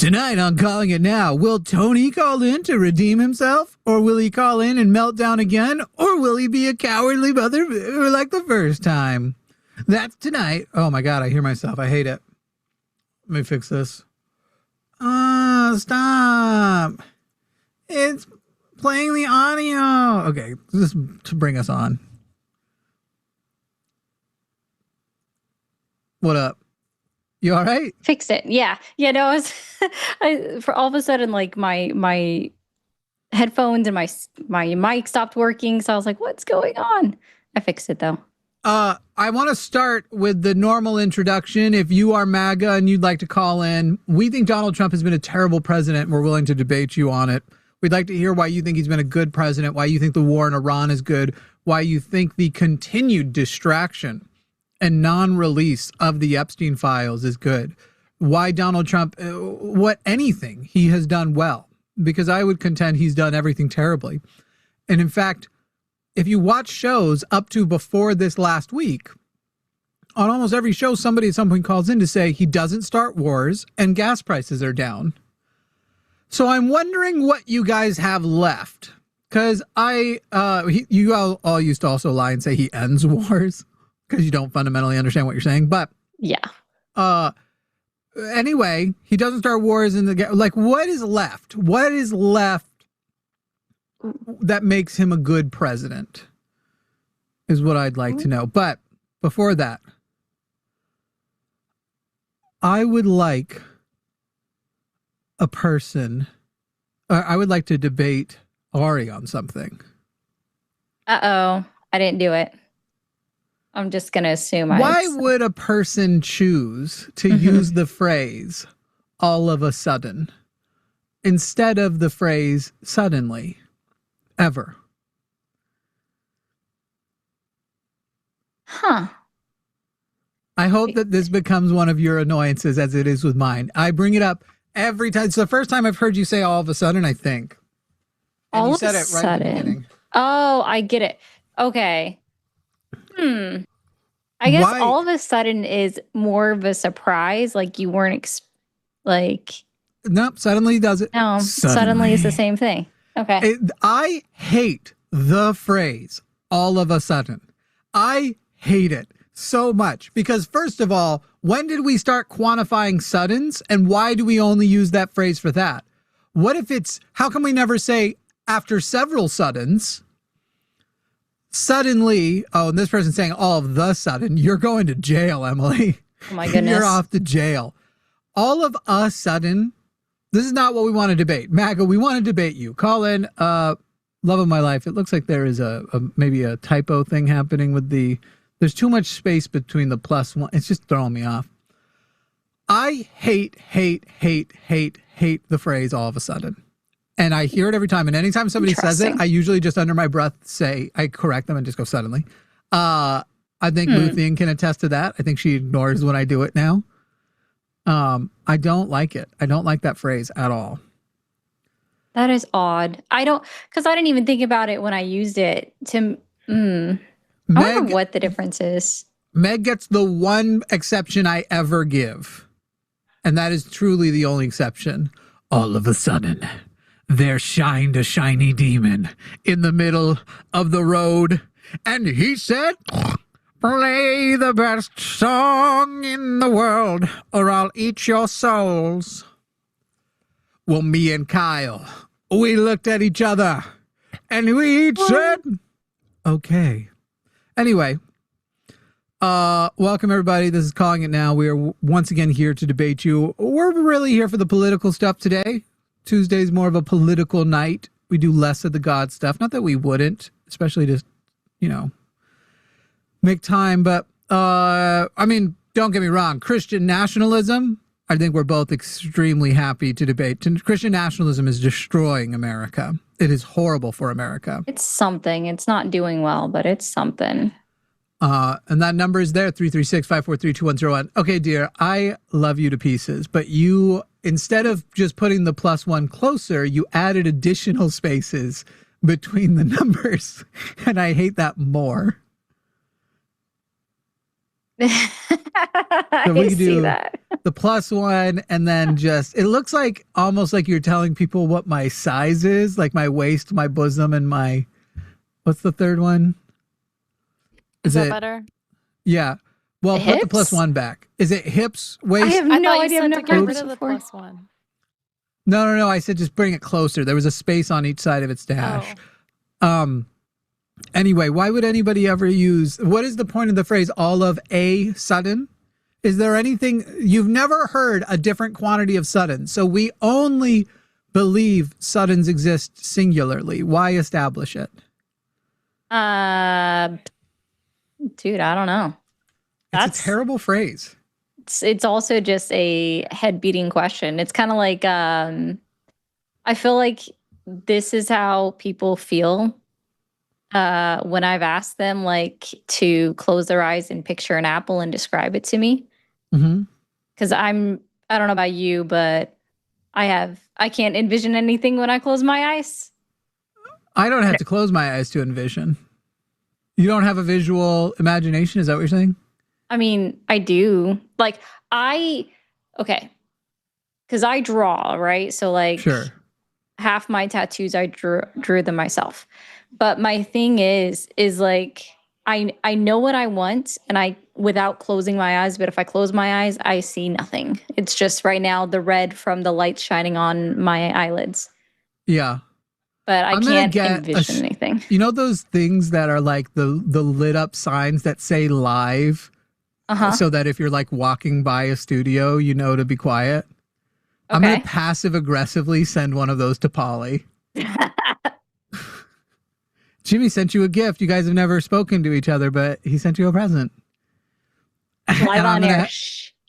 Tonight on Calling It Now, will Tony call in to redeem himself? Or will he call in and melt down again? Or will he be a cowardly mother like the first time? That's tonight. Oh my God, I hear myself. I hate it. Let me fix this. Stop. It's playing the audio. Okay, just to bring us on. What up? You all right? Fix it. Yeah. Yeah, no, for all of a sudden, like my headphones and my mic stopped working. So I was like, what's going on? I fixed it though. I want to start with the normal introduction. If you are MAGA and you'd like to call in, we think Donald Trump has been a terrible president. We're willing to debate you on it. We'd like to hear why you think he's been a good president, why you think the war in Iran is good, why you think the continued distraction and non-release of the Epstein files is good, why Donald Trump, what anything he has done well, because I would contend he's done everything terribly. And in fact, if you watch shows up to before this last week, on almost every show, somebody at some point calls in to say he doesn't start wars and gas prices are down. So I'm wondering what you guys have left. Because you all used to also lie and say he ends wars because you don't fundamentally understand what you're saying. But yeah. Anyway, he doesn't start wars in the, like, what is left? What is left that makes him a good president is what I'd like to know. But before that, I would like a person, I would like to debate Ari on something. Uh-oh. I didn't do it. I'm just going to assume Why would a person choose to use the phrase all of a sudden instead of the phrase suddenly? Ever. Huh. I hope that this becomes one of your annoyances as it is with mine. I bring it up every time. It's the first time I've heard you say all of a sudden, I think. And all of a sudden. Oh, I get it. Okay. I guess all of a sudden is more of a surprise. Like you weren't Nope, suddenly does it. No, suddenly is the same thing. Okay. I hate the phrase all of a sudden. I hate it so much because, first of all, when did we start quantifying suddens and why do we only use that phrase for that? What if it's, how come we never say after several suddens, suddenly, oh, and this person's saying all of the sudden, you're going to jail, Emily. Oh my goodness. You're off to jail. All of a sudden. This is not what we want to debate. MAGA, we want to debate you. Call in, love of my life. It looks like there is maybe a typo thing happening with there's too much space between the +1. It's just throwing me off. I hate the phrase all of a sudden. And I hear it every time. And anytime somebody says it, I usually just under my breath I correct them and just go suddenly. I think Luthien can attest to that. I think she ignores when I do it now. I don't like it. I don't like that phrase at all. That is odd. Because I didn't even think about it when I used it. I wonder what the difference is. Meg gets the one exception I ever give. And that is truly the only exception. All of a sudden, there shined a shiny demon in the middle of the road. And he said, play the best song in the world or I'll eat your souls. Well, me and Kyle, we looked at each other and we each said, okay. Anyway, welcome everybody. This is Calling It Now. We are once again here to debate you. We're really here for the political stuff today. Tuesday's more of a political night. We do less of the God stuff. Not that we wouldn't, especially just, make time. But, I mean, don't get me wrong. Christian nationalism, I think we're both extremely happy to debate. Christian nationalism is destroying America. It is horrible for America. It's something. It's not doing well, but it's something. And that number is there, 336-543-2101. Okay, dear, I love you to pieces, but you, instead of just putting the +1 closer, you added additional spaces between the numbers. And I hate that more. So we I could see do that. the +1 and then just, it looks like almost like you're telling people what my size is, like my waist, my bosom, and my, what's the third one? Is Is that it, better? yeah. Well, The put the hips? +1 back. Is it hips, I waist? have I no thought you idea. I've said never to get heard rid this of the before. +1. No. I said just bring it closer. There was a space on each side of its dash. Oh. Anyway, why would anybody ever use, what is the point of the phrase all of a sudden? Is there anything, you've never heard a different quantity of sudden. So we only believe suddens exist singularly. Why establish it? Dude, I don't know. It's a terrible phrase. It's also just a head beating question. It's kind of like I feel like this is how people feel when I've asked them like to close their eyes and picture an apple and describe it to me. Mm-hmm. Because I don't know about you, but I can't envision anything when I close my eyes. I don't have to close my eyes to envision. You don't have a visual imagination? Is that what you're saying? I mean, I do. Like okay. Because I draw, right? So like Sure. half my tattoos I drew them myself. But my thing is like I know what I want and I without closing my eyes, but if I close my eyes, I see nothing. It's just right now the red from the light shining on my eyelids. Yeah. But I I'm gonna can't get envision anything. You know those things that are like the lit up signs that say live? So that if you're like walking by a studio, you know to be quiet. Okay. I'm going to passive aggressively send one of those to Polly. Jimmy sent you a gift. You guys have never spoken to each other, but he sent you a present. Live on air.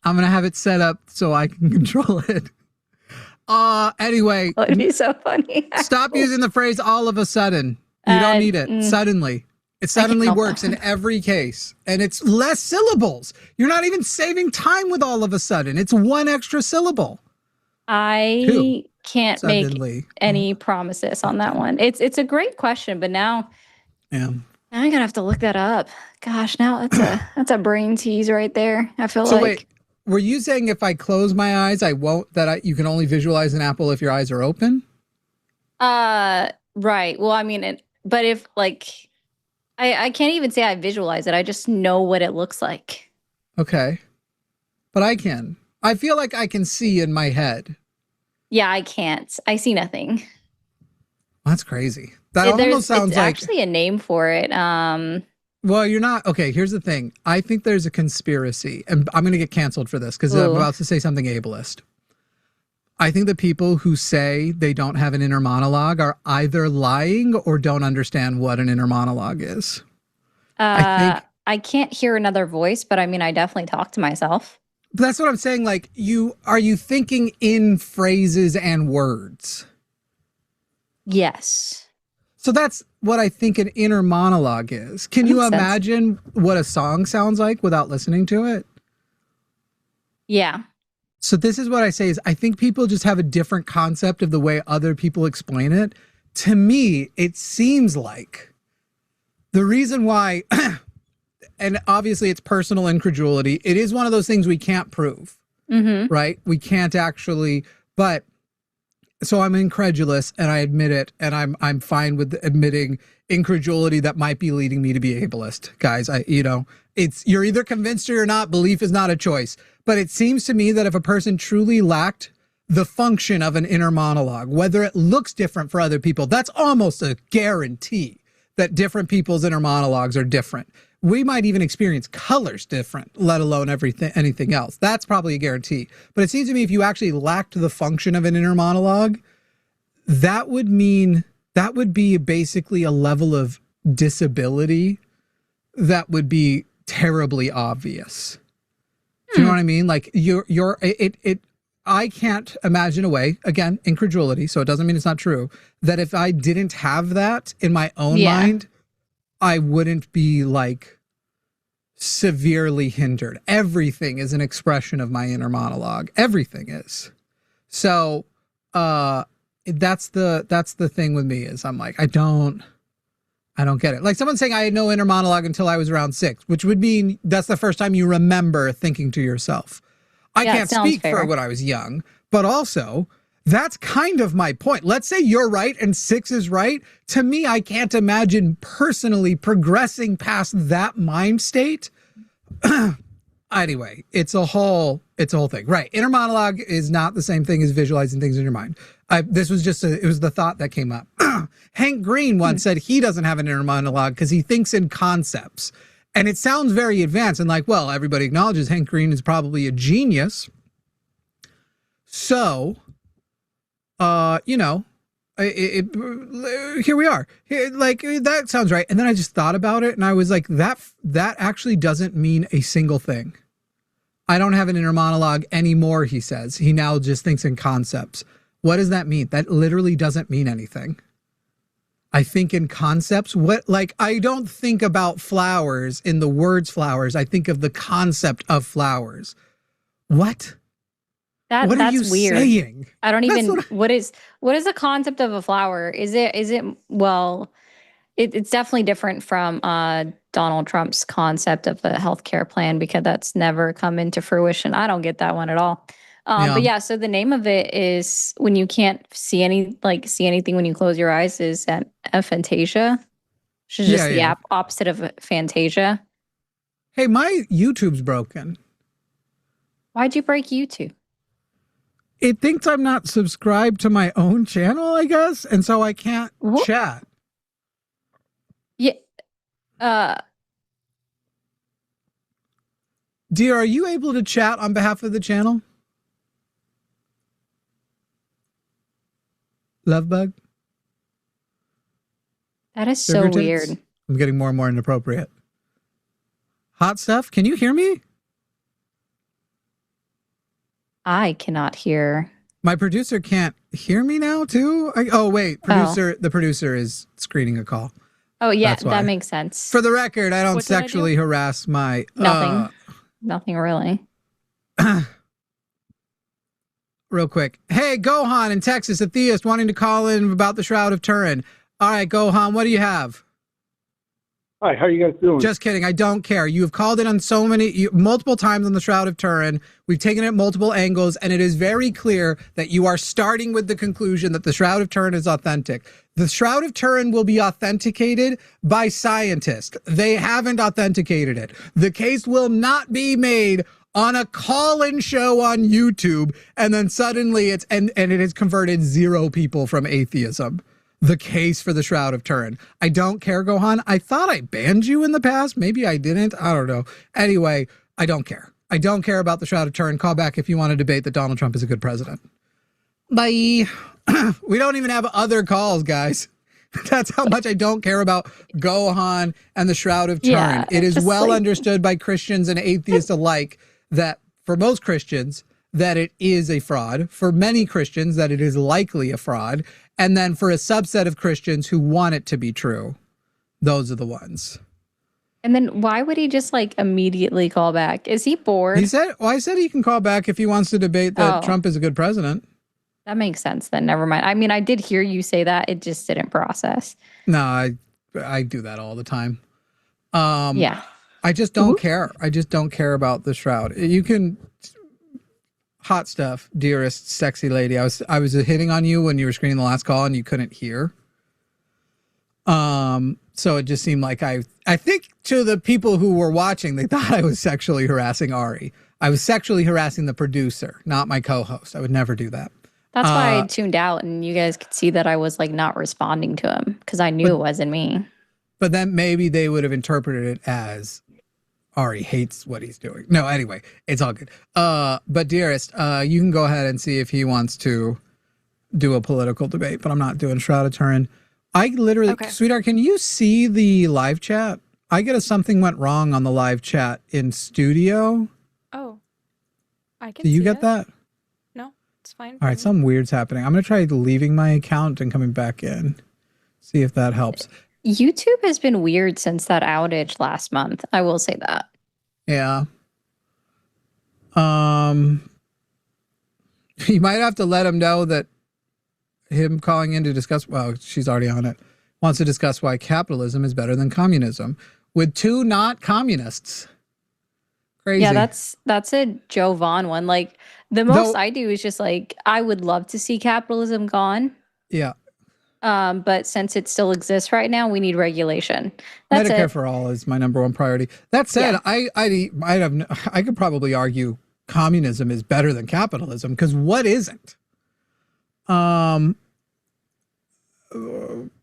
I'm going to have it set up so I can control it. Anyway. Oh, it'd be so funny. Stop using the phrase all of a sudden. You don't need it. Suddenly. It suddenly works in every case. And it's less syllables. You're not even saving time with all of a sudden. It's one extra syllable. I can't make any promises on that one. It's a great question, but now I'm gonna have to look that up. Gosh, now that's a brain tease right there. I feel like. Wait, were you saying if I close my eyes, I won't? You can only visualize an apple if your eyes are open? Right. Well, I mean, but if like. I can't even say I visualize it. I just know what it looks like. Okay. But I can. I feel like I can see in my head. Yeah, I can't. I see nothing. That's crazy. That almost sounds like... actually a name for it. Well, you're not... Okay, here's the thing. I think there's a conspiracy. And I'm going to get canceled for this because I'm about to say something ableist. I think the people who say they don't have an inner monologue are either lying or don't understand what an inner monologue is. I can't hear another voice, but I mean, I definitely talk to myself. But that's what I'm saying. Like, are you thinking in phrases and words? Yes. So that's what I think an inner monologue is. Can you imagine what a song sounds like without listening to it? Yeah. So this is what I say is I think people just have a different concept of the way other people explain it. To me, it seems like the reason why, and obviously it's personal incredulity. It is one of those things we can't prove, right? We can't actually, but so I'm incredulous and I admit it. And I'm fine with admitting incredulity that might be leading me to be ableist. Guys, you're either convinced or you're not. Belief is not a choice. But it seems to me that if a person truly lacked the function of an inner monologue, whether it looks different for other people, that's almost a guarantee that different people's inner monologues are different. We might even experience colors different, let alone anything else. That's probably a guarantee. But it seems to me if you actually lacked the function of an inner monologue, that would be basically a level of disability that would be terribly obvious. Do you know what I mean? Like I can't imagine a way, again, incredulity, so it doesn't mean it's not true, that if I didn't have that in my own mind, I wouldn't be like severely hindered. Everything is an expression of my inner monologue. Everything is. So that's the thing with me is I'm like, I don't I don't get it. Like someone saying I had no inner monologue until I was around 6, which would mean that's the first time you remember thinking to yourself. I can't speak for when I was young, but also that's kind of my point. Let's say you're right and 6 is right. To me, I can't imagine personally progressing past that mind state. Anyway, it's a whole thing. Right. Inner monologue is not the same thing as visualizing things in your mind. This was just it was the thought that came up. Hank Green once said he doesn't have an inner monologue because he thinks in concepts. And it sounds very advanced and like, well, everybody acknowledges Hank Green is probably a genius. So, you know, here we are. Like, that sounds right. And then I just thought about it and I was like, that actually doesn't mean a single thing. I don't have an inner monologue anymore, he says. He now just thinks in concepts. What does that mean? That literally doesn't mean anything. I think in concepts. I don't think about flowers in the words flowers. I think of the concept of flowers. What? What are you weird. Saying? I don't even, what is the concept of a flower? Is it, well, it's definitely different from Donald Trump's concept of a healthcare plan because that's never come into fruition. I don't get that one at all. But yeah, so the name of it is when you can't see anything when you close your eyes is aphantasia, which is just the opposite of Fantasia. Hey, my YouTube's broken. Why'd you break YouTube? It thinks I'm not subscribed to my own channel, I guess, and so I can't chat. Yeah. Dear, are you able to chat on behalf of the channel? Lovebug? That is so weird. I'm getting more and more inappropriate. Hot stuff, can you hear me? I cannot hear. My producer can't hear me now, too? The producer is screening a call. Oh, yeah, that makes sense. For the record, I don't sexually harass my... Nothing. Nothing really. Real quick. Hey, Gohan in Texas, a theist wanting to call in about the Shroud of Turin. All right, Gohan, what do you have? Hi, how are you guys doing? Just kidding. I don't care. You have called in on multiple times on the Shroud of Turin. We've taken it at multiple angles, and it is very clear that you are starting with the conclusion that the Shroud of Turin is authentic. The Shroud of Turin will be authenticated by scientists. They haven't authenticated it. The case will not be made on a call-in show on YouTube, and then suddenly it has converted 0 people from atheism. The case for the Shroud of Turin. I don't care, Gohan. I thought I banned you in the past. Maybe I didn't. I don't know. Anyway, I don't care. I don't care about the Shroud of Turin. Call back if you want to debate that Donald Trump is a good president. Bye. We don't even have other calls, guys. That's how much I don't care about Gohan and the Shroud of Turin. Yeah, it is well understood by Christians and atheists alike that for most Christians, that it is a fraud. For many Christians, that it is likely a fraud. And then for a subset of Christians who want it to be true, those are the ones. And then why would he just immediately call back? Is he bored? I said he can call back if he wants to debate that Trump is a good president. That makes sense then. Never mind. I mean, I did hear you say that. It just didn't process. No, I do that all the time. Yeah. I just don't care. I just don't care about the Shroud. You can... Hot stuff, dearest sexy lady. I was hitting on you when you were screening the last call and you couldn't hear. So it just seemed like I think to the people who were watching, they thought I was sexually harassing Ari. I was sexually harassing the producer, not my co-host. I would never do that. That's why I tuned out and you guys could see that I was not responding to him because I knew it wasn't me. But then maybe they would have interpreted it as Ari hates what he's doing. No, anyway, it's all good. But dearest, you can go ahead and see if he wants to do a political debate, but I'm not doing Shroud of Turin. I literally, sweetheart, can you see the live chat? I get a something went wrong on the live chat in studio. Oh, I can see you get that? No, it's fine. All right, something weird's happening. I'm going to try leaving my account and coming back in. See if that helps. YouTube has been weird since that outage last month. I will say that. Yeah. You might have to let him know that him calling in to discuss, well, she's already on it, wants to discuss why capitalism is better than communism with two not communists. Crazy. Yeah, that's a Joe Vaughn one. Like the most Though- I do is just like I would love to see capitalism gone. Yeah. But since it still exists right now, we need regulation. That's Medicare it. for all is my number one priority. That said, Yeah. I could probably argue communism is better than capitalism, because what isn't?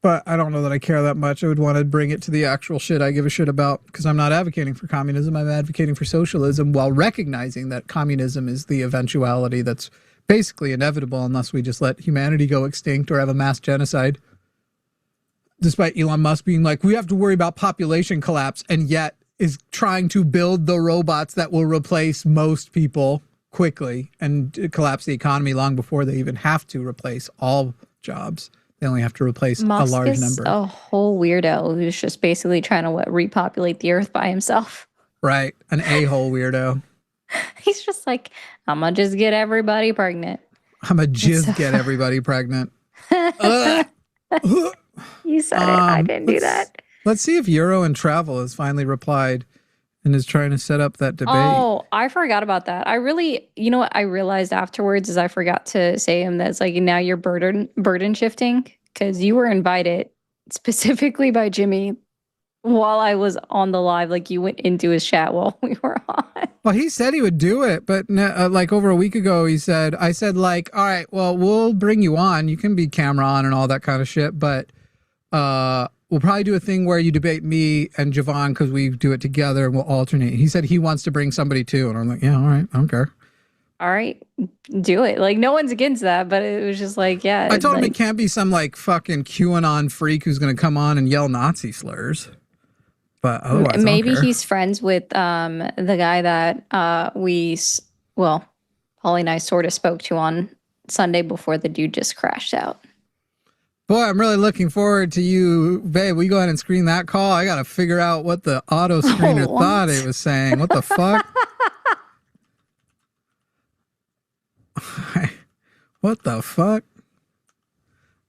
But I don't know that I care that much. I would want to bring it to the actual shit I give a shit about, because I'm not advocating for communism. I'm advocating for socialism, while recognizing that communism is the eventuality that's basically inevitable unless we just let humanity go extinct or have a mass genocide. Despite Elon Musk being like, we have to worry about population collapse, and yet is trying to build the robots that will replace most people quickly and collapse the economy long before they even have to replace all jobs. They only have to replace Musk a large is number. a whole weirdo who's just basically trying to repopulate the earth by himself. Right. An a-hole weirdo. He's just like, I'm gonna just get everybody pregnant. I'm a jizz get everybody pregnant. Ugh. You said it. I didn't do that. Let's see if Euro and Travel has finally replied and is trying to set up that debate. Oh, I forgot about that. You know what I realized afterwards is I forgot to say him that's like, now you're burden shifting, because you were invited specifically by Jimmy while I was on the live. Like you went into his chat while we were on. Well, he said he would do it, but like over a week ago, I said like, all right, well, we'll bring you on. You can be camera on and all that kind of shit, but we'll probably do a thing where you debate me and Javon, because we do it together and we'll alternate. He said he wants to bring somebody too, and I'm like, yeah, all right, I don't care. All right, do it. Like no one's against that, but it was just like, yeah. I told him it can't be some like fucking QAnon freak who's going to come on and yell Nazi slurs. But otherwise, maybe he's friends with the guy that Holly and I sort of spoke to on Sunday before the dude just crashed out. Boy, I'm really looking forward to you, babe. We go ahead and screen that call. I got to figure out what the auto screener thought it was saying. What the fuck? What the fuck?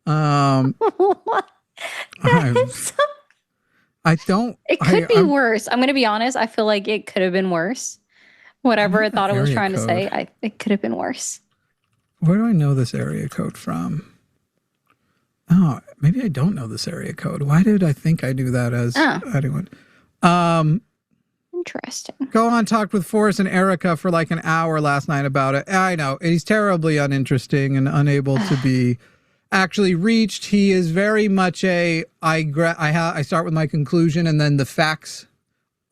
What? I don't. It could be worse. I'm going to be honest. I feel like it could have been worse. Whatever it thought it was trying to say, it could have been worse. Where do I know this area code from? Oh, maybe I don't know this area code. Why did I think I knew that as anyone? Interesting. Go on, talked with Forrest and Erica for like an hour last night about it. I know he's terribly uninteresting and unable to be actually reached. He is very much I start with my conclusion and then the facts.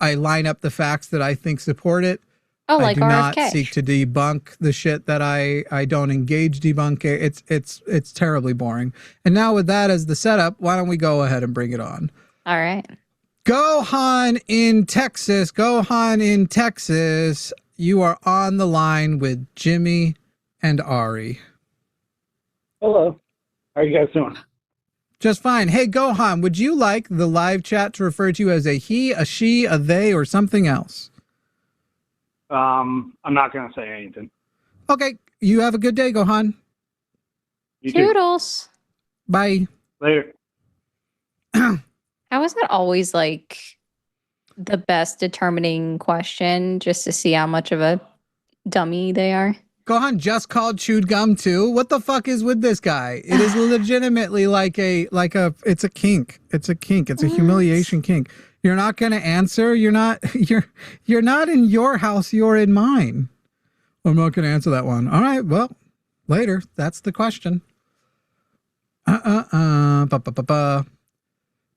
I line up the facts that I think support it. Oh, like I do RFK. not seek to debunk the shit that I don't engage debunking. It's terribly boring. And now with that as the setup, why don't we go ahead and bring it on? All right. Gohan in Texas. Gohan in Texas. You are on the line with Jimmy and Ari. Hello. How are you guys doing? Just fine. Hey, Gohan, would you like the live chat to refer to you as a he, a she, a they, or something else? I'm not going to say anything. Okay. You have a good day, Gohan. You too. Toodles. Bye. Later. How is that always like the best determining question, just to see how much of a dummy they are? Gohan just called chewed gum too. What the fuck is with this guy? It is legitimately it's a kink. It's a kink. It's a humiliation kink. You're not going to answer. You're not in your house. You're in mine. I'm not going to answer that one. All right. Well, later. That's the question.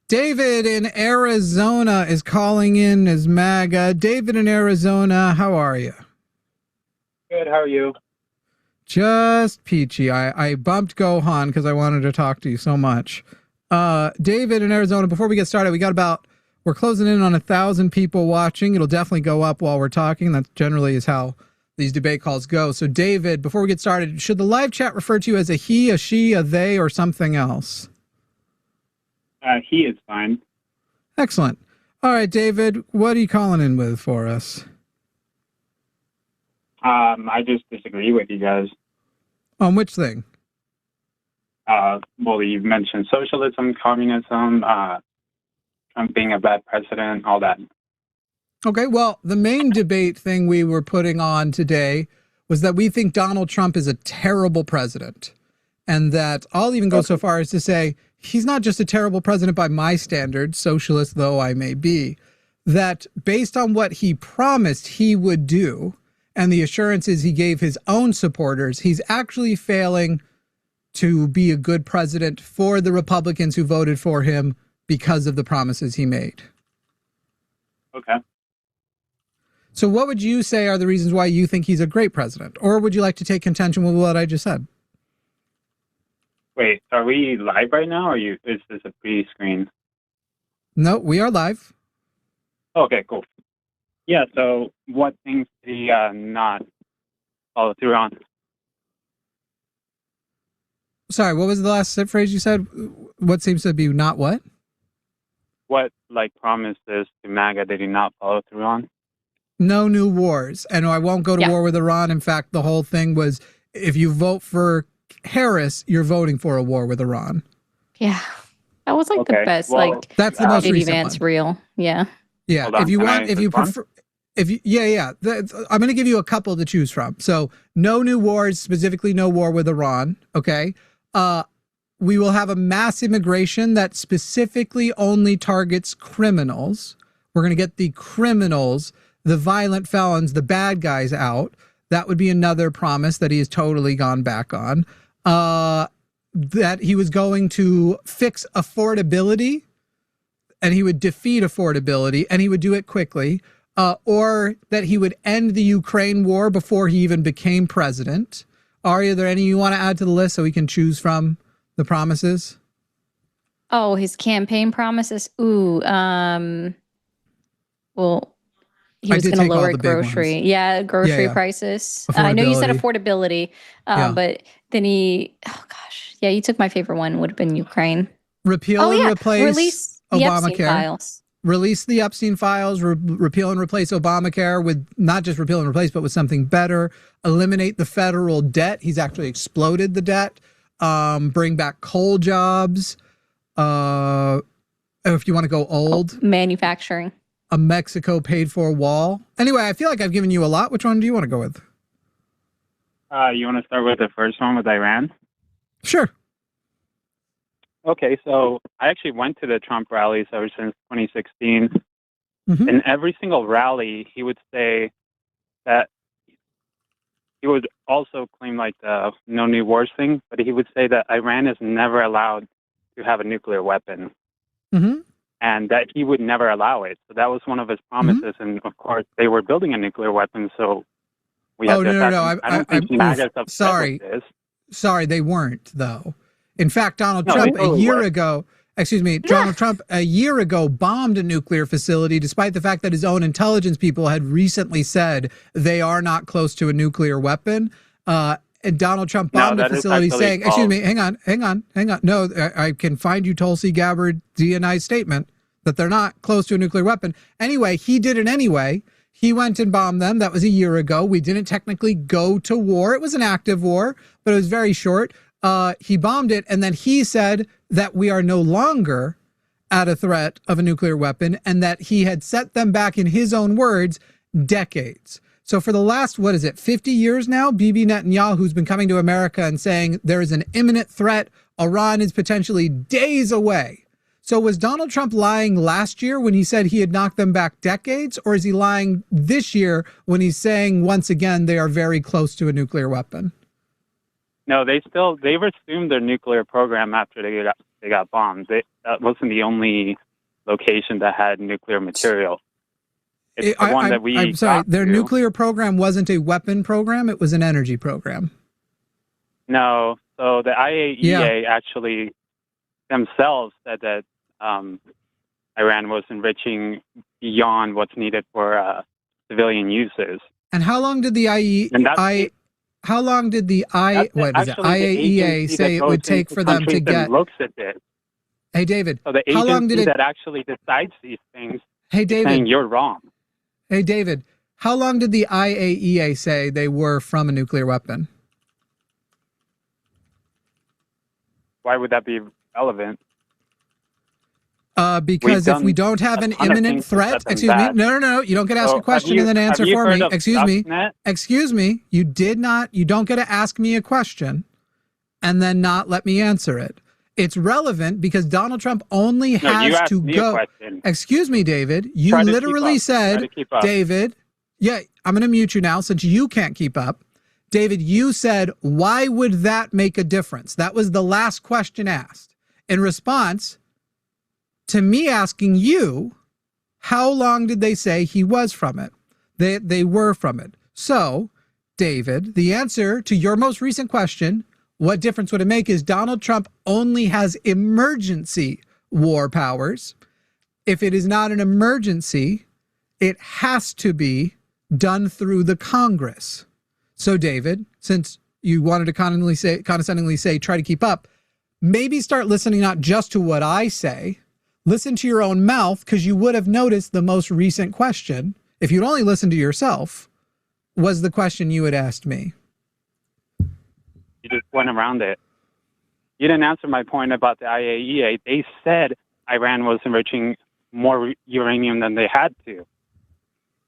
David in Arizona is calling in as MAGA. David in Arizona, how are you? Good. How are you? Just peachy. I bumped Gohan because I wanted to talk to you so much. David in Arizona, before we get started, we're closing in on 1,000 people watching. It'll definitely go up while we're talking. That generally is how these debate calls go. So David, before we get started, should the live chat refer to you as a he, a she, a they, or something else? He is fine. Excellent. All right, David, what are you calling in with for us? I just disagree with you guys. On which thing? well, you mentioned socialism, communism, Trump being a bad president, all that. Okay, well, the main debate thing we were putting on today was that we think Donald Trump is a terrible president. And that I'll even go so far as to say he's not just a terrible president by my standards, socialist though I may be, that based on what he promised he would do and the assurances he gave his own supporters, he's actually failing to be a good president for the Republicans who voted for him because of the promises he made. Okay. So what would you say are the reasons why you think he's a great president? Or would you like to take contention with what I just said? Wait, are we live right now, or is this a pre-screen? No, we are live. Okay, cool. Yeah, so what things did he not follow through on? Sorry, what was the last phrase you said? What seems to be not what? What, promises to MAGA did he not follow through on? No new wars. And I won't go to war with Iran. In fact, the whole thing was if you vote for Harris, you're voting for a war with Iran. Yeah. That was the best, that's the most J.D. recent Vance one. reel. Yeah. Yeah. Hold on, if you can want, I if you respond? prefer, I'm going to give you a couple to choose from. So no new wars, specifically no war with Iran. Okay. We will have a mass immigration that specifically only targets criminals. We're going to get the criminals, the violent felons, the bad guys out. That would be another promise that he has totally gone back on. That he was going to fix affordability and he would defeat affordability and he would do it quickly. Or that he would end the Ukraine war before he even became president. Are there any you want to add to the list so we can choose from the promises? Oh, his campaign promises. Ooh, well, he was going to lower grocery. Yeah, grocery prices. I know you said affordability, but then he took my favorite one, would have been Ukraine. Repeal and replace release Obamacare. Release the Epstein files, repeal and replace Obamacare with not just repeal and replace, but with something better. Eliminate the federal debt. He's actually exploded the debt. Bring back coal jobs. If you want to go old. Manufacturing. A Mexico paid for wall. Anyway, I feel like I've given you a lot. Which one do you want to go with? You want to start with the first one with Iran? Sure. Okay, so I actually went to the Trump rallies ever since 2016. Mm-hmm. In every single rally, he would say that he would also claim the no new wars thing, but he would say that Iran is never allowed to have a nuclear weapon. Mm-hmm. And that he would never allow it. So that was one of his promises. Mm-hmm. And of course, they were building a nuclear weapon. So we had no. I don't think MAGA's upset with this. Sorry, they weren't, though. In fact, Donald Trump a year ago bombed a nuclear facility, despite the fact that his own intelligence people had recently said they are not close to a nuclear weapon. And Donald Trump bombed the facility saying, false. Excuse me, hang on. No, I can find you Tulsi Gabbard DNI's statement that they're not close to a nuclear weapon. Anyway, he did it anyway. He went and bombed them. That was a year ago. We didn't technically go to war. It was an active war, but it was very short. He bombed it, and then he said that we are no longer at a threat of a nuclear weapon and that he had set them back, in his own words, decades. So for the last, 50 years now, Bibi Netanyahu's been coming to America and saying there is an imminent threat. Iran is potentially days away. So was Donald Trump lying last year when he said he had knocked them back decades, or is he lying this year when he's saying once again they are very close to a nuclear weapon? No, they've resumed their nuclear program after they got bombed. That wasn't the only location that had nuclear material. It's the one that we. I'm sorry, their nuclear program wasn't a weapon program; it was an energy program. No, so the IAEA actually themselves said that Iran was enriching beyond what's needed for civilian uses. And how long did the IAEA say it would take for them to get? Looks at it. Hey, David. So the agency that actually decides these things. Hey, David. Saying you're wrong. Hey, David. How long did the IAEA say they were from a nuclear weapon? Why would that be relevant? Because if we don't have an imminent threat, excuse me, no, you don't get to ask a question and then answer for me. Excuse me, you don't get to ask me a question and then not let me answer it. It's relevant because Donald Trump only has to go. Excuse me, David, you literally said, David, yeah, I'm going to mute you now since you can't keep up. David, you said, why would that make a difference? That was the last question asked. In response to me asking you, how long did they say he was from it? They were from it. So, David, the answer to your most recent question, what difference would it make, is Donald Trump only has emergency war powers. If it is not an emergency, it has to be done through the Congress. So, David, since you wanted to condescendingly say, try to keep up, maybe start listening not just to what I say, listen to your own mouth, because you would have noticed the most recent question, if you'd only listened to yourself, was the question you had asked me. You just went around it. You didn't answer my point about the IAEA. They said Iran was enriching more uranium than they had to.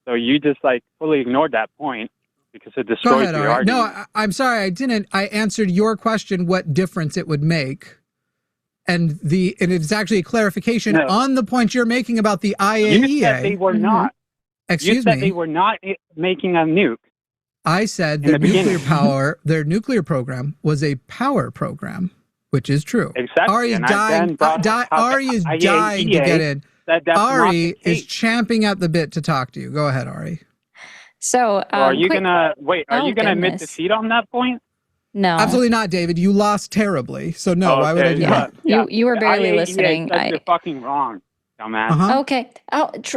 So you just fully ignored that point because it destroys your argument. No, I'm sorry, I didn't. I answered your question, what difference it would make. And it's actually a clarification on the point you're making about the IAEA. You said they were not. Excuse me. You said they were not making a nuke. I said their nuclear program was a power program, which is true. Exactly. Ari is dying. Ari is dying to get in. Ari is champing at the bit to talk to you. Go ahead, Ari. So, are you gonna admit defeat on that point? No, absolutely not, David. You lost terribly, so no. Why would I do that? You were barely listening. You're fucking wrong, dumbass. Okay.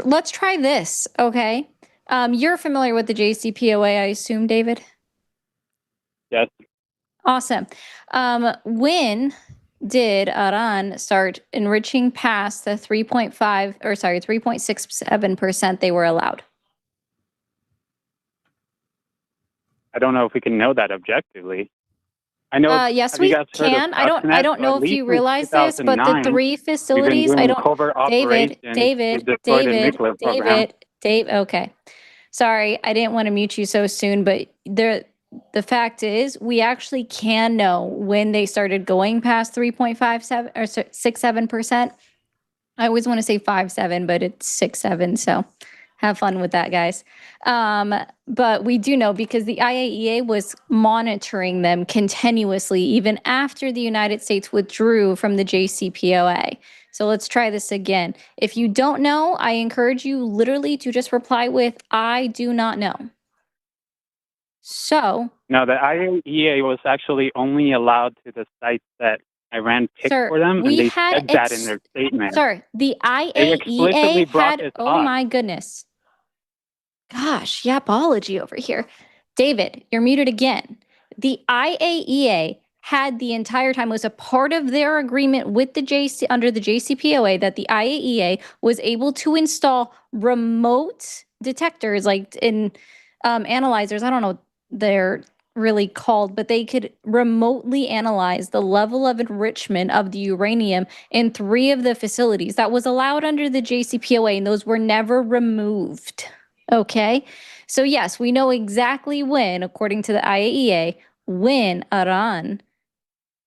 Let's try this. Okay. You're familiar with the JCPOA, I assume, David? Yes. Awesome. When did Iran start enriching past the 3.67% they were allowed? I don't know if we can know that objectively. I know. Yes, we can. I don't know if you realize this, but the 3 facilities. David. Okay. Sorry, I didn't want to mute you so soon, but the fact is, we actually can know when they started going past 3.57 or 67%. I always want to say 57, but it's 67. So have fun with that, guys. But we do know because the IAEA was monitoring them continuously, even after the United States withdrew from the JCPOA. So let's try this again. If you don't know, I encourage you literally to just reply with, I do not know. So. No, the IAEA was actually only allowed to the sites that Iran picked for them, and they said that in their statement. Sir, the IAEA had, oh my goodness. Gosh, yapology over here. David, you're muted again. The IAEA had the entire time, was a part of their agreement with the under the JCPOA, that the IAEA was able to install remote detectors, like in analyzers. I don't know what they're really called, but they could remotely analyze the level of enrichment of the uranium in 3 of the facilities that was allowed under the JCPOA, and those were never removed. Okay, so yes, we know exactly when, according to the IAEA, when Iran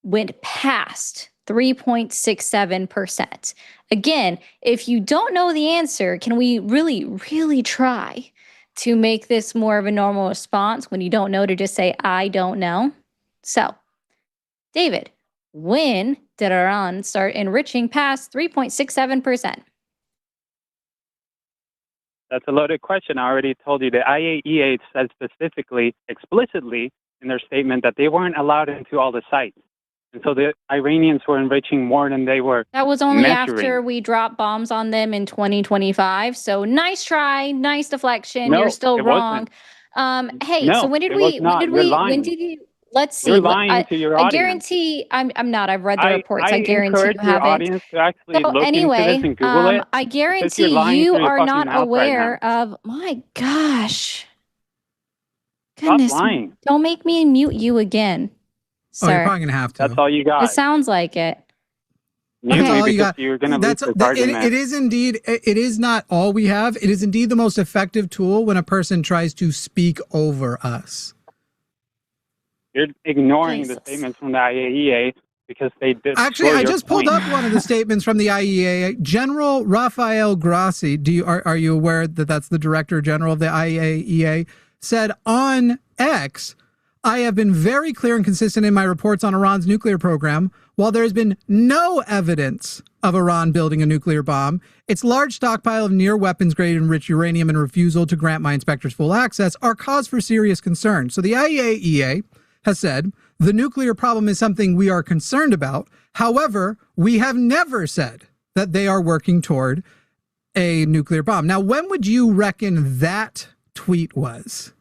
went past 3.67%. Again, if you don't know the answer, can we really, really try to make this more of a normal response when you don't know, to just say, I don't know? So, David, when did Iran start enriching past 3.67%? That's a loaded question. I already told you. The IAEA said specifically, explicitly in their statement that they weren't allowed into all the sites. And so the Iranians were enriching more than they were. That was only after we dropped bombs on them in 2025. So nice try, nice deflection. You're still wrong. So when did you, let's see. You're lying to your audience. I guarantee, I'm not. I've read the reports. I guarantee you haven't. Audience to actually look into this and Google it. I guarantee you are not aware of, my gosh. Goodness. Stop lying. Don't make me mute you again. Oh, you're sir. probably gonna have to. That's all you got. It sounds like it. Mute That's me all you because got. you're going to lose this argument. It is indeed. It is not all we have. It is indeed the most effective tool when a person tries to speak over us. You're ignoring the Jesus. statements from the IAEA because they did. Actually, I just pulled up one of the statements from the IAEA. General Rafael Grossi, are you aware that that's the Director General of the IAEA, said on X, I have been very clear and consistent in my reports on Iran's nuclear program. While there has been no evidence of Iran building a nuclear bomb, its large stockpile of near weapons-grade enriched uranium and refusal to grant my inspectors full access are cause for serious concern. So the IAEA has said the nuclear problem is something we are concerned about. However, we have never said that they are working toward a nuclear bomb. Now, when would you reckon that tweet was?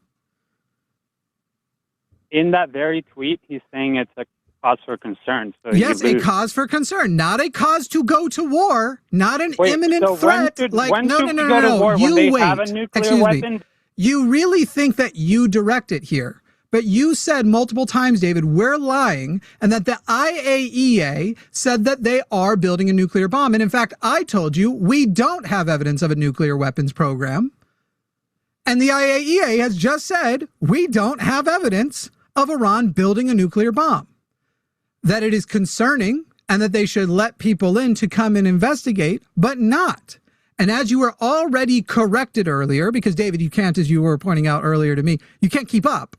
In that very tweet, he's saying it's a cause for concern. So Yes, a cause for concern, not a cause to go to war, not an imminent threat. When no. go to war? When they have a nuclear weapon? You really think that you direct it here. But you said multiple times, David, we're lying, and that the IAEA said that they are building a nuclear bomb. And in fact, I told you we don't have evidence of a nuclear weapons program. And the IAEA has just said we don't have evidence of Iran building a nuclear bomb. That it is concerning and that they should let people in to come and investigate, but not. And as you were already corrected earlier, because David, you can't, as you were pointing out earlier to me, you can't keep up.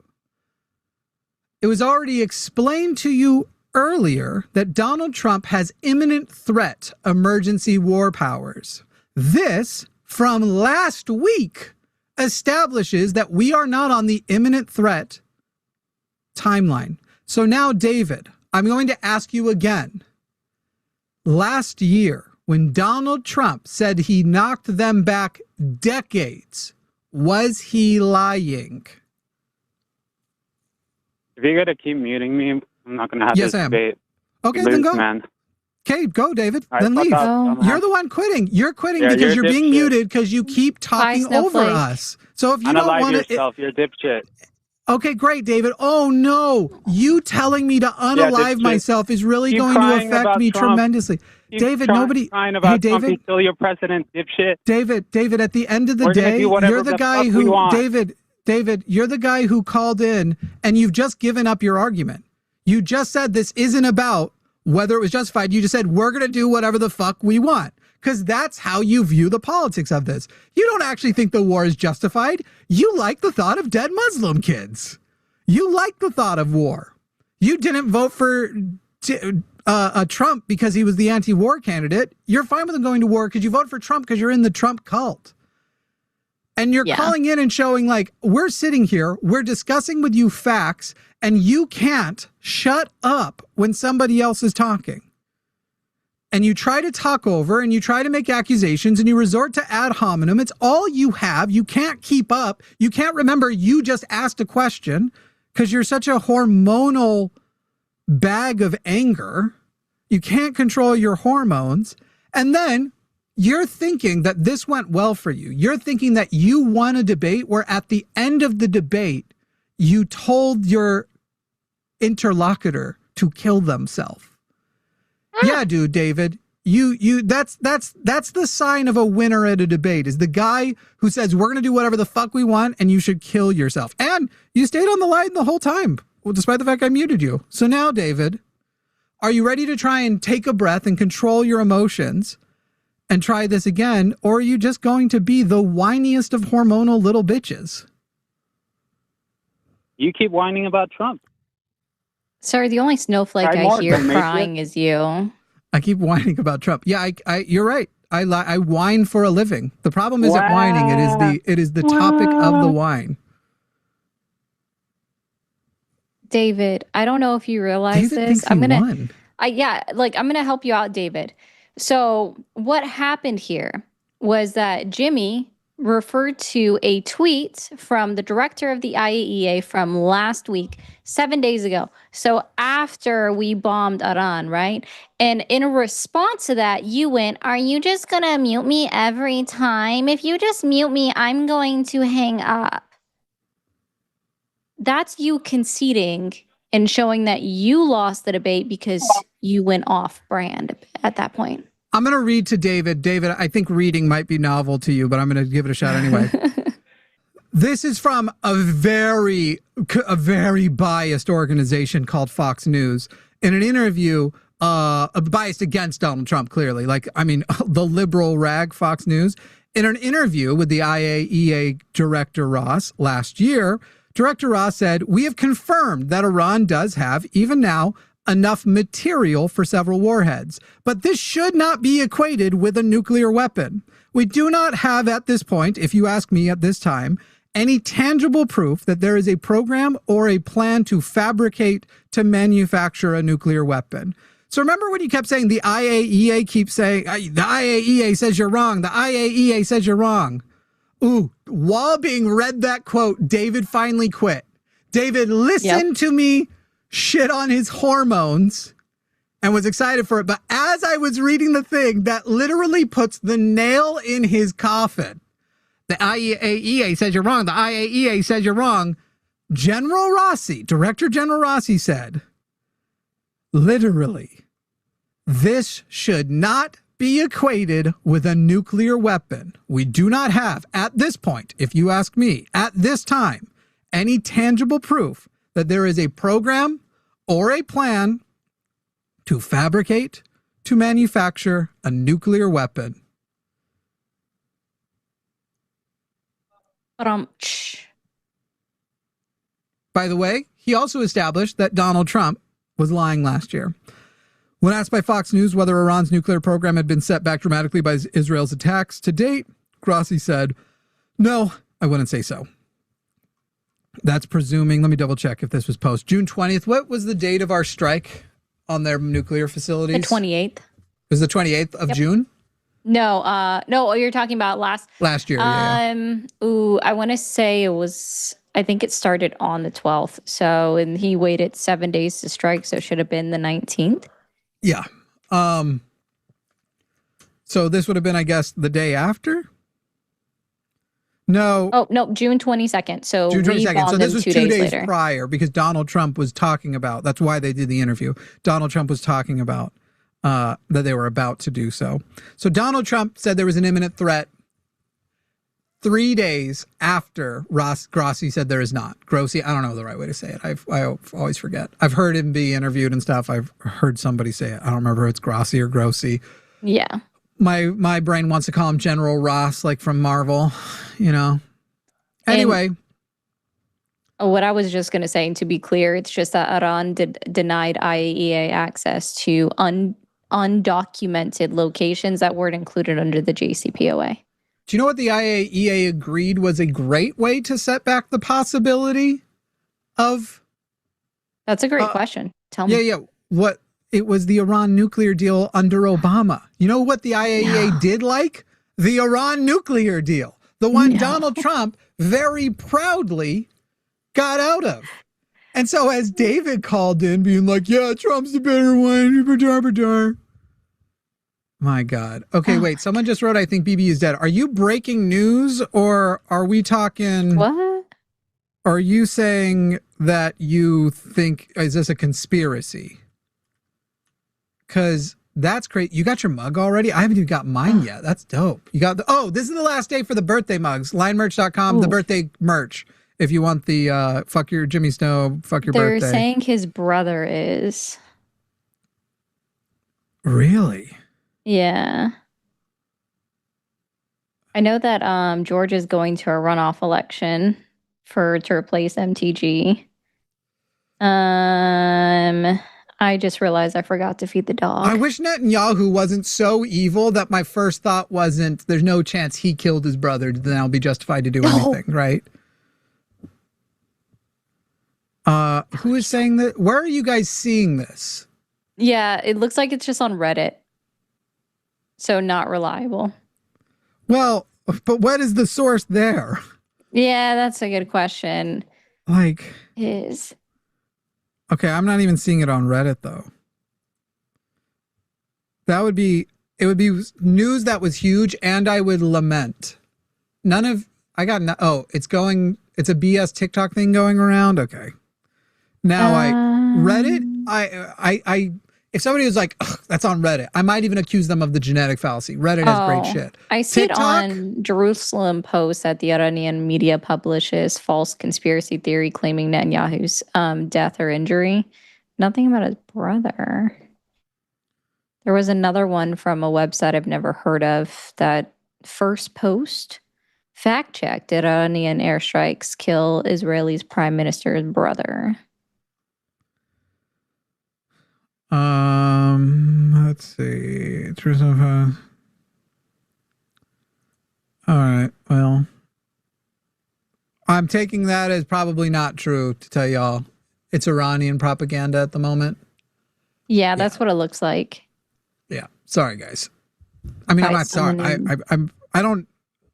It was already explained to you earlier that Donald Trump has imminent threat emergency war powers. This, from last week, establishes that we are not on the imminent threat timeline. So now, David, I'm going to ask you again. Last year, when Donald Trump said he knocked them back decades, was he lying? If you're going to keep muting me, I'm not going to have this debate. Okay, then go. Man. Okay, go, David. Right, then leave. You're the the one quitting. You're quitting because you're being muted because you keep talking over us. So if you don't want yourself, you're a dipshit. Okay, great, David. Oh, no. You telling me to unalive myself is really going to affect me tremendously. David, nobody... Hey, David. He's still your president, dipshit. David, at the end of the day, you're the guy who... David, you're the guy who called in and you've just given up your argument. You just said this isn't about whether it was justified. You just said, we're going to do whatever the fuck we want. Because that's how you view the politics of this. You don't actually think the war is justified. You like the thought of dead Muslim kids. You like the thought of war. You didn't vote for Trump because he was the anti-war candidate. You're fine with him going to war because you vote for Trump because you're in the Trump cult. And you're calling in and showing like, we're sitting here, we're discussing with you facts, and you can't shut up when somebody else is talking. And you try to talk over and you try to make accusations and you resort to ad hominem. It's all you have. You can't keep up. You can't remember you just asked a question because you're such a hormonal bag of anger. You can't control your hormones. And then you're thinking that this went well for you. You're thinking that you won a debate where at the end of the debate, you told your interlocutor to kill themselves. Yeah, dude, David, that's the sign of a winner at a debate is the guy who says, we're going to do whatever the fuck we want and you should kill yourself. And you stayed on the line the whole time, despite the fact I muted you. So now, David, are you ready to try and take a breath and control your emotions and try this again? Or are you just going to be the whiniest of hormonal little bitches? You keep whining about Trump. Sir, the only snowflake I hear crying is you. I keep whining about Trump. Yeah, you're right. I whine for a living. The problem isn't whining. It is the topic of the whine. David, I don't know if you realize this. I'm gonna help you out, David. So what happened here was that Jimmy referred to a tweet from the director of the IAEA from last week, 7 days ago. So after we bombed Iran, right? And in response to that, you went, are you just going to mute me every time? If you just mute me, I'm going to hang up. That's you conceding and showing that you lost the debate because you went off brand at that point. I'm going to read to David. David, I think reading might be novel to you, but I'm going to give it a shot anyway. This is from a very biased organization called Fox News. In an interview, biased against Donald Trump, clearly. The liberal rag Fox News. In an interview with the IAEA Director Ross last year, Director Ross said, "We have confirmed that Iran does have, even now, enough material for several warheads. But this should not be equated with a nuclear weapon. We do not have at this point, if you ask me at this time, any tangible proof that there is a program or a plan to fabricate, to manufacture a nuclear weapon." So remember when you kept saying the IAEA keeps saying, the IAEA says you're wrong, the IAEA says you're wrong. Ooh, while being read that quote, David finally quit. David listened to me shit on his hormones and was excited for it. But as I was reading the thing, that literally puts the nail in his coffin. The IAEA says you're wrong. The IAEA says you're wrong. General Rossi, Director General Rossi said, literally, this should not be equated with a nuclear weapon. We do not have, at this point, if you ask me, at this time, any tangible proof that there is a program or a plan to fabricate, to manufacture a nuclear weapon. By the way, he also established that Donald Trump was lying last year. When asked by Fox News whether Iran's nuclear program had been set back dramatically by Israel's attacks to date, Grossi said, "No, I wouldn't say so." That's presuming, let me double check if this was post June 20th. What was the date of our strike on their nuclear facilities? The 28th. It was the 28th of June? No, you're talking about last year. I want to say I think it started on the 12th. So, and he waited 7 days to strike. So it should have been the 19th. Yeah. So this would have been, I guess, the day after? No. Oh, no, June 22nd. So June 22nd. So this was 2 days later. prior because Donald Trump was talking about, that's why they did the interview. Donald Trump was talking about that they were about to do so. So Donald Trump said there was an imminent threat 3 days after Grossi said there is not. Grossi, I don't know the right way to say it. I always forget. I've heard him be interviewed and stuff. I've heard somebody say it. I don't remember if it's Grossi or Grossi. Yeah. My brain wants to call him General Ross, like from Marvel, you know. Anyway. And what I was just going to say, and to be clear, it's just that Iran denied IAEA access to undocumented locations that weren't included under the JCPOA. Do you know what the IAEA agreed was a great way to set back the possibility of? That's a great question. Tell me. Yeah. What? It was the Iran nuclear deal under Obama. You know what the IAEA did like? The Iran nuclear deal. The one Donald Trump very proudly got out of. And so as David called in being like, yeah, Trump's the better one. My God. Okay, wait. Someone just wrote, I think BB is dead. Are you breaking news or are we talking? What? Are you saying that you think, is this a conspiracy? Because that's great. You got your mug already? I haven't even got mine yet. That's dope. You got this is the last day for the birthday mugs. Linemerch.com, the birthday merch. If you want the fuck your Jimmy Snow, fuck your birthday. They're saying his brother is. Really? Yeah. I know that George is going to a runoff election to replace MTG. I just realized I forgot to feed the dog. I wish Netanyahu wasn't so evil that my first thought wasn't, there's no chance he killed his brother, then I'll be justified to do anything, right? Who is saying that? Where are you guys seeing this? Yeah, it looks like it's just on Reddit. So not reliable. Well, but what is the source there? Yeah, that's a good question. Like, okay, I'm not even seeing it on Reddit though. It would be news that was huge and I would lament. It's a BS TikTok thing going around. Okay. Now Reddit, I if somebody was like, "Ugh, that's on Reddit," I might even accuse them of the genetic fallacy. Reddit has great shit. I see TikTok? it on Jerusalem Post that the Iranian media publishes false conspiracy theory claiming Netanyahu's death or injury. Nothing about his brother. There was another one from a website I've never heard of that First Post fact checked: did Iranian airstrikes kill Israeli's prime minister's brother? Let's see. All right. Well, I'm taking that as probably not true, to tell y'all. It's Iranian propaganda at the moment. Yeah, that's what it looks like. Yeah. Sorry, guys. I mean, I'm not sorry. I'm going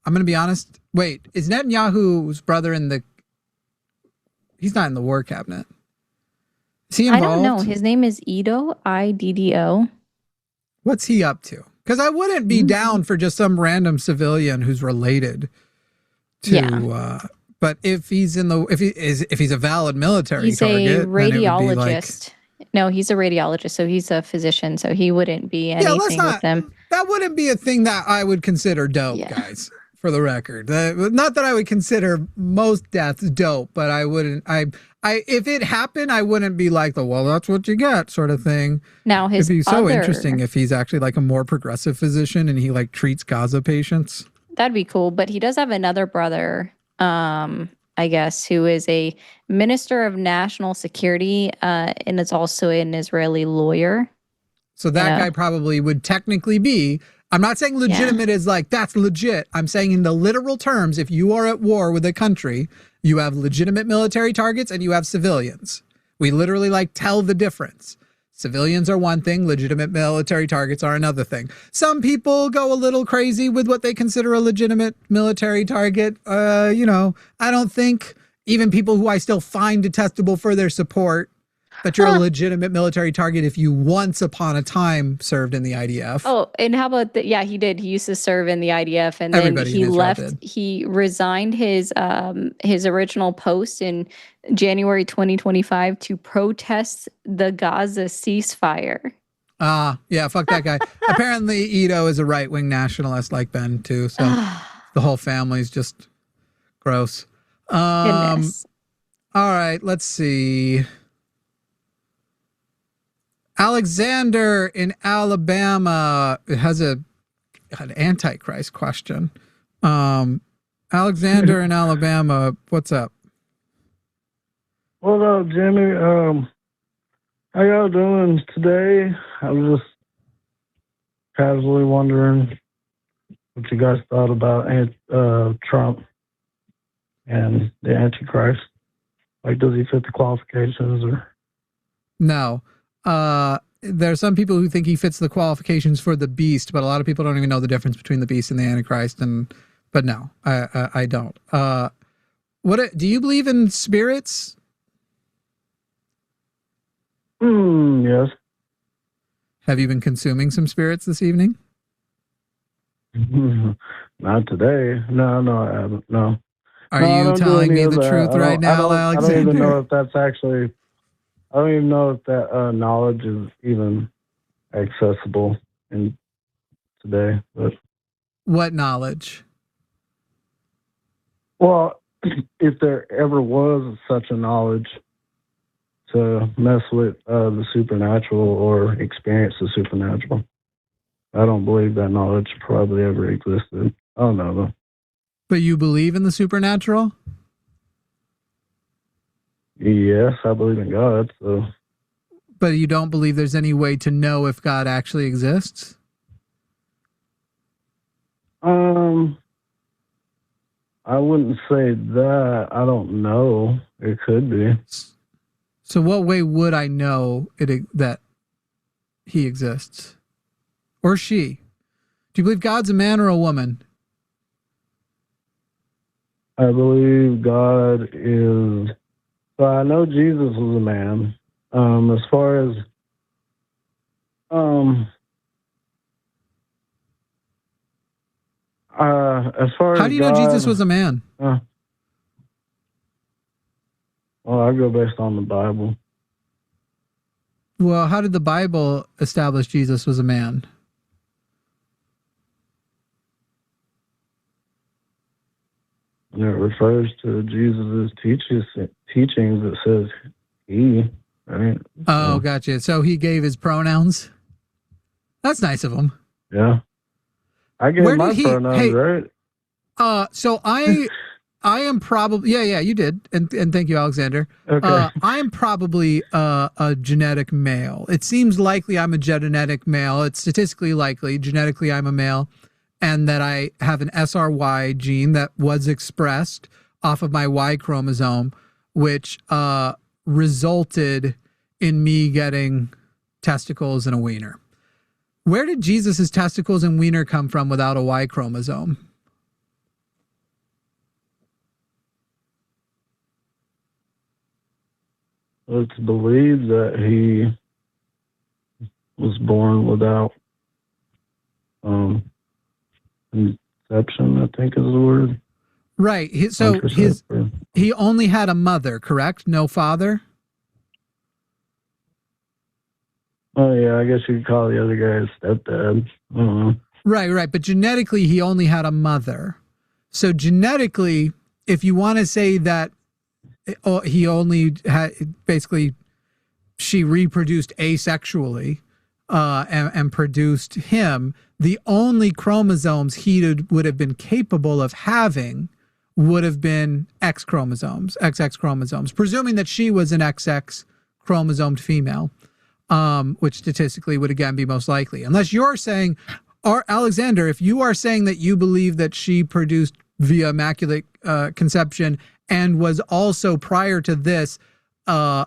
to be honest. Wait, is Netanyahu's brother he's not in the war cabinet. Is he involved? I don't know. His name is Iddo, Iddo. What's he up to? Because I wouldn't be down for just some random civilian who's related to. But if he's if he's a valid military target, he's a radiologist. No, he's a radiologist, so he's a physician, so he wouldn't be anything with them. That wouldn't be a thing that I would consider dope, guys. For the record, not that I would consider most deaths dope, but I wouldn't. If it happened, I wouldn't be like well, that's what you get, sort of thing. Now it'd be so interesting if he's actually like a more progressive physician and he like treats Gaza patients. That'd be cool. But he does have another brother, I guess, who is a minister of national security, and is also an Israeli lawyer. So that guy probably would technically be. I'm not saying legitimate is like, that's legit. I'm saying in the literal terms, if you are at war with a country, you have legitimate military targets and you have civilians. We literally like tell the difference. Civilians are one thing, legitimate military targets are another thing. Some people go a little crazy with what they consider a legitimate military target. I don't think even people who I still find detestable for their support, that you're a legitimate military target if you once upon a time served in the IDF. Oh, and how about he did. He used to serve in the IDF, and then he left. He resigned his original post in January 2025 to protest the Gaza ceasefire. Yeah, fuck that guy. Apparently, Ito is a right-wing nationalist like Ben, too, so the whole family's just gross. Goodness. All right, let's see. Alexander in Alabama has an Antichrist question. Alexander in Alabama, what's up? What up, Jimmy? How y'all doing today? I was just casually wondering what you guys thought about Trump and the Antichrist. Like, does he fit the qualifications or? No. There are some people who think he fits the qualifications for the beast, but a lot of people don't even know the difference between the beast and the Antichrist. But no, I don't. Do you believe in spirits? Yes. Have you been consuming some spirits this evening? Not today. No, I haven't. No. Are you telling me the truth right now, Alexander? I don't even know if that's actually. I don't even know if that knowledge is even accessible in today. But what knowledge? Well, if there ever was such a knowledge to mess with the supernatural or experience the supernatural, I don't believe that knowledge probably ever existed. I don't know though. But you believe in the supernatural? Yes, I believe in God. So. But you don't believe there's any way to know if God actually exists? I wouldn't say that. I don't know. It could be. So what way would I know that he exists? Or she? Do you believe God's a man or a woman? I believe God is... So I know Jesus was a man. As far as how do you know Jesus was a man? Well, I go based on the Bible. Well, how did the Bible establish Jesus was a man? And it refers to Jesus' teachings. It says he, right? Oh, gotcha. So he gave his pronouns. That's nice of him. Yeah. I gave Where my did he? pronouns, Hey, right? so I am probably yeah you did, and thank you, Alexander. Okay. I am probably a genetic male. It seems likely I'm a genetic male. It's statistically likely genetically I'm a male, and that I have an SRY gene that was expressed off of my Y chromosome, which resulted in me getting testicles and a wiener. Where did Jesus's testicles and wiener come from without a Y chromosome? It's believed that he was born without conception, I think is the word. Right. So he only had a mother, correct? No father? Oh, yeah, I guess you could call the other guy his stepdad. I don't know. Right. But genetically, he only had a mother. So genetically, if you want to say that he only had, basically, she reproduced asexually and produced him, the only chromosomes he would have been capable of having would have been X chromosomes, XX chromosomes, presuming that she was an XX chromosomed female. Which statistically would again be most likely, unless you're saying, or Alexander, if you are saying that you believe that she produced via immaculate conception and was also prior to this a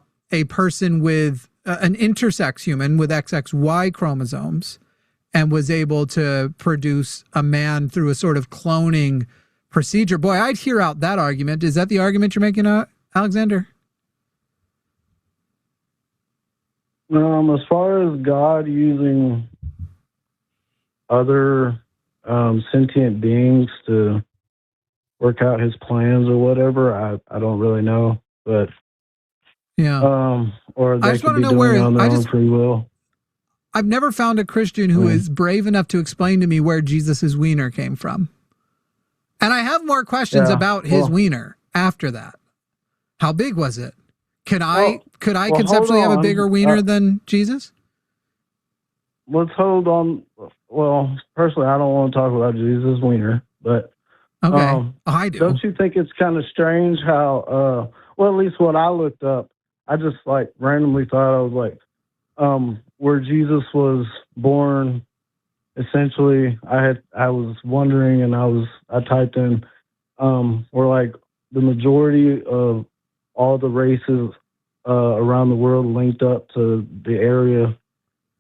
person with an intersex human with XXY chromosomes and was able to produce a man through a sort of cloning procedure, boy, I'd hear out that argument. Is that the argument you're making, Alexander? As far as God using other sentient beings to work out his plans or whatever, I don't really know. But yeah, or they I just could want to be know doing where it on their own free will. I've never found a Christian who is brave enough to explain to me where Jesus's wiener came from. And I have more questions about his wiener after that. How big was it? Could I conceptually have a bigger wiener than Jesus? Let's hold on. Well, personally, I don't want to talk about Jesus' wiener, but okay, I do. Don't you think it's kind of strange how, well, at least what I looked up, I just like randomly thought, I was like, where Jesus was born, essentially, I was wondering, and I typed in, where like the majority of all the races around the world linked up to the area,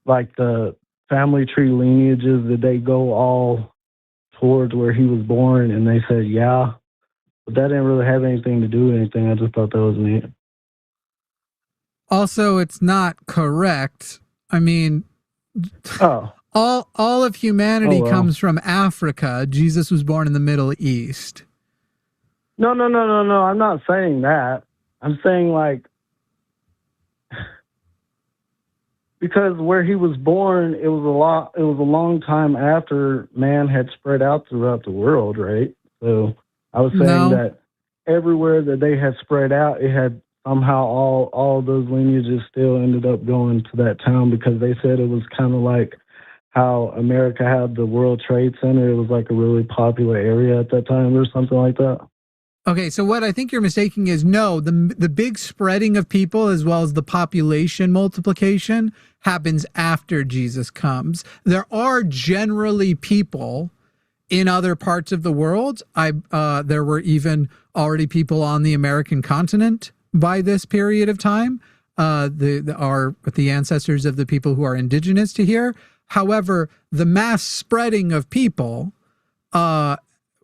like the family tree lineages, did they go all towards where he was born? And they said, yeah, but that didn't really have anything to do with anything. I just thought that was neat. Also, it's not correct. I mean, all of humanity comes from Africa. Jesus was born in the Middle East. No. I'm not saying that. I'm saying like, because where he was born, it was a long time after man had spread out throughout the world, right? So I was saying that everywhere that they had spread out, it had somehow all those lineages still ended up going to that town, because they said it was kind of like how America had the World Trade Center. It was like a really popular area at that time or something like that. Okay, so what I think you're mistaking is the big spreading of people as well as the population multiplication happens after Jesus comes. There are generally people in other parts of the world. There were even already people on the American continent by this period of time. The ancestors of the people who are indigenous to here. However, the mass spreading of people,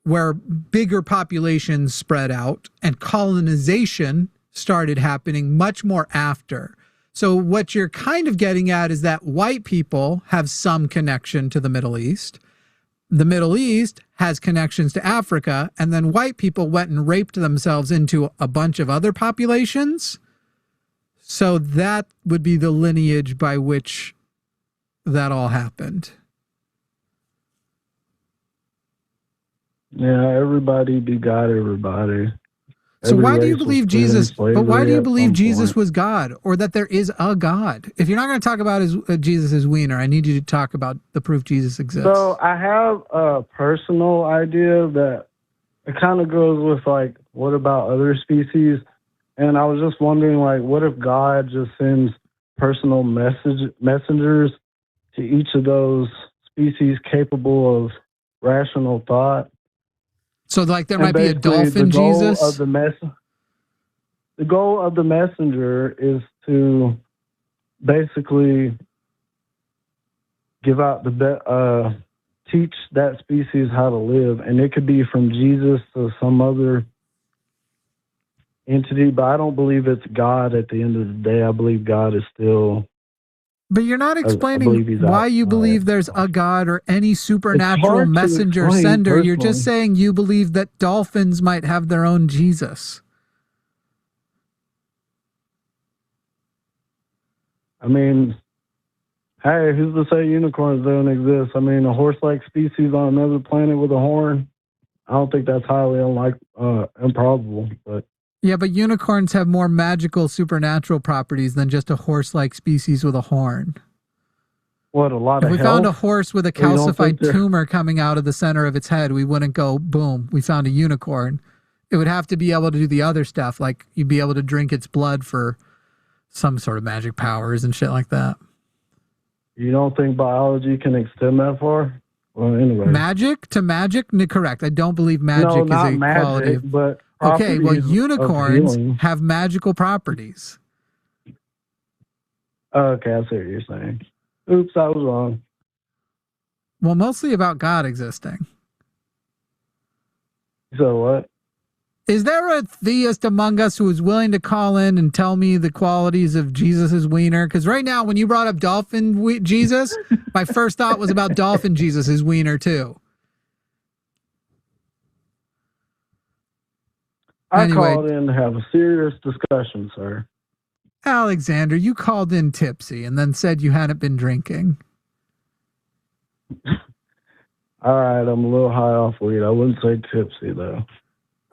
where bigger populations spread out and colonization started happening much more after. So what you're kind of getting at is that white people have some connection to the Middle East. The Middle East has connections to Africa, and then white people went and raped themselves into a bunch of other populations. So that would be the lineage by which that all happened. Yeah, everybody begot everybody. So Every why do you race was believe put in Jesus? But why do slavery you at believe some Jesus point. was God, or that there is a God? If you're not going to talk about Jesus' wiener, I need you to talk about the proof Jesus exists. So I have a personal idea that it kind of goes with like, what about other species? And I was just wondering, like, what if God just sends personal messengers to each of those species capable of rational thought? So like there And might be a basically, dolphin Jesus. The goal of the messenger is to basically give out teach that species how to live, and it could be from Jesus to some other entity, but I don't believe it's God at the end of the day. I believe God is still. But you're not I explaining believe he's why you outside. believe there's a God or any supernatural hard to messenger explain sender. You're personally. just saying you believe that dolphins might have their own Jesus. I mean, hey, who's to say unicorns don't exist? I mean, a horse-like species on another planet with a horn. I don't think that's highly improbable, but. Yeah, but unicorns have more magical supernatural properties than just a horse-like species with a horn. What, a lot If of we health? found a horse with a Or you don't calcified think they're- tumor coming out of the center of its head, we wouldn't go, boom, we found a unicorn. It would have to be able to do the other stuff, like you'd be able to drink its blood for some sort of magic powers and shit like that. You don't think biology can extend that far? Well, anyway. Magic to magic? Correct. I don't believe magic No, is not a magic, quality of... but Okay, well, properties of unicorns healing. have magical properties. Okay, I see what you're saying. Oops, I was wrong. Well, mostly about God existing. So what? Is there a theist among us who is willing to call in and tell me the qualities of Jesus's wiener? Because right now, when you brought up dolphin Jesus, my first thought was about dolphin Jesus's wiener too. Anyway, I called in to have a serious discussion, sir. Alexander, you called in tipsy and then said you hadn't been drinking. All right, I'm a little high off weed. I wouldn't say tipsy, though.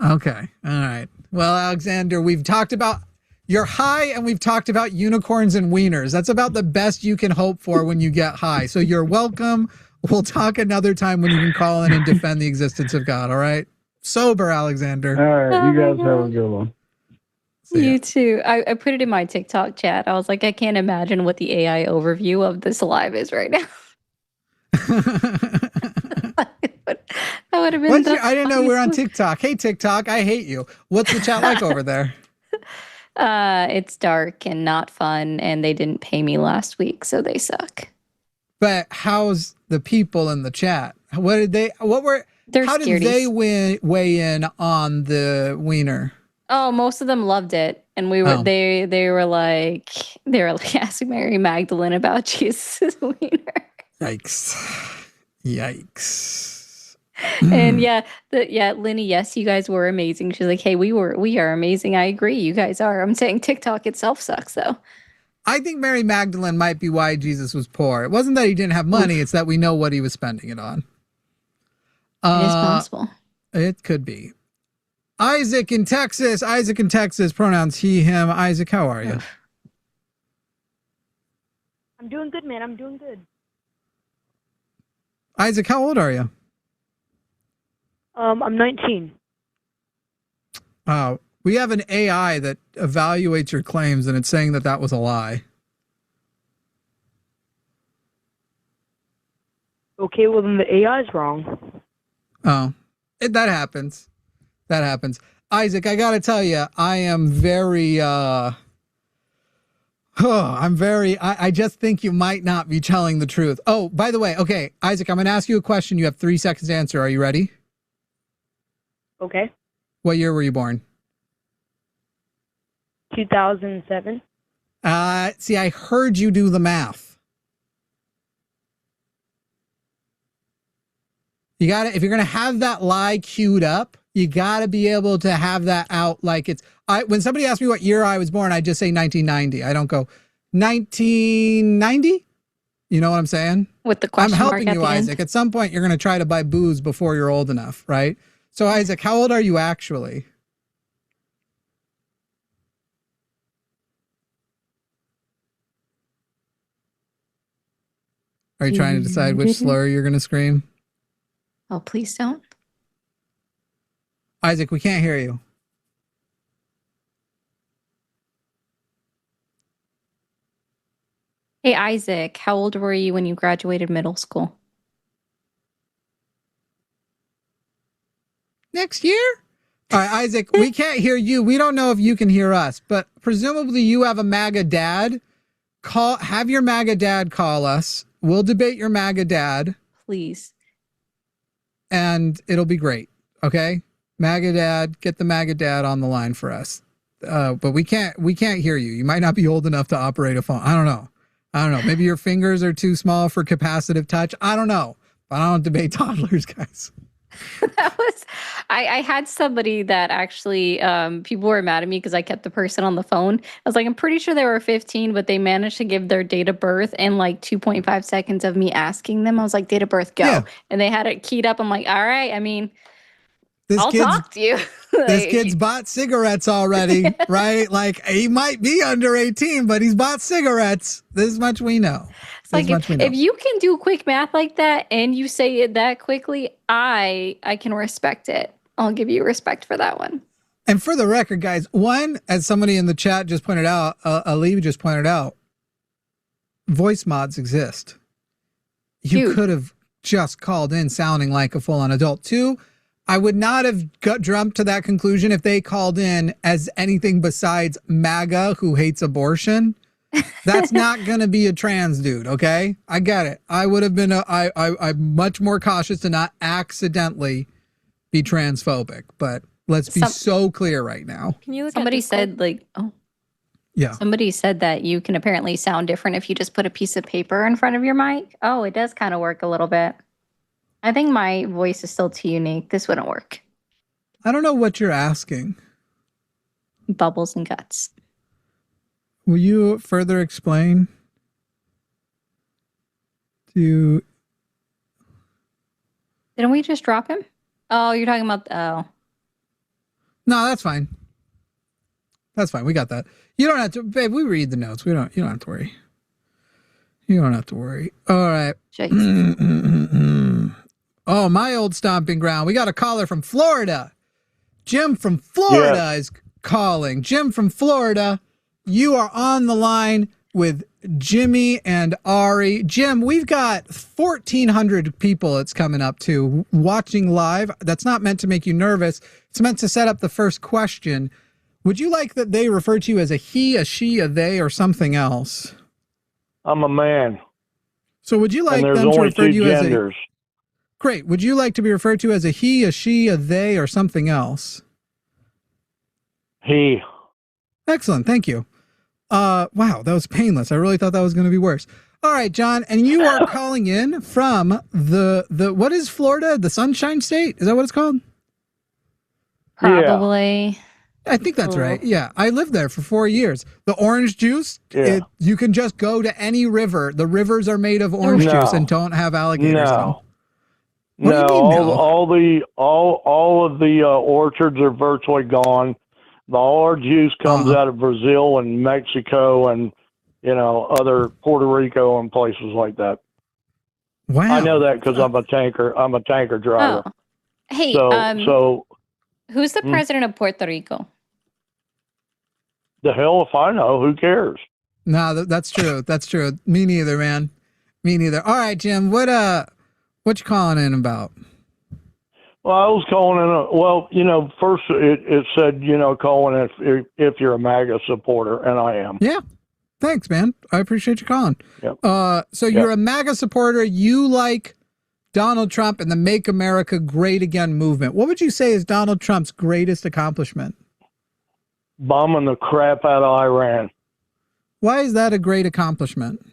Okay. All right. Well, Alexander, we've talked about you're high and we've talked about unicorns and wieners. That's about the best you can hope for when you get high. So you're welcome. We'll talk another time when you can call in and defend the existence of God. All right. Sober, Alexander. All right, Oh you my guys have a God. good one. See ya. You too. I put it in my TikTok chat. I was like, I can't imagine what the AI overview of this live is right now. That would have been I didn't know we were on funniest. TikTok. Hey, TikTok, I hate you. What's the chat like over there? It's dark and not fun, and they didn't pay me last week, so they suck. But how's the people in the chat? They're how did scaredies. they weigh in on the wiener? Oh, most of them loved it, and we were they were like asking Mary Magdalene about Jesus' wiener. Yikes. And Lenny, yes, you guys were amazing. She's like, hey, we are amazing. I agree, you guys are. I'm saying TikTok itself sucks though. I think Mary Magdalene might be why Jesus was poor. It wasn't that he didn't have money, it's that we know what he was spending it on. It is possible. It could be. Isaac in Texas, pronouns he, him. Isaac, how are you? I'm doing good, man. I'm doing good. Isaac, how old are you? I'm 19. We have an AI that evaluates your claims, and it's saying that that was a lie. Okay, well then the AI is wrong. Oh, that happens. That happens. Isaac, I got to tell you, I am very, I just think you might not be telling the truth. Oh, by the way, okay, Isaac, I'm going to ask you a question. You have 3 seconds to answer. Are you ready? Okay. What year were you born? 2007. See, I heard you do the math. You got it. If you're going to have that lie queued up, You got to be able to have that out like it's. When somebody asks me what year I was born, I just say 1990. I don't go 1990. You know what I'm saying? With the I'm question mark helping at you, the Isaac. end. At some point, you're going to try to buy booze before you're old enough, right? So, Isaac, how old are you actually? Are you trying to decide which slur you're going to scream? Oh, please don't. Isaac, we can't hear you. Hey, Isaac, how old were you when you graduated middle school? Next year? All right, Isaac, we can't hear you. We don't know if you can hear us, but presumably you have a MAGA dad. Have your MAGA dad call us. We'll debate your MAGA dad. Please. And it'll be great. Okay? MAGA dad, get the MAGA dad on the line for us. But we can't hear you. You might not be old enough to operate a phone. I don't know. Maybe your fingers are too small for capacitive touch. I don't know. But I don't debate toddlers, guys. That was, I had somebody that actually, people were mad at me because I kept the person on the phone. I was like, I'm pretty sure they were 15, but they managed to give their date of birth in like 2.5 seconds of me asking them. I was like, date of birth, go. Yeah. And they had it keyed up. I'm like, all right, I mean, This I'll talk to you. This kid's bought cigarettes already, right? Like, he might be under 18, but he's bought cigarettes. This much we know. It's like if you can do quick math like that and you say it that quickly, I can respect it. I'll give you respect for that one. And for the record, guys, one, as somebody in the chat just pointed out, Ali just pointed out, voice mods exist. You could have just called in sounding like a full-on adult. Two, I would not have jumped to that conclusion if they called in as anything besides MAGA who hates abortion. That's not going to be a trans dude, okay? I get it. I would have been, I'm much more cautious to not accidentally be transphobic, but let's be so clear right now. Can you look Somebody at said like, oh. Yeah. Somebody said that you can apparently sound different if you just put a piece of paper in front of your mic. Oh, it does kind of work a little bit. I think my voice is still too unique. This wouldn't work. I don't know what you're asking. Bubbles and guts. Will you further explain? Didn't we just drop him? Oh, you're talking about, oh. No, that's fine. That's fine. We got that. You don't have to, babe, we read the notes. You don't have to worry. You don't have to worry. All right. Oh, my old stomping ground. We got a caller from Florida. Jim from Florida is calling. Jim from Florida, you are on the line with Jimmy and Ari. Jim, we've got 1,400 people it's coming up to watching live. That's not meant to make you nervous. It's meant to set up the first question. Would you like that they refer to you as a he, a she, a they, or something else? I'm a man. So would you like them to refer to you as a... Great. Would you like to be referred to as a he, a she, a they, or something else? He. Excellent. Thank you. Wow, that was painless. I really thought that was going to be worse. All right, John, and you are calling in from the what is Florida? The Sunshine State? Is that what it's called? Probably. Yeah. I think that's right. Yeah, I lived there for 4 years. The orange juice, you can just go to any river. The rivers are made of orange juice and don't have alligators. No. What do you mean, all of the orchards are virtually gone. All our juice comes out of Brazil and Mexico and, other Puerto Rico and places like that. Wow. I know that because I'm a tanker driver. Oh. Hey, so who's the president of Puerto Rico? The hell if I know. Who cares? No, that's true. That's true. Me neither, man. Me neither. All right, Jim, what you calling in about? Well, I was calling in. First it said, calling if you're a MAGA supporter, and I am. Yeah. Thanks, man. I appreciate you calling. Yep. So you're a MAGA supporter. You like Donald Trump and the Make America Great Again movement. What would you say is Donald Trump's greatest accomplishment? Bombing the crap out of Iran. Why is that a great accomplishment?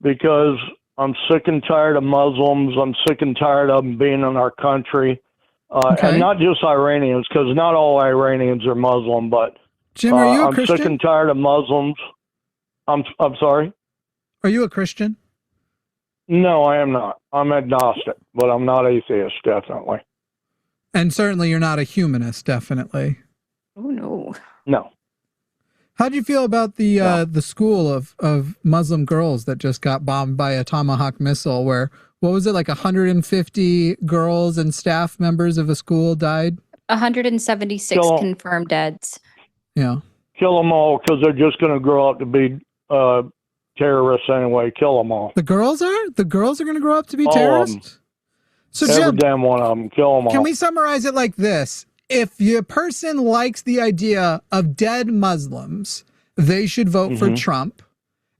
Because I'm sick and tired of Muslims. I'm sick and tired of them being in our country. Okay. And not just Iranians, because not all Iranians are Muslim, but Jim, are you a I'm sick Christian? and tired of Muslims. I'm sorry? Are you a Christian? No, I am not. I'm agnostic, but I'm not atheist, definitely. And certainly you're not a humanist, definitely. Oh no. No. How do you feel about the school of Muslim girls that just got bombed by a Tomahawk missile where, what was it, like 150 girls and staff members of a school died? 176 So- confirmed deaths. Yeah. Kill them all, because they're just going to grow up to be terrorists anyway. Kill them all. The girls are? The girls are going to grow up to be All of 'em. terrorists? So Every Jim, damn one of them. Kill them all. can we summarize it like this? If a person likes the idea of dead Muslims, they should vote for Trump.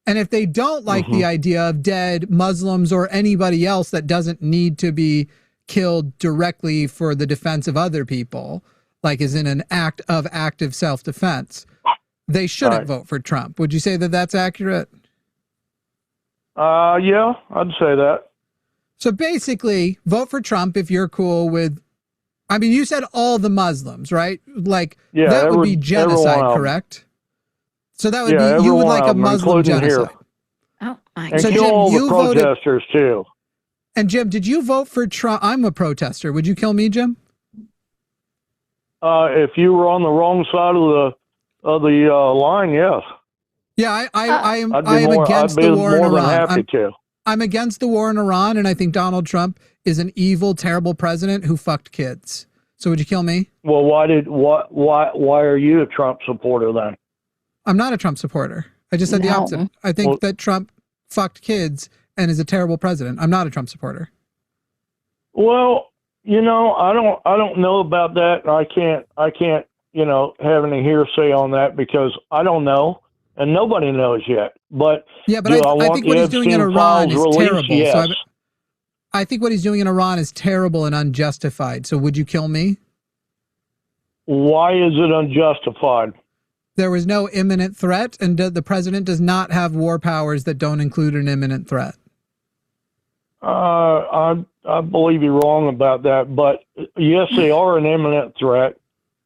And if they don't like the idea of dead Muslims or anybody else that doesn't need to be killed directly for the defense of other people, like is in an act of active self-defense, they shouldn't vote for Trump. Would you say that that's accurate? Yeah, I'd say that. So basically, vote for Trump if you're cool with, I mean, you said all the Muslims, right? Like, Yeah, that would be everyone genocide, of 'em. correct? So that would Yeah, be, you would every like one a of 'em, Muslim including here. genocide. Oh my And So kill Jim, all the you voted- protesters, too. And Jim, did you vote for Trump? I'm a protester. Would you kill me, Jim? If you were on the wrong side of the line, yes. Yeah, I am I'd against be the war in more than Iran. happy to. I'm against the war in Iran, and I think Donald Trump is an evil, terrible president who fucked kids. So would you kill me? Well, why are you a Trump supporter then? I'm not a Trump supporter. I just said the No. opposite. I think that Trump fucked kids and is a terrible president. I'm not a Trump supporter. Well, I don't know about that. I can't, have any hearsay on that because I don't know, and nobody knows yet. But Yeah, but do I I want think the what he's doing in Epstein Iran files is released? terrible. Yes. So I think what he's doing in Iran is terrible and unjustified. So would you kill me? Why is it unjustified? There was no imminent threat, and the president does not have war powers that don't include an imminent threat. I believe you're wrong about that, but yes, they are an imminent threat.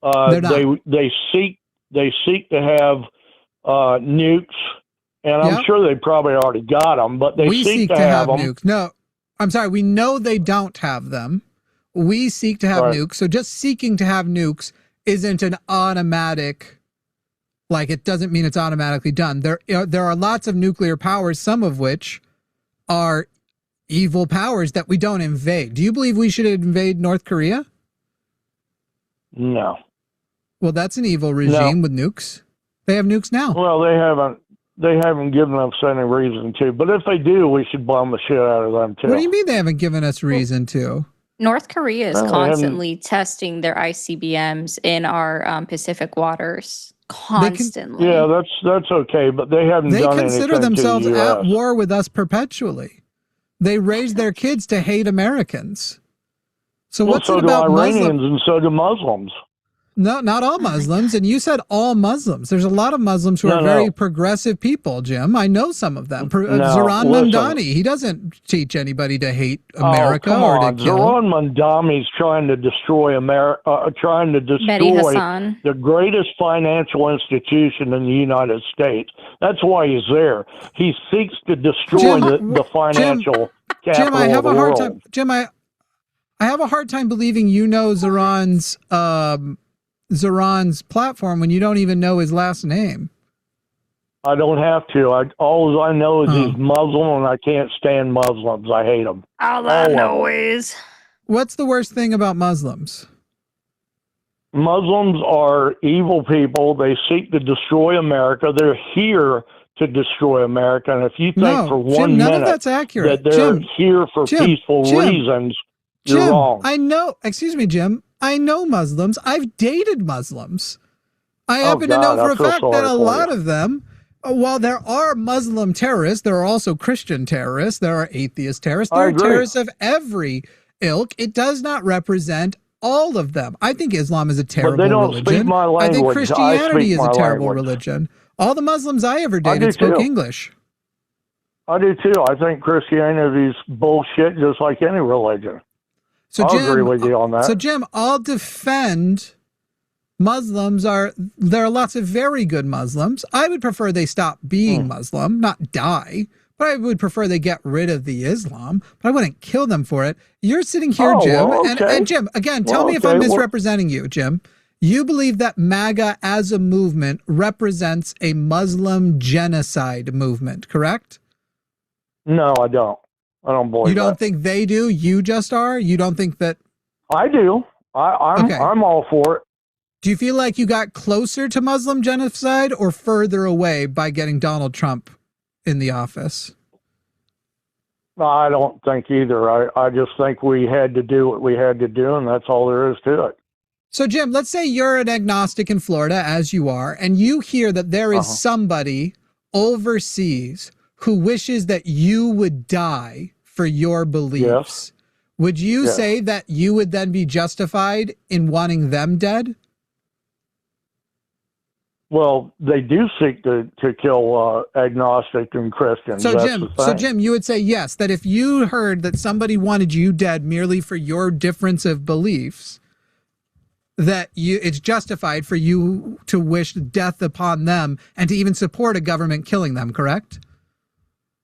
They're not. They seek to have nukes, and I'm Yep. sure they probably already got them, but they We seek to have them. nukes. No, I'm sorry. We know they don't have them. We seek to have Right. nukes. So just seeking to have nukes isn't an automatic, like it doesn't mean it's automatically done. There are lots of nuclear powers, some of which are evil powers that we don't invade. Do you believe we should invade North Korea? No. Well, that's an evil regime with nukes. They have nukes now. Well, they haven't given us any reason to. But if they do, we should bomb the shit out of them too. What do you mean they haven't given us reason to? North Korea is Well, they haven't- constantly testing their ICBMs in our Pacific waters. Constantly. Yeah, that's okay, but they haven't They done consider anything themselves to the at US. war with us perpetually. They raise their kids to hate Americans. So Well, what's so it do about Iranians Muslims? and so do Muslims. No, not all Muslims. And you said all Muslims. There's a lot of Muslims who No, are no. very progressive people, Jim. I know some of them. Zoran listen. Mamdani, he doesn't teach anybody to hate America come or to on. kill. Zoran Mandami's trying to destroy America, trying to Mehdi destroy Hassan. the greatest financial institution in the United States. That's why he's there. He seeks to destroy the financial capital Jim, I have of a the hard world. time. Jim, I have a hard time believing you know Zoran's platform when you don't even know his last name. I don't have to. All I know is Oh. he's Muslim, and I can't stand Muslims. I hate them. All that noise. What's the worst thing about Muslims? Muslims are evil people. They seek to destroy America. They're here to destroy America. And if you think for one Jim, none minute of that's accurate. that they're Jim, here for peaceful reasons, you're Jim, wrong. I know. Excuse me, Jim. I know Muslims. I've dated Muslims. I happen to know God, for I a feel fact sorry that a for lot you. of them, while there are Muslim terrorists, there are also Christian terrorists. There are atheist terrorists. I There are agree. terrorists of every ilk. It does not represent all of them. I think Islam is a terrible they don't religion. speak my I think language. I Christianity speak is a my terrible language. religion. All the Muslims I ever I do dated spoke too. English. I do too. I think Christianity is bullshit, just like any religion. So I'll Jim, agree with you on that. So Jim, I'll defend there are lots of very good Muslims. I would prefer they stop being Muslim, not die. But I would prefer they get rid of the Islam, but I wouldn't kill them for it. You're sitting here, Jim, well, okay. and Jim, again, tell me if I'm misrepresenting you, Jim. You believe that MAGA as a movement represents a Muslim genocide movement, correct? No, I don't. I don't believe You don't that. think they do? You just are? You don't think that? I do. Okay. I'm all for it. Do you feel like you got closer to Muslim genocide or further away by getting Donald Trump in the office? No, I don't think either. I just think we had to do what we had to do, and that's all there is to it. So, Jim, let's say you're an agnostic in Florida, as you are, and you hear that there is somebody overseas who wishes that you would die for your beliefs. Yes. Would you say that you would then be justified in wanting them dead? Well, they do seek to kill agnostic and Christians. So That's Jim, you would say yes, that if you heard that somebody wanted you dead merely for your difference of beliefs, that it's justified for you to wish death upon them and to even support a government killing them, correct?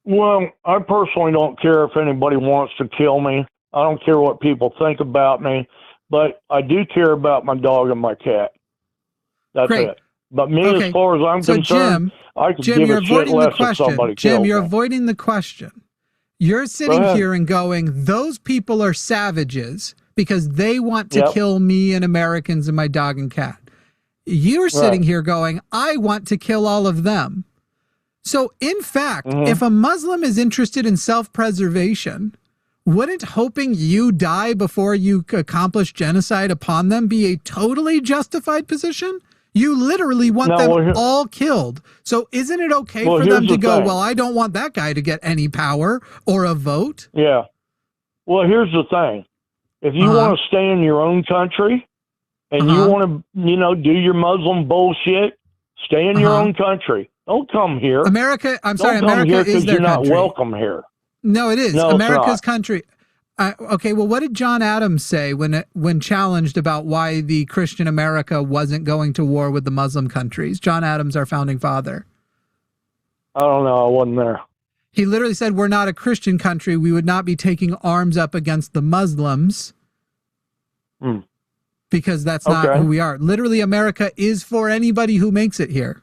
Well, I personally don't care if anybody wants to kill me. I don't care what people think about me, but I do care about my dog and my cat. That's Great. it. But me, as far as I'm concerned, I could give a shit less if somebody Jim, killed you're me. avoiding the question. You're sitting here and going, those people are savages because they want to kill me and Americans and my dog and cat. You're sitting here going, I want to kill all of them. So, in fact, if a Muslim is interested in self-preservation, wouldn't hoping you die before you accomplish genocide upon them be a totally justified position? You literally want them all killed. So isn't it okay for them to go, well, I don't want that guy to get any power or a vote? Yeah. Well, here's the thing. If you want to stay in your own country and you want to, do your Muslim bullshit, stay in your own country. Don't come here. America is their you're not country. welcome here. No, it is. No, America's country. Okay, well, what did John Adams say when challenged about why the Christian America wasn't going to war with the Muslim countries? John Adams, our founding father. I don't know. I wasn't there. He literally said, we're not a Christian country. We would not be taking arms up against the Muslims because that's not who we are. Literally, America is for anybody who makes it here.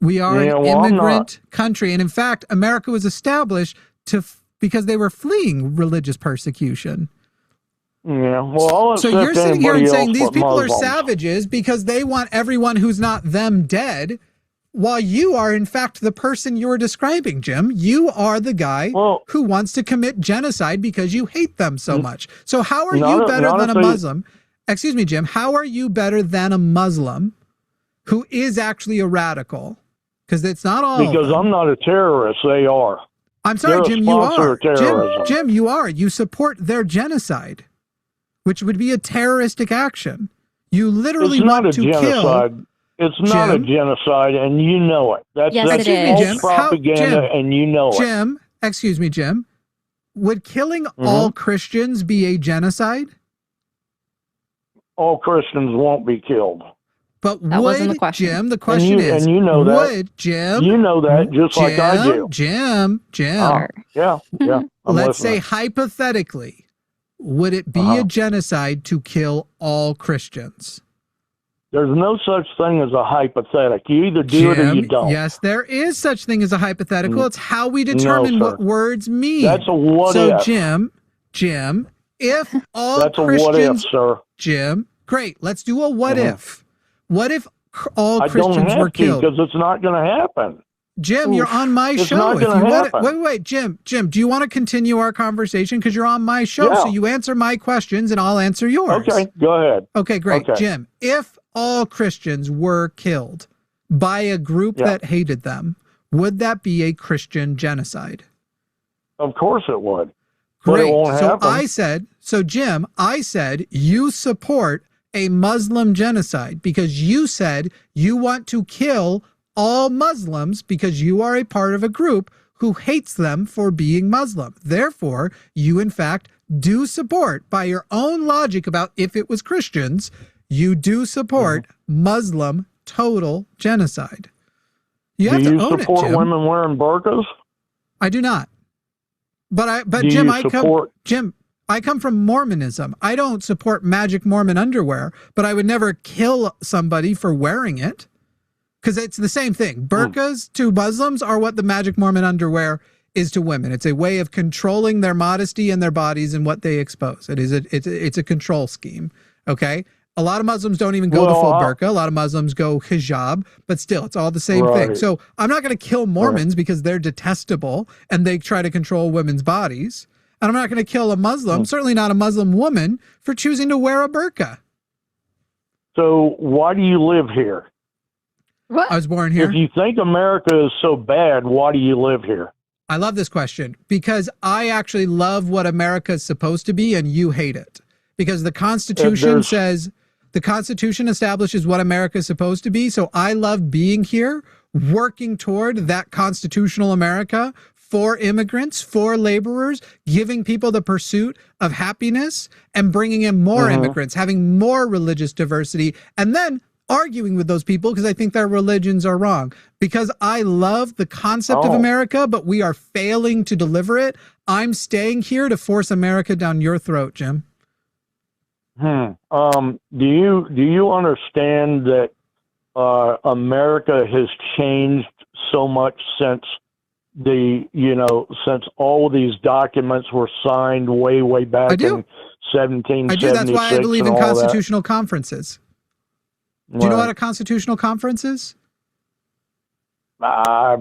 We are an immigrant country. And in fact, America was established because they were fleeing religious persecution. Yeah, well, so you're sitting here and saying these people are savages because they want everyone who's not them dead, while you are, in fact, the person you're describing, Jim. You are the guy who wants to commit genocide because you hate them so much. So how are you better than a Muslim? Excuse me, Jim. How are you better than a Muslim who is actually a radical? Because it's not all. Because I'm not a terrorist. They are. I'm sorry, Jim, you are. Jim, you are. You support their genocide, which would be a terroristic action. You literally want to kill. It's not a genocide, and you know it. That's false propaganda, and you know it. Jim, excuse me, Jim. Would killing all Christians be a genocide? All Christians won't be killed. But that wasn't the question. Jim, the question is, and you know that. Would, Jim? You know that just like I do. Jim. Yeah. Let's say hypothetically, would it be a genocide to kill all Christians? There's no such thing as a hypothetical. You either do it or you don't. Yes, there is such thing as a hypothetical. It's how we determine what words mean. That's a what if. So, Jim, if all That's Christians... a what if, sir. Jim, great. Let's do a what if. What if all Christians were killed? Because it's not going to happen. Jim, you're on my show. Not gonna happen. Wait, Jim, do you want to continue our conversation? Because you're on my show, so you answer my questions and I'll answer yours. Okay, go ahead. Okay, great. Okay. Jim, if all Christians were killed by a group that hated them, would that be a Christian genocide? Of course it would. Great. But it won't happen. Jim, I said you support a Muslim genocide because you said you want to kill all Muslims because you are a part of a group who hates them for being Muslim. Therefore, you in fact do support, by your own logic about if it was Christians, you do support Muslim total genocide. You have to own it, support Jim. women wearing burqas? I do not. But Do Jim, you I come from Mormonism. I don't support magic Mormon underwear, but I would never kill somebody for wearing it, because it's the same thing. Burqas to Muslims are what the magic Mormon underwear is to women. It's a way of controlling their modesty and their bodies and what they expose. It's a control scheme. Okay. A lot of Muslims don't even go the full burqa. A lot of Muslims go hijab, but still, it's all the same thing. So I'm not going to kill Mormons because they're detestable and they try to control women's bodies. And I'm not going to kill a Muslim, certainly not a Muslim woman, for choosing to wear a burqa. So why do you live here? What? I was born here. If you think America is so bad, why do you live here? I love this question because I actually love what America is supposed to be and you hate it. Because the Constitution says, the Constitution establishes what America is supposed to be. So I love being here, working toward that constitutional America for immigrants, for laborers, giving people the pursuit of happiness and bringing in more immigrants, having more religious diversity, and then arguing with those people because I think their religions are wrong. Because I love the concept of America, but we are failing to deliver it. I'm staying here to force America down your throat, Jim. Do you understand that America has changed so much since since all of these documents were signed way back in 1776? I do. That's why I believe in constitutional conferences. Do you know what a constitutional conference is? I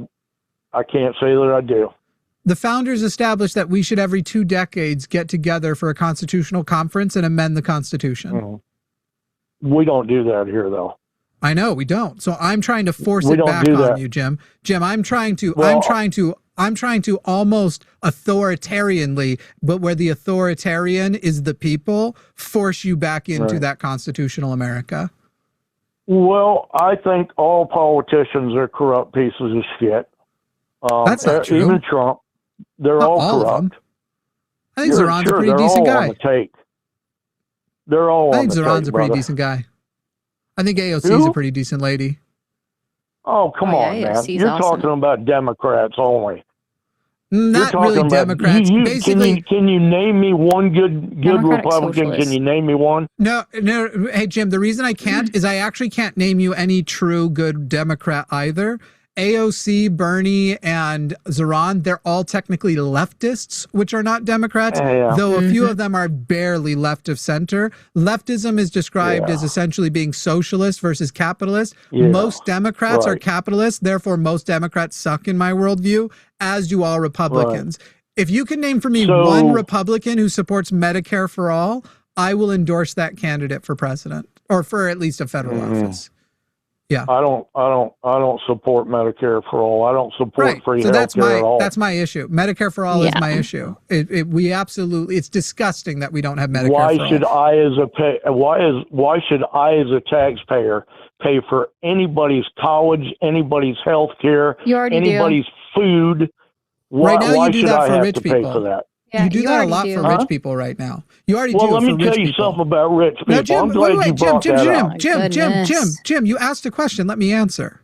can't say that I do. The founders established that we should every 2 decades get together for a constitutional conference and amend the Constitution. We don't do that here, though. I know we don't. So I'm trying to force it back on you, Jim. Jim, I'm trying to almost authoritarianly, but where the authoritarian is the people, force you back into that constitutional America. Well, I think all politicians are corrupt pieces of shit. That's not true. Even Trump, they're Not all corrupt. I think Zoran's a pretty decent guy. They're all I think Zoran's a pretty decent guy. I think AOC is a pretty decent lady. Oh, come on, man. You're talking about Democrats only. Not really Democrats. Basically, can you name me one good Republican? Socialist. Can you name me one? No. Hey, Jim, the reason I can't is I actually can't name you any true good Democrat either. AOC, Bernie, and Zoran, they're all technically leftists, which are not Democrats, though a few of them are barely left of center. Leftism is described as essentially being socialist versus capitalist. Most Democrats are capitalists, therefore most Democrats suck in my worldview, as do all Republicans. If you can name for me one Republican who supports Medicare for all, I will endorse that candidate for president, or for at least a federal office. Yeah, I don't support Medicare for all. I don't support free healthcare at all. That's my issue. Medicare for all is my issue. It's disgusting that we don't have Medicare for all. Why should I as a taxpayer pay for anybody's college, anybody's healthcare, anybody's food? Right now, you do that for rich people. Pay for that? Yeah, you do that a lot for rich people right now. You already do it for rich people. Well, let me tell you something about rich people. Now, Jim, I'm glad you brought that up. Jim, you asked a question. Let me answer.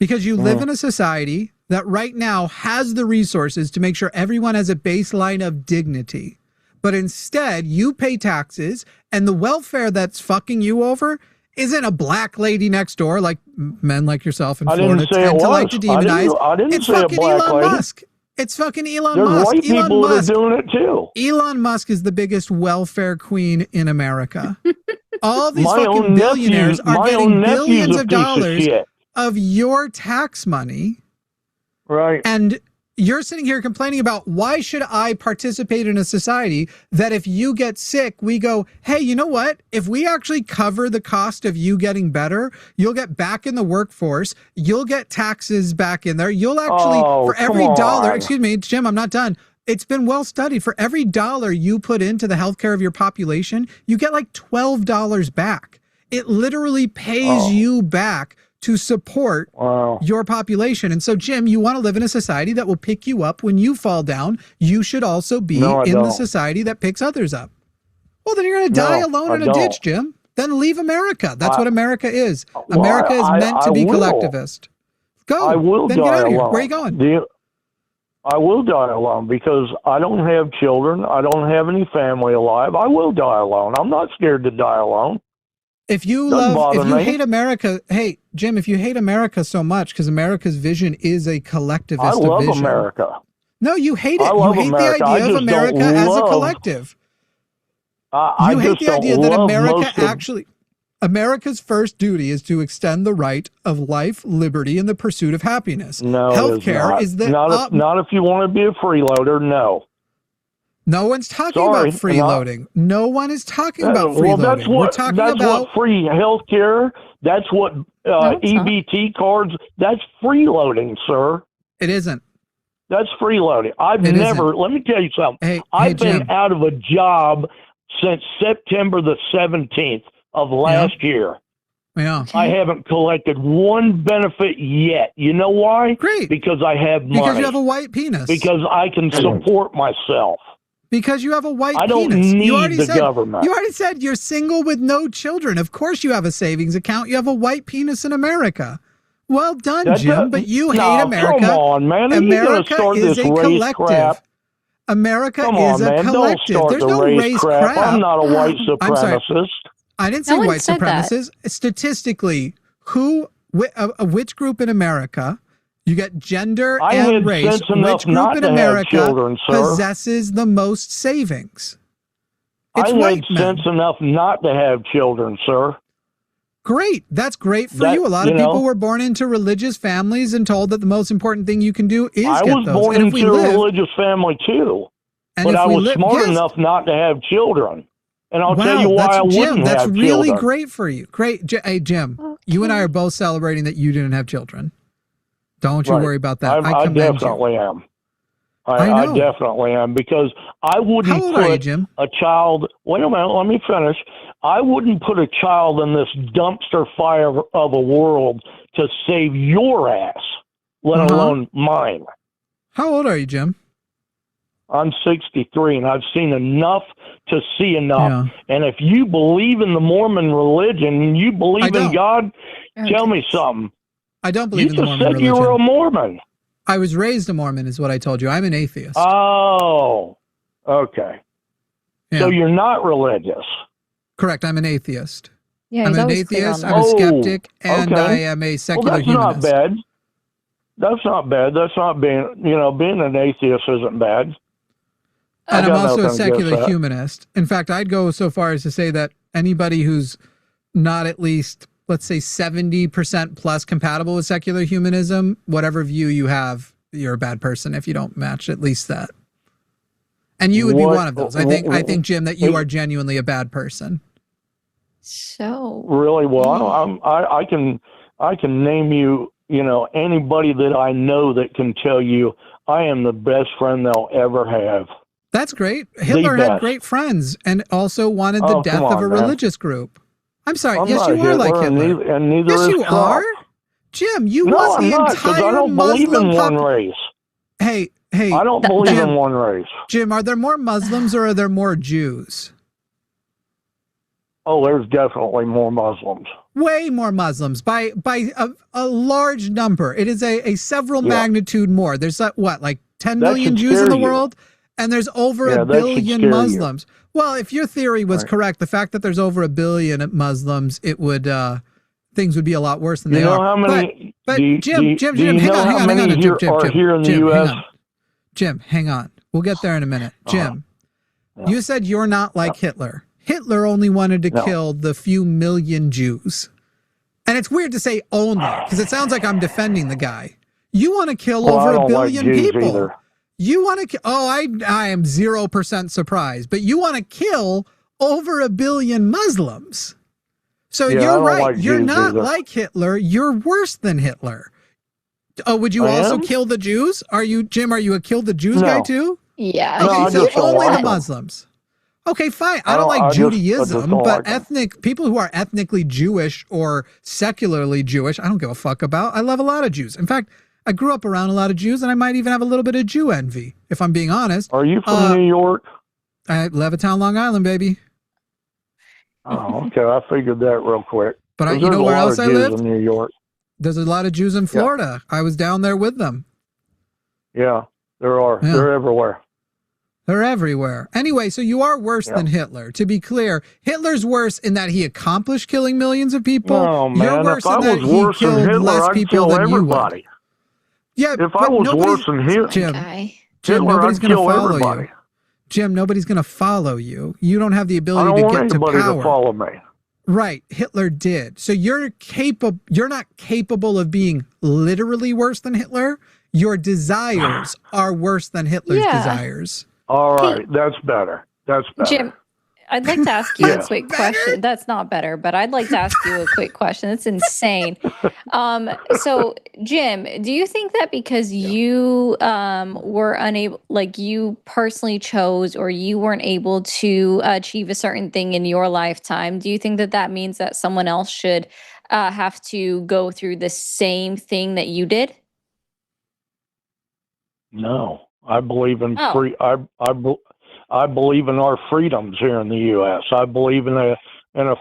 Because you live in a society that right now has the resources to make sure everyone has a baseline of dignity. But instead, you pay taxes, and the welfare that's fucking you over isn't a black lady next door like men like yourself in Florida tend to like to demonize. I didn't say fucking a black Elon lady. Musk. It's fucking Elon There's Musk. white people that are doing it too. Elon Musk is the biggest welfare queen in America. All these fucking billionaires are getting billions of dollars of your tax money. Right. And you're sitting here complaining about why should I participate in a society that if you get sick, we go, hey, you know what? If we actually cover the cost of you getting better, you'll get back in the workforce. You'll get taxes back in there. You'll actually, for every dollar, excuse me, Jim, I'm not done. It's been well studied. For every dollar you put into the healthcare of your population, you get like $12 back. It literally pays you back to support Wow. your population. And so, Jim, you want to live in a society that will pick you up when you fall down. You should also be No, I in the don't. society that picks others up. Well, then you're going to die alone I in a don't. ditch, Jim. Then leave America. That's what America is. Well, America is meant to be will. collectivist. Go. I will then die get out of here. alone. Where are you going? I will die alone because I don't have children. I don't have any family alive. I will die alone. I'm not scared to die alone. If you hate America, hey, Jim, if you hate America so much, because America's vision is a collectivist I love vision. America. No, you hate it. I love You hate America. the I idea of just America don't as a love- collective. I You hate just the don't idea that love America most of- actually, America's first duty is to extend the right of life, liberty, and the pursuit of happiness. No, healthcare is the not if you want to be a freeloader. No. No one's talking Sorry, about freeloading. No one is talking about freeloading. Well, that's We're what talking that's about what free healthcare. That's what it's not. EBT cards. That's freeloading, sir. it isn't. That's freeloading. I've It never. isn't. Let me tell you something. Hey, I've been Jim. out of a job since September the 17th of last year. Yeah. I haven't collected one benefit yet. You know why? Great. Because I have money. Because you have a white penis. Because I can support myself. Because you have a white I don't penis. need You already the said, government. You already said you're single with no children. Of course you have a savings account. You have a white penis in America. Well done, That's Jim, a- but you No, hate America. Come on, man. Are you gonna America start is this a race collective. crap? America Come is on, a man. Don't collective. start There's the no race race crap. crap. I'm not a white I'm sorry. supremacist. I didn't say No one white said that. supremacists. Statistically, which group in America, you get gender I and had race, sense enough which group not in to have America children, sir. possesses the most savings? It's I white had men. sense enough not to have children, sir. Great. That's great for That- you. A lot of you know- people were born into religious families and told that the most important thing you can do is I get was those. born And if we into a live, religious family too, and but if I we was live, smart yes. enough not to have children. And I'll Wow, tell you why that's I Jim. wouldn't That's have really children. great for you. Great. Hey, Jim, you and I are both celebrating that you didn't have children. Don't you Right. worry about that. I I commend you. definitely am. I I know. definitely am because I wouldn't How old are you, put Jim? a child. Wait a minute, let me finish. I wouldn't put a child in this dumpster fire of a world to save your ass, let Uh-huh. alone mine. How old are you, Jim? I'm 63, and I've seen enough to see enough. Yeah. And if you believe in the Mormon religion and you I believe don't. in God, tell me Okay. something. I don't You believe in the just Mormon said you were a religion. Mormon. I was raised a Mormon, is what I told you. I'm an atheist. Oh, okay. Yeah. So you're not religious. Correct. I'm an atheist. Yeah, I'm he's an always clear on atheist. that. I'm a Oh, skeptic, and okay. I am a Well, secular that's not humanist. bad. That's not bad. That's not being an atheist isn't bad. And I'm got also a nothing against secular that. humanist. In fact, I'd go so far as to say that anybody who's not at least, let's say, 70% plus compatible with secular humanism, whatever view you have, you're a bad person if you don't match at least that. And you would be What- one of those. I think, Jim, that you are genuinely a bad person. So Really? Well, I can name you, anybody that I know that can tell you I am the best friend they'll ever have. That's great. Hitler had best. great friends and also wanted the Oh, death come of a on, man. religious group. I'm sorry. I'm Yes, not you are like Hitler, Hitler. and neither Yes, is you Trump. are. Jim, you No, want I'm the not, because I entire don't believe Muslim in one race. Hey, I don't believe Jim, in one race. Jim, are there more Muslims or are there more Jews? Oh, there's definitely more Muslims. Way more Muslims by a large number. It is a several magnitude more. There's like 10 That million should Jews in scare the you. world, and there's over Yeah, a that should scare billion you. Muslims. Well, if your theory was Right. correct, the fact that there's over a billion Muslims, it would things would be a lot worse than You they know are. how many? But do you- Jim, do you- Jim, do you hang know on, how many Jim, are here in the Jim, U.S.? hang on. Jim, hang on. We'll get there in a minute. Jim, you said you're not like Hitler. Hitler only wanted to kill the few million Jews. And it's weird to say only, because it sounds like I'm defending the guy. You want to kill Well, I over a don't like billion Jews people. either. You want to I am 0% surprised, but you want to kill over a billion Muslims. So Yeah, I you're don't right. like You're Jews not either. like Hitler. You're worse than Hitler. Oh, would you I also am? kill the Jews? Are you, Jim, are you a kill the Jews No. guy too? yeah, No, I Okay, so just don't only like the them. Muslims. Okay, fine. I don't like I just Judaism, don't but like them. people who are ethnically Jewish or secularly Jewish, I don't give a fuck about. I love a lot of Jews. In fact, I grew up around a lot of Jews, and I might even have a little bit of Jew envy, if I'm being honest. Are you from New York? Levittown, Long Island, baby. Oh, okay. I figured that real quick. But you know where else I live? In New York. There's a lot of Jews in Florida. I was down there with them. Yeah, there are. Yeah. They're everywhere. They're everywhere. Anyway, so you are worse than Hitler. To be clear, Hitler's worse in that he accomplished killing millions of people. No, man. You're worse If I in that was he worse than killed Hitler, less I'd people kill than you would. everybody. Yeah, If I was worse than Hitler, Jim, Okay. Jim, Hitler, nobody's I'd going to kill follow everybody. you. Jim, nobody's going to follow you. You don't have the I ability don't to want get to anybody power. to follow me. Right, Hitler did. So you're not capable of being literally worse than Hitler. Your desires are worse than Hitler's desires. All right, that's better. That's better. Jim, I'd like to ask you Yeah. a quick question. That's not better, but I'd like to ask you a quick question. That's insane. So Jim, do you think that because you were unable, like you personally chose, or you weren't able to achieve a certain thing in your lifetime, do you think that that means that someone else should have to go through the same thing that you did? No, I believe in Oh. free. I believe in our freedoms here in the U.S. I believe in a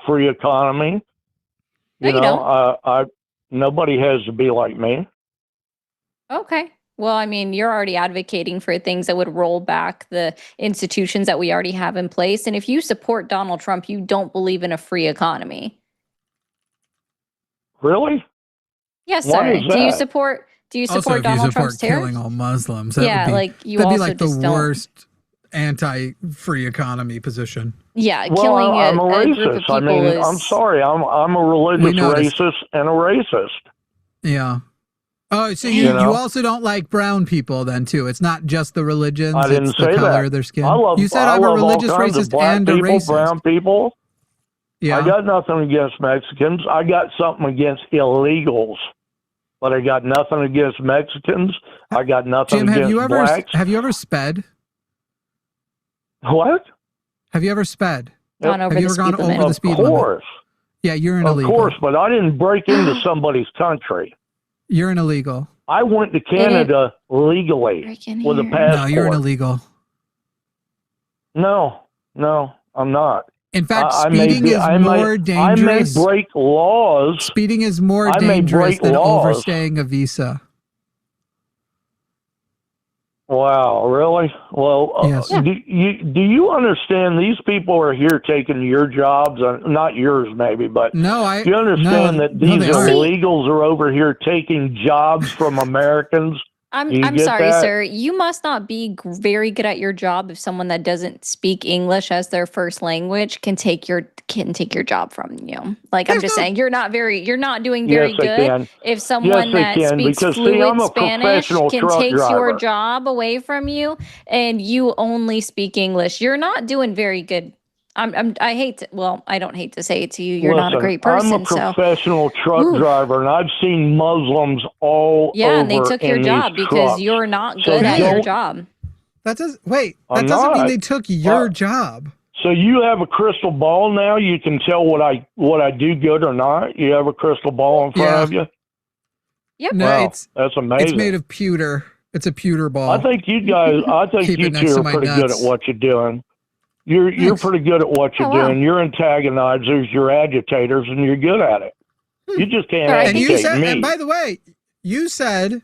free economy. No, you don't. Nobody has to be like me. Okay. Well, I mean, you're already advocating for things that would roll back the institutions that we already have in place. And if you support Donald Trump, you don't believe in a free economy. Really? Yes, Why sir. is Do you that? support Also, if you Donald support Trump's killing tariffs? all Muslims, that Yeah, would be, like you that'd be also like the just don't. worst anti-free economy position. Yeah, Well, killing I'm a a group of racist. people I mean, is. I'm sorry. I'm a religious We noticed. racist and a racist. Yeah. Oh, so You you know? also don't like brown people then too. It's not just the religions, I didn't it's the say color that. of their skin. I love. You said I I'm a love all religious kinds of racist black and a people, racist. brown people. Yeah. I got nothing against Mexicans. I got something against illegals, but I got nothing against Mexicans. I got nothing Jim, against blacks. have you ever sped? What? Have you ever sped? Gone over Have you the ever gone speed over limit. the speed Of limit? course. Yeah, you're an Of illegal. course, but I didn't break into somebody's country. You're an illegal. I went to Canada legally Break in with a here. passport. No, you're an illegal. No, I'm not. In fact, I may speeding be- is I more may dangerous. break laws. Speeding is more I may dangerous break than laws. overstaying a visa. Wow, really? Well, Yes. do you understand these people are here taking your jobs? Not yours, maybe, but No, I. do you understand no, that no, these they aren't. illegals are over here taking jobs from Americans? Do you I'm get sorry, that? sir. You must not be very good at your job if someone that doesn't speak English as their first language can take your job from you. Like I'm There's just no- saying, you're not doing very Yes, they good. can. If someone they that can, speaks because, see, fluid I'm a Spanish professional can truck take your driver. job away from you, and you only speak English, you're not doing very good. I hate to, well, I don't hate to say it to you. You're not a Listen, great person. I'm a So professional truck Oof. driver, and I've seen Muslims all yeah, over and they took your in job these because trucks. you're not So good at your don't- job. That does. Wait, that I'm doesn't mean not. they took your job. So you have a crystal ball now. You can tell what I do good or not. You have a crystal ball in front Yeah. of you. Yep. No, Wow, it's that's amazing. it's made of pewter. It's a pewter ball. I think you guys. I think Keep you it next two to are my pretty good nuts. at what you're doing. You're Thanks. pretty good at what you're Oh, wow. doing. You're antagonizers. You're agitators, and you're good at it. You just can't All right. And agitate you said, me. and by the way, you said,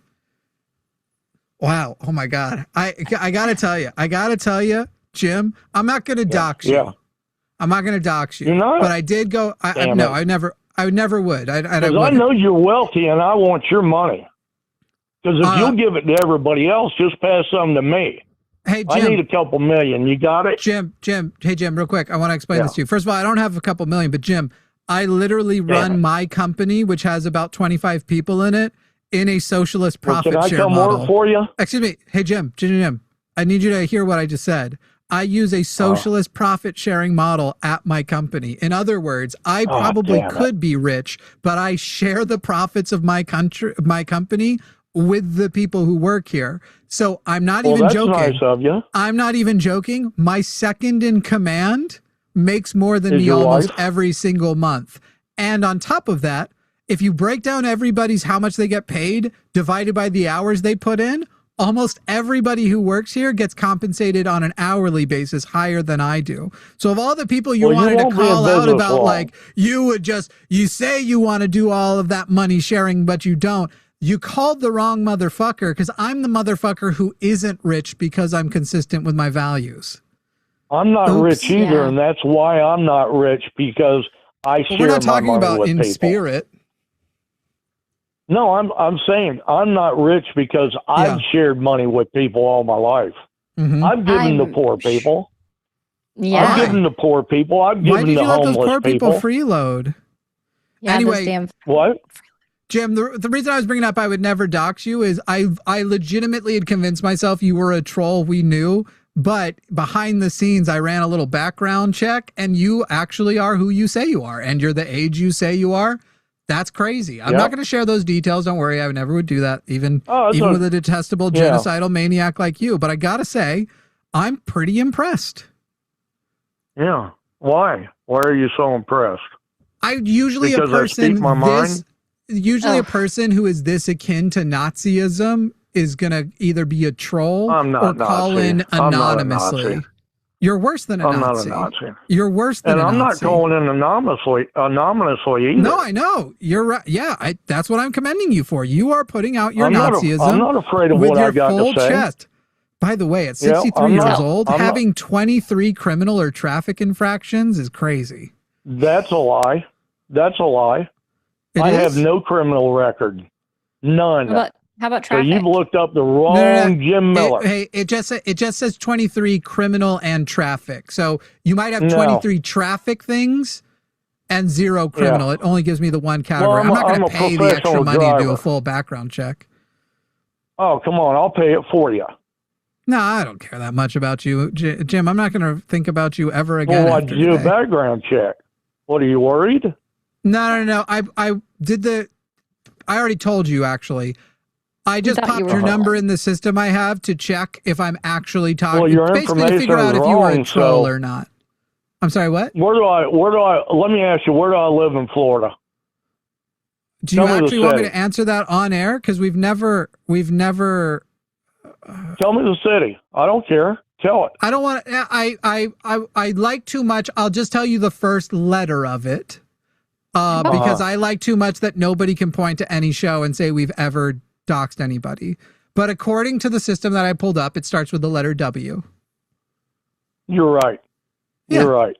"Wow, oh my God, I gotta tell you, Jim, I'm not gonna dox you. yeah. I'm not gonna dox you. You're not? But I did go. Damn No, it. I never would. I Because I wouldn't. know you're wealthy, and I want your money. Because if you'll give it to everybody else, just pass some to me. Hey, I need Jim, a couple million. You got it? Jim. Hey, Jim, real quick, I want to explain Yeah. this to you. First of all, I don't have a couple million, but Jim, I literally run it. my company, which has about 25 people in it, in a socialist Well, profit can I share come model. work for you? Excuse me. Hey, Jim, I need you to hear what I just said. I use a socialist profit sharing model at my company. In other words, I probably damn it. could be rich, but I share the profits of my company with the people who work here. So I'm not Well, even that's joking. nice of you. I'm not even joking. My second in command makes more than Is me your almost wife? every single month. And on top of that, if you break down everybody's how much they get paid divided by the hours they put in, almost everybody who works here gets compensated on an hourly basis higher than I do. So of all the people you Well, you wanted to won't be in call out business about, long. like, you say you want to do all of that money sharing, but you don't. You called the wrong motherfucker, because I'm the motherfucker who isn't rich because I'm consistent with my values. I'm not Oops. rich either, Yeah. and that's why I'm not rich, because I But share we're not my talking money about with in people. spirit. No, I'm saying I'm not rich because I've shared money with people all my life. Mhm. I've given to I'm poor people. Yeah. I've Why? given to poor people. I've Why given did to you let those homeless poor people people. freeload? Yeah, Anyway, those damn What? Jim, the reason I was bringing up I would never dox you is I legitimately had convinced myself you were a troll we knew, but behind the scenes I ran a little background check and you actually are who you say you are and you're the age you say you are. That's crazy. I'm not going to share those details. Don't worry. I never would do that, even with a detestable genocidal maniac like you. But I got to say, I'm pretty impressed. Yeah. Why? Why are you so impressed? Usually Because I speak my mind? A person who is this akin to Nazism is going to either be a troll I'm not or call Nazi. in I'm not a anonymously. Nazi. You're worse than a I'm Nazi. not a Nazi. You're worse than And a I'm not Nazi. calling in anonymously either. No, I know. You're right. Yeah, that's what I'm commending you for. You are putting out your I'm Nazism I'm not afraid of with what your I got full to say. chest. By the way, at Yeah, 63 I'm years not- old, I'm not- having 23 criminal or traffic infractions is crazy. That's a lie. That's a lie. It I is? have no criminal record. None. How about So traffic? you've looked up the wrong No. Jim Miller. It just says 23 criminal and traffic. So you might have No. 23 traffic things and 0 criminal. It only gives me the one category. Well, I'm not going I'm to a pay the extra professional money to do a driver. full background check. Oh, come on. I'll pay it for you. No, I don't care that much about you, Jim. I'm not going to think about you ever again. Well, I after do a today. background check. What, are you worried? No. I already told you, actually. I just thought you popped were your number trolling. in the system I have to check if I'm actually talking. Well, your Basically to information figure out is if you were a wrong, troll so- or not. I'm sorry, what? Let me ask you, where do I live in Florida? Do you Tell me the actually want me city. to answer that on air? Because we've never. Tell me the city. I don't care. Tell it. I don't want. I like too much. I'll just tell you the first letter of it, because I like too much that nobody can point to any show and say we've ever doxed anybody. But according to the system that I pulled up, it starts with the letter W. You're right. Yeah. You're right.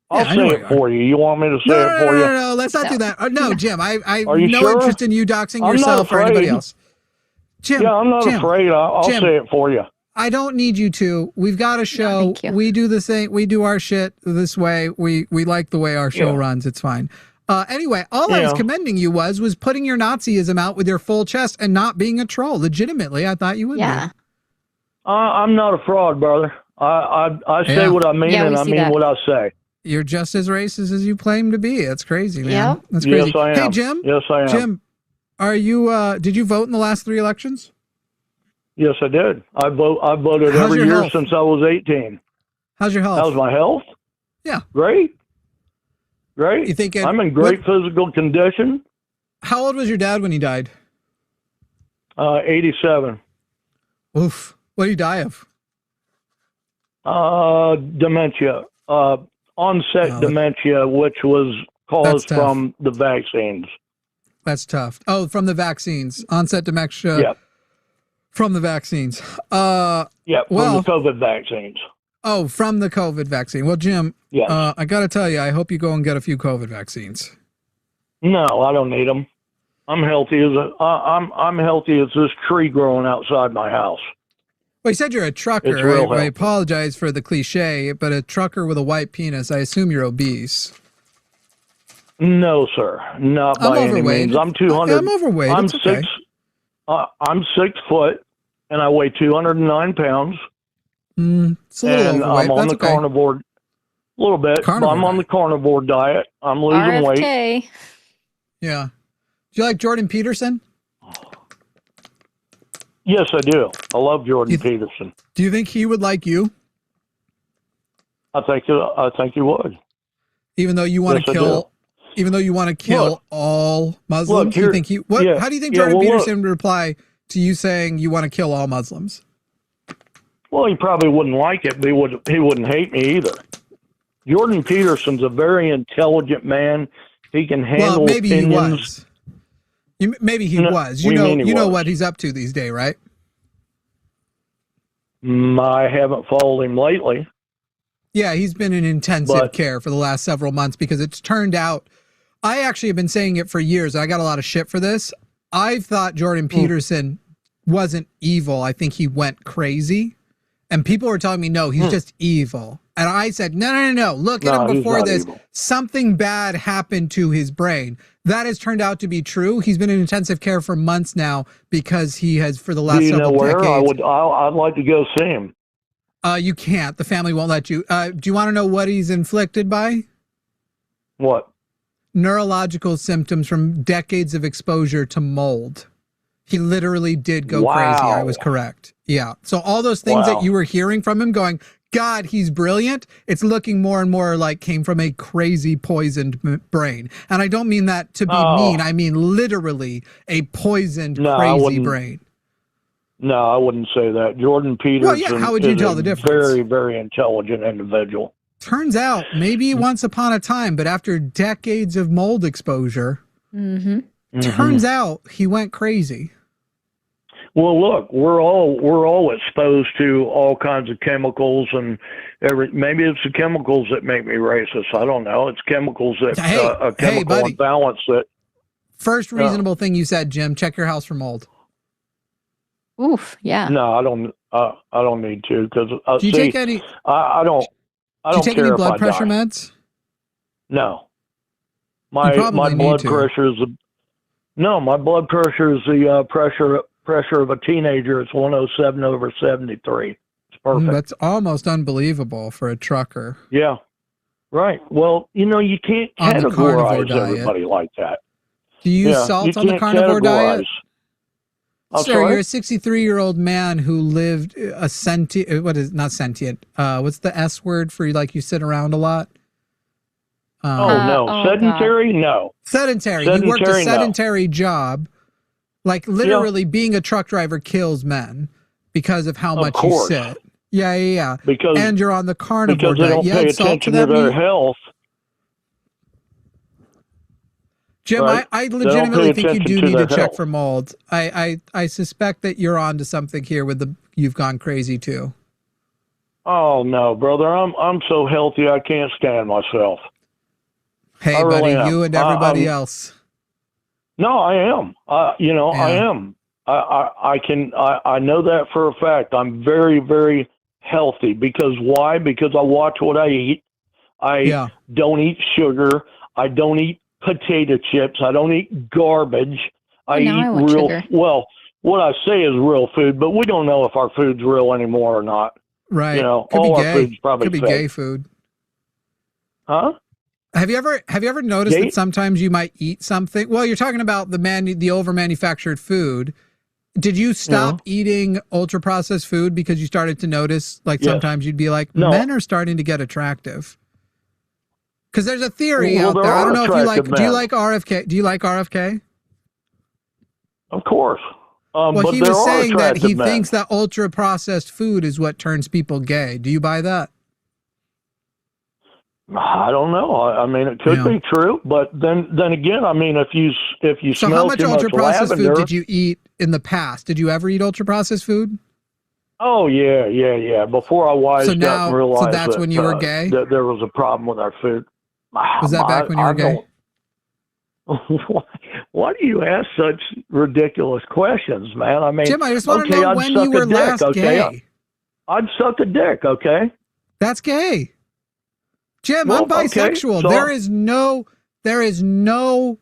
I'll I know say where it you are. for you. You want me to say it for you? No. Let's not do that. No, Jim. I Are you no sure? interest in you doxing I'm not yourself or anybody afraid. else. Jim. Yeah, I'm not Jim, afraid. I'll Jim. say it for you. I don't need you to. We've got a show. thank you. We do the thing. We do our shit this way. We like the way our show runs. It's fine. Anyway, all I was commending you was putting your Nazism out with your full chest and not being a troll. Legitimately, I thought you would Yeah. be. I'm not a fraud, brother. I say Yeah. what I mean, Yeah, we and I see mean that. what I say. You're just as racist as you claim to be. That's crazy, man. Yep. That's crazy. Yes, I am. Hey, Jim. Yes, I am. Jim, are you? Did you vote in the last 3 elections? Yes, I did. I voted How's every your year health? since I was 18. How's your health? How's my health? Yeah. Great. You think I'm in great physical condition. How old was your dad when he died? 87. Oof. What did he die of? Dementia. Onset dementia, which was caused tough. from the vaccines. That's tough. Oh, from the vaccines. Onset dementia. Yep. From the vaccines. Yep, from well- the COVID vaccines. Oh, from the COVID vaccine. Well, Jim, Yes. I got to tell you, I hope you go and get a few COVID vaccines. No, I don't need them. I'm healthy I'm healthy as this tree growing outside my house. Well, you said you're a trucker. It's real I healthy. apologize for the cliche, but a trucker with a white penis, I assume you're obese. No, sir, not I'm by any overweight. means. I'm 200. I'm overweight. I'm It's okay. I'm 6 foot, and I weigh 209 pounds. It's a little And overweight. I'm on That's the okay. carnivore, a little bit. Carnivore I'm on the diet. carnivore diet. I'm losing weight. RFK. Yeah. Do you like Jordan Peterson? Yes, I do. I love Jordan You- Peterson. Do you think he would like you, I think he would. even though you want Yes, to I do. kill, even though you want to kill Look, all Muslims? Do you here- think he? What? yeah, How do you think yeah, Jordan well, look. Peterson would reply to you saying you want to kill all Muslims? Well, he probably wouldn't like it, but he wouldn't hate me either. Jordan Peterson's a very intelligent man. He can handle Well, maybe opinions. he was. Maybe he No, was. what do you mean he You know was? what he's up to these days, right? I haven't followed him lately. Yeah, he's been in intensive But- care for the last several months because it's turned out. I actually have been saying it for years. I got a lot of shit for this. I thought Jordan Peterson wasn't evil. I think he went crazy. And people were telling me, no, he's just evil. And I said, no. Look at No, him he's before not this. evil. Something bad happened to his brain. That has turned out to be true. He's been in intensive care for months now because he has, for the last Do you know several where? decades. I'd like to go see him. You can't. The family won't let you. Do you want to know what he's inflicted by? What? Neurological symptoms from decades of exposure to mold. He literally did go Wow. crazy. I was correct. Yeah. So all those things Wow. that you were hearing from him going, God, he's brilliant. It's looking more and more like came from a crazy poisoned brain. And I don't mean that to be mean. I mean literally a poisoned, No, I crazy wouldn't. brain. No, I wouldn't say that. Jordan Peterson how would you is tell a the difference? very, very intelligent individual. Turns out maybe once upon a time, but after decades of mold exposure, turns out he went crazy. Well, look, we're all exposed to all kinds of chemicals, and maybe it's the chemicals that make me racist. I don't know. It's chemicals that a chemical buddy. imbalance that. First reasonable thing you said, Jim, check your house for mold. Oof. Yeah. No, I don't. I don't need to because Do you take any? I don't. I Do don't you take care any if blood I pressure die. meds? No. My probably need blood to. pressure is my blood pressure is the pressure of a teenager. It's 107/73. It's perfect. That's almost unbelievable for a trucker. Yeah. Right. Well, you can't On the carnivore categorize diet. everybody like that. Do you use Yeah, salt you on the can't carnivore diet? categorize. I'm Sir, sorry? you're a 63-year-old man who lived a sentient. What is not sentient? What's the S word for like you sit around a lot? No, sedentary. No, Sedentary. You worked a Sedentary, no. sedentary job. Like literally being a truck driver kills men because of how much you course. sit. Yeah. because And you're on the carnivore because they diet. don't You pay add salt to attention to that their meat? health. Jim, Right. I They don't legitimately pay think you attention do to need to their check health. for mold. I suspect that you're onto something here with the you've gone crazy too. Oh no, brother! I'm so healthy I can't stand myself. Hey, I really buddy, am. you and everybody else. No, I am. I am. I know that for a fact. I'm very, very healthy because why? Because I watch what I eat. I don't eat sugar. I don't eat potato chips. I don't eat garbage. I now eat I want real. sugar. Well, what I say is real food, but we don't know if our food's real anymore or not. Right. all Could be our gay. food's probably Could be fake. gay food. Huh? Have you ever noticed Gay? that sometimes you might eat something? Well, you're talking about the over manufactured food. Did you stop eating ultra processed food because you started to notice like Yes. sometimes you'd be like, No. men are starting to get attractive? Because there's a theory Well, out there there. I are don't know if you like. attractive Do you men. like RFK? Do you like RFK? Of course. Well, but he there was are saying that he attractive men. thinks that ultra processed food is what turns people gay. Do you buy that? I don't know. I mean, it could be true, but then again, I mean, if you So smell how much too ultra much processed lavender, food did you eat in the past? Did you ever eat ultra processed food? Oh yeah. Before I wised up now- and so realized that's that, when you were gay? that there was a problem with our food. Was that back when you were gay? Why do you ask such ridiculous questions, man? I mean, Jim, I just want to okay, know I'd when suck you a were dick, last okay? gay. I'd suck a dick, okay? That's gay. Jim, Well, I'm bisexual. okay, so- there is no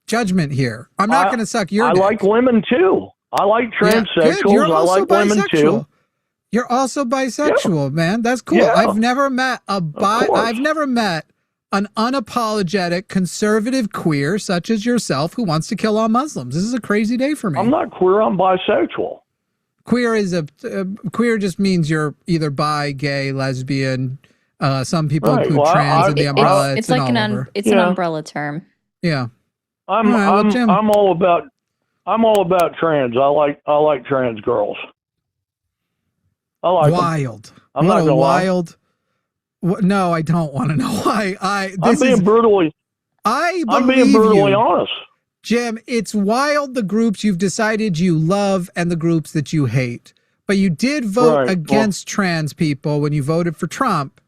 judgment here. I'm not going to suck your I dick. like women too. I like Yeah, transsexuals. good. You're I also like women bisexual. too. You're also bisexual, man. That's cool. Yeah. I've never met course. I've never met an unapologetic conservative queer such as yourself who wants to kill all Muslims. This is a crazy day for me. I'm not queer. I'm bisexual. Queer is queer just means you're either bi, gay, lesbian. Some people Right. include Well, trans in the umbrella. It's like an over. it's an umbrella term. Yeah. I'm All right, well, Jim. I'm all about trans. I like trans girls. I like 'em. Wild. I'm what not a gonna lie. wild. No, I don't want to know why. I'm being brutally honest. Jim, it's wild the groups you've decided you love and the groups that you hate. But you did vote against trans people when you voted for Trump.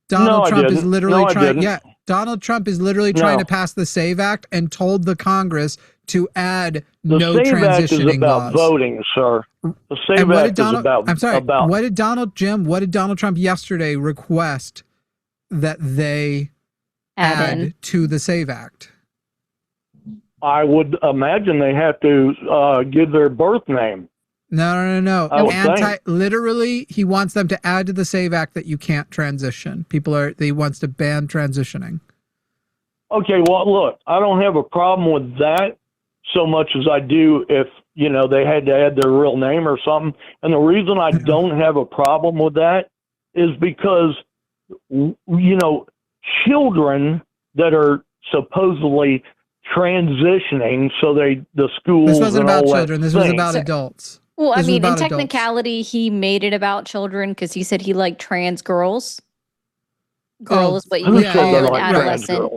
Donald Trump is literally trying. Yeah, Donald Trump is literally trying to pass the SAVE Act and told the Congress to add no transitioning SAVE Act is about laws. voting, sir. The SAVE Act is about. I'm sorry. About, what did Donald Trump yesterday request that they add to the SAVE Act? I would imagine they have to give their birth name. No. I would think. Literally, he wants them to add to the SAVE Act that you can't transition. He wants to ban transitioning. Okay, well, look, I don't have a problem with that so much as I do if, they had to add their real name or something. And the reason I don't have a problem with that is because, children that are supposedly transitioning, so the schools. This wasn't and about all children. This was about adults. Well, This I mean, in was about technicality, he made it about children because he said he liked trans girls. Girl is what you would call an adolescent.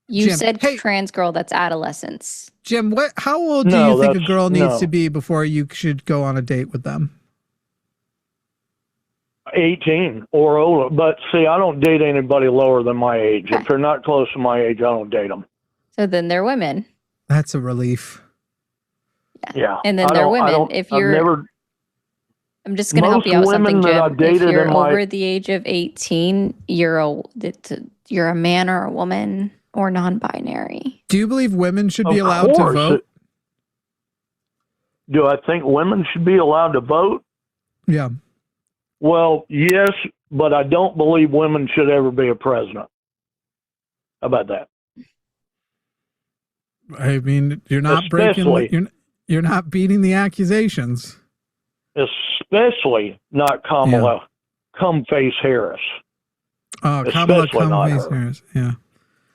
You Jim, said trans girl, that's adolescence. Jim, how old do you think a girl needs to be before you should go on a date with them? 18 or older. But see, I don't date anybody lower than my age. If they're not close to my age, I don't date them. So then they're women. That's a relief. Yeah. And then they're women. I'm just going to help you out with something, Jim. If you're over the age of 18, you're a man or a woman or non-binary. Do you believe women should be allowed to vote? Do I think women should be allowed to vote? Yeah. Well, yes, but I don't believe women should ever be a president. How about that? I mean, you're not you're not beating the accusations. Especially not Kamala Cumface Harris. Oh, Kamala Cumface Harris. Yeah.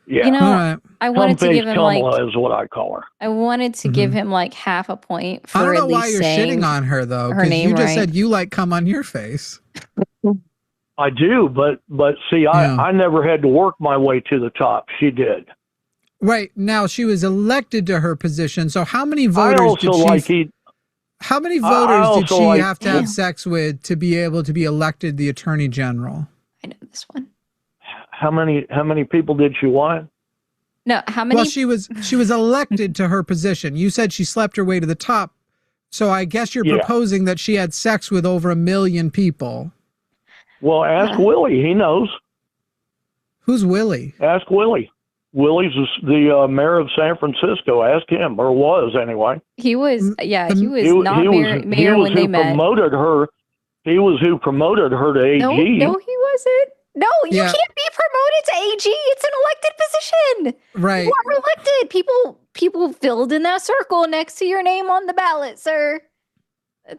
Yeah. I wanted to give him Kamala is what I call her. I wanted to give him half a point for I don't know at least why you're saying shitting on her though. her name you just right. said you like cum on your face. I do, but see, I never had to work my way to the top. She did. Right. Now she was elected to her position. So how many voters did she how many voters did she have to have sex with to be able to be elected the attorney general? I know this one. How many people did she want? No, how many? Well, she was elected to her position. You said she slept her way to the top. So I guess you're proposing that she had sex with over 1 million people. Well, ask Willie. He knows. Who's Willie? Ask Willie. Willie's the mayor of San Francisco. Ask him, or was anyway. He was, he was not mayor when they met. Promoted her. He was who promoted her to AG. No, he wasn't. No, you can't be promoted to AG. It's an elected position. Right. You are elected. People filled in that circle next to your name on the ballot, sir. I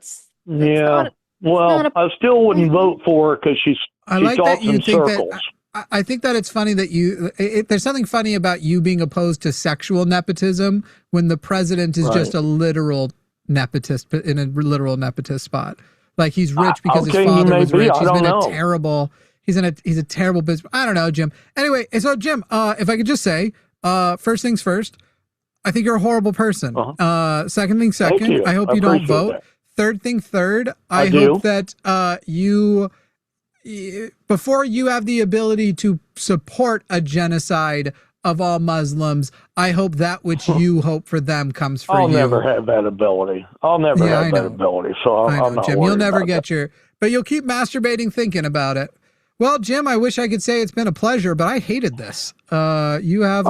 still wouldn't vote for her because she talks in circles. I think that it's funny that there's something funny about you being opposed to sexual nepotism when the president is just a literal nepotist in a literal nepotist spot. Like he's rich because his father was rich. He's a terrible business. I don't know, Jim. Anyway, so Jim, if I could just say, first things first, I think you're a horrible person. Second thing second, I hope you don't vote. That. Third thing third, I hope that you, before you have the ability to support a genocide of all Muslims, I hope that which you hope for them comes for you. I'll never have that ability. I'll never have that ability. So I'm not Jim, worried you'll never about get that. but you'll keep masturbating thinking about it. Well, Jim, I wish I could say it's been a pleasure, but I hated this. You have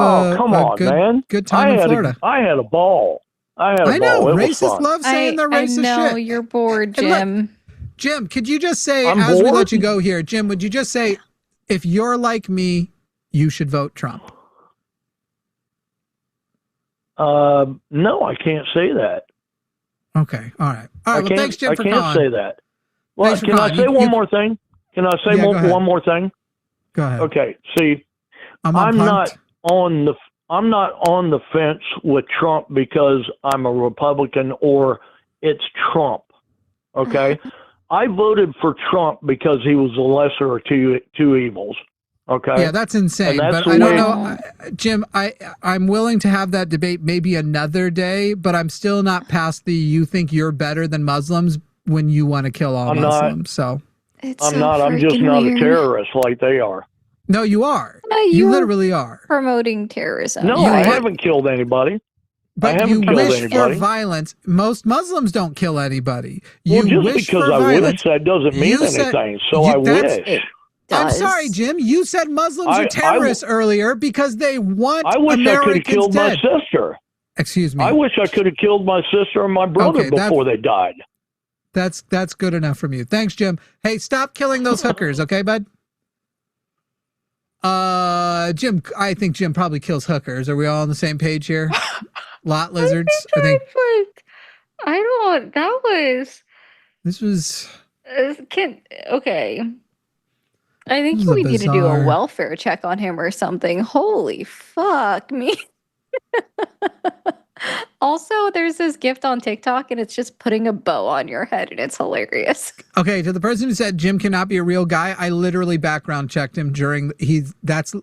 good time in Florida. I had a ball. I know. Racists love saying they're racist shit. I know, you're bored, Jim. Look, Jim, could you just say, as we let you go here, Jim, would you just say, if you're like me, you should vote Trump? No, I can't say that. Okay. All right. All right. Well, thanks, Jim, for I calling. can't say that. Well, Thanks for can I calling. say You- one you- more thing? Can I say Yeah, go ahead. one more thing? Go ahead. Okay. See, I'm I'm pumped. I'm not on the fence with Trump because I'm a Republican or it's Trump. Okay. I voted for Trump because he was the lesser of two evils. Okay. Yeah, that's insane. And that's But the I don't way- know, Jim. I'm willing to have that debate maybe another day. But I'm still not past the you think you're better than Muslims when you want to kill all I'm not. Muslims. So It's I'm so not. I'm just freaking not weird. a terrorist like they are. no, you are. You You are literally are. promoting terrorism. No, You I would- haven't killed anybody. But haven't you killed wish anybody. for violence. Most Muslims don't kill anybody. Well, You just wish because for I violence. wish, that doesn't mean You said- anything. So I that's- wish. I'm does. sorry, Jim. You said Muslims I- are terrorists earlier because they want I wish I could have Americans killed dead. my sister. Excuse me. I wish I could have killed my sister and my brother Okay, that's- before they died. That's good enough from you. Thanks, Jim. Hey, stop killing those hookers, okay, bud? Jim, I think Jim probably kills hookers. Are we all on the same page here? Lot lizards. I think I don't. That was. this was. Okay. I think This is a we need to do bizarre- a welfare check on him or something. Holy fuck me. Also, there's this gift on TikTok and it's just putting a bow on your head and it's hilarious. Okay, to the person who said Jim cannot be a real guy, I literally background checked him during that's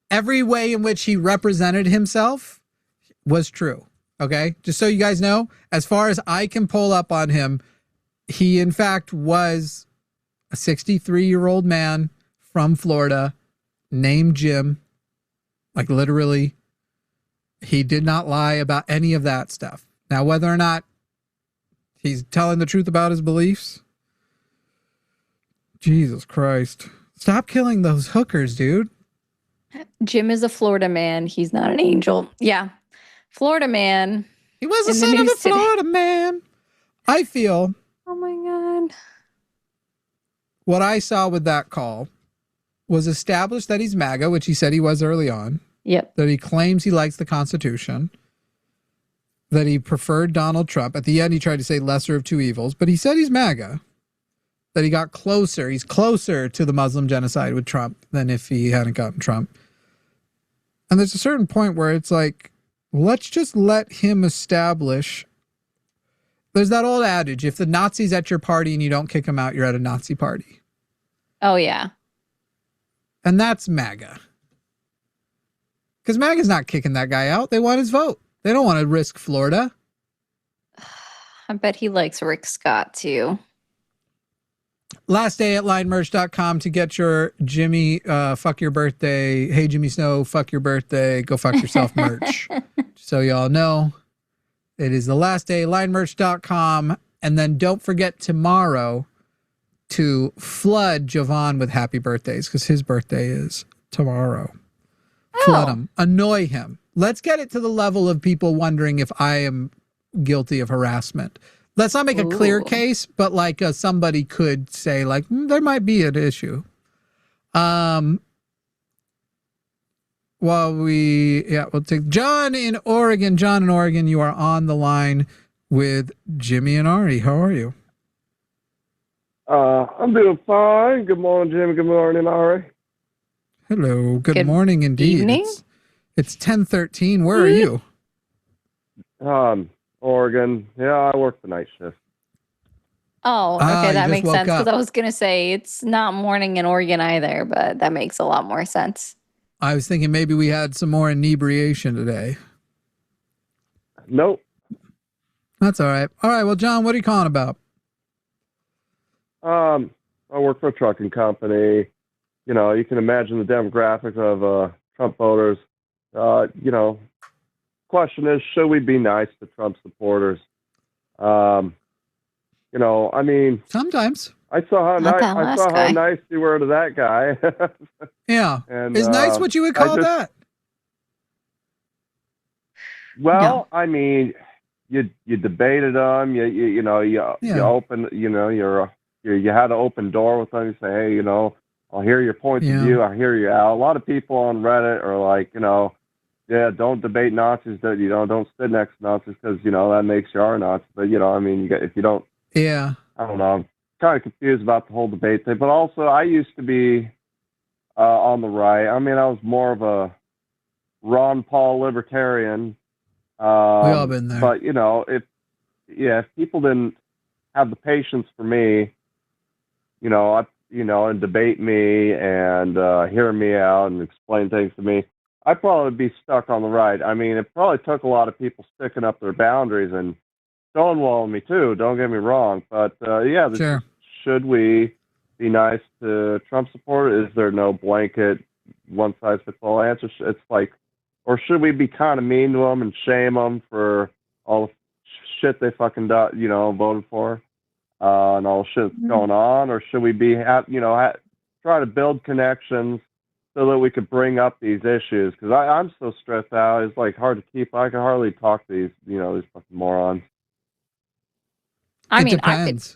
every way in which he represented himself was true. Okay, just so you guys know, as far as I can pull up on him, he in fact was a 63-year-old man from Florida named Jim. Like literally, he did not lie about any of that stuff. Now, whether or not he's telling the truth about his beliefs, Jesus Christ. Stop killing those hookers, dude. Jim is a Florida man. He's not an angel. Yeah. Florida man. He was the In the son of a news today. Florida man. I feel Oh my God. what I saw with that call was established that he's MAGA, which he said he was early on, Yep. that he claims he likes the Constitution, that he preferred Donald Trump. At the end, he tried to say lesser of two evils, but he said he's MAGA, that he got closer. He's closer to the Muslim genocide with Trump than if he hadn't gotten Trump. And there's a certain point where it's like, let's just let him establish. There's that old adage, if the Nazi's at your party and you don't kick him out, you're at a Nazi party. Oh yeah. And that's MAGA. Because MAGA's not kicking that guy out. They want his vote. They don't want to risk Florida. I bet he likes Rick Scott too. Last day at linemerch.com to get your Jimmy fuck your birthday, hey Jimmy Snow, fuck your birthday, go fuck yourself merch. So y'all know, it is the last day, linemerch.com. And then don't forget tomorrow to flood Jovan with happy birthdays because his birthday is tomorrow. Flood him, annoy him. Let's get it to the level of people wondering if I am guilty of harassment. Let's not make a clear Ooh. case, but like somebody could say like, there might be an issue. We'll take John in Oregon. John in Oregon, you are on the line with Jimmy and Ari. How are you? I'm doing fine. Good morning, Jimmy. Good morning, Ari. Hello. Good Good morning indeed. evening. It's 10:13. Where are you? Oregon. Yeah, I work the night shift. Oh, Ah, okay, you that just makes woke sense. Because up. I was gonna say it's not morning in Oregon either, but that makes a lot more sense. I was thinking maybe we had some more inebriation today. Nope. That's all right. All right. Well, John, what are you calling about? I work for a trucking company. You know, you can imagine the demographic of Trump voters. Question is, should we be nice to Trump supporters? I mean, Sometimes. I saw how Not nice that I last saw guy. how nice you were to that guy. Yeah. And Is nice what you would call that? Well, I mean, you debated them. You open. You had an open door with them. You say, hey, I'll hear your points Yeah. of view. I hear you out. A lot of people on Reddit are like, yeah, don't debate Nazis. That don't sit next to Nazis because that makes you are Nazis. But I mean, if you don't, Yeah. I don't know. I'm kind of confused about the whole debate thing. But also, I used to be on the right. I mean, I was more of a Ron Paul libertarian. We all been there. But if people didn't have the patience for me, and debate me and hear me out and explain things to me, I'd probably be stuck on the right. I mean, it probably took a lot of people sticking up their boundaries and stonewalling me too. Don't get me wrong, but Sure. Should we be nice to Trump supporters? Is there no blanket one size fits all answer? It's like, or should we be kind of mean to them and shame them for all the shit they fucking voted for? And all the shit that's going on, or should we be try to build connections so that we could bring up these issues? Because I'm so stressed out, it's like hard to keep. I can hardly talk to these these fucking morons. I It mean, depends.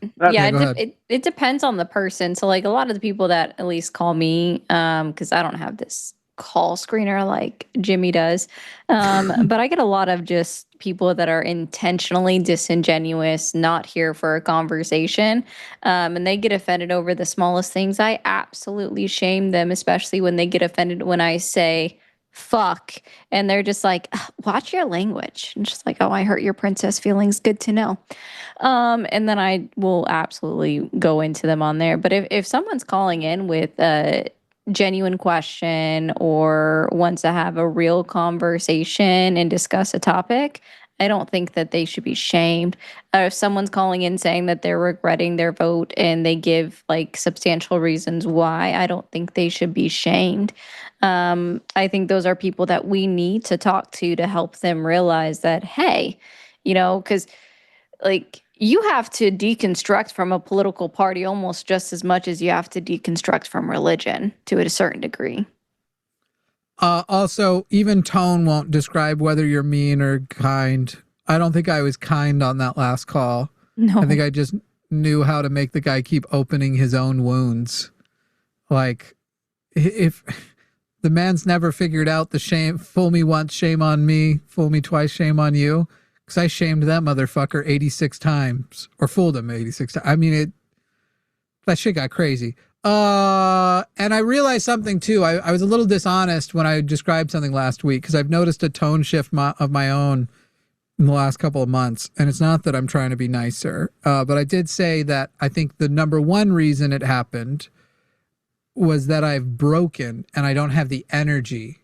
it depends on the person. So like a lot of the people that at least call me, because I don't have this call screener like Jimmy does, but I get a lot of just people that are intentionally disingenuous, not here for a conversation, and they get offended over the smallest things. I absolutely shame them, especially when they get offended when I say fuck, and they're just like, watch your language. And just like, oh, I hurt your princess feelings. Good to know. And then I will absolutely go into them on there. But if someone's calling in with a genuine question or wants to have a real conversation and discuss a topic, I don't think that they should be shamed. If someone's calling in saying that they're regretting their vote and they give like substantial reasons why, I don't think they should be shamed. I think those are people that we need to talk to help them realize that, hey, because like you have to deconstruct from a political party almost just as much as you have to deconstruct from religion to a certain degree. Also, even tone won't describe whether you're mean or kind. I don't think I was kind on that last call. No. I think I just knew how to make the guy keep opening his own wounds. Like, if the man's never figured out the shame, fool me once, shame on me, fool me twice, shame on you. Because I shamed that motherfucker 86 times, or fooled him 86 times. I mean, that shit got crazy. And I realized something too. I was a little dishonest when I described something last week because I've noticed a tone shift of my own in the last couple of months. And it's not that I'm trying to be nicer, but I did say that I think the number one reason it happened was that I've broken and I don't have the energy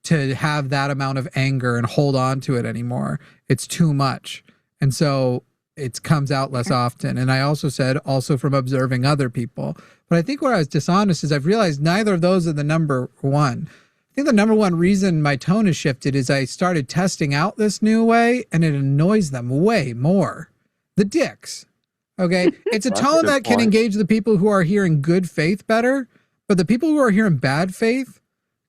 to have that amount of anger and hold on to it anymore. It's too much. And so it comes out less often. And I also said, from observing other people. But I think where I was dishonest is I've realized neither of those are the number one. I think the number one reason my tone has shifted is I started testing out this new way and it annoys them way more. The dicks. Okay. It's a tone that can engage the people who are here in good faith better, but the people who are here in bad faith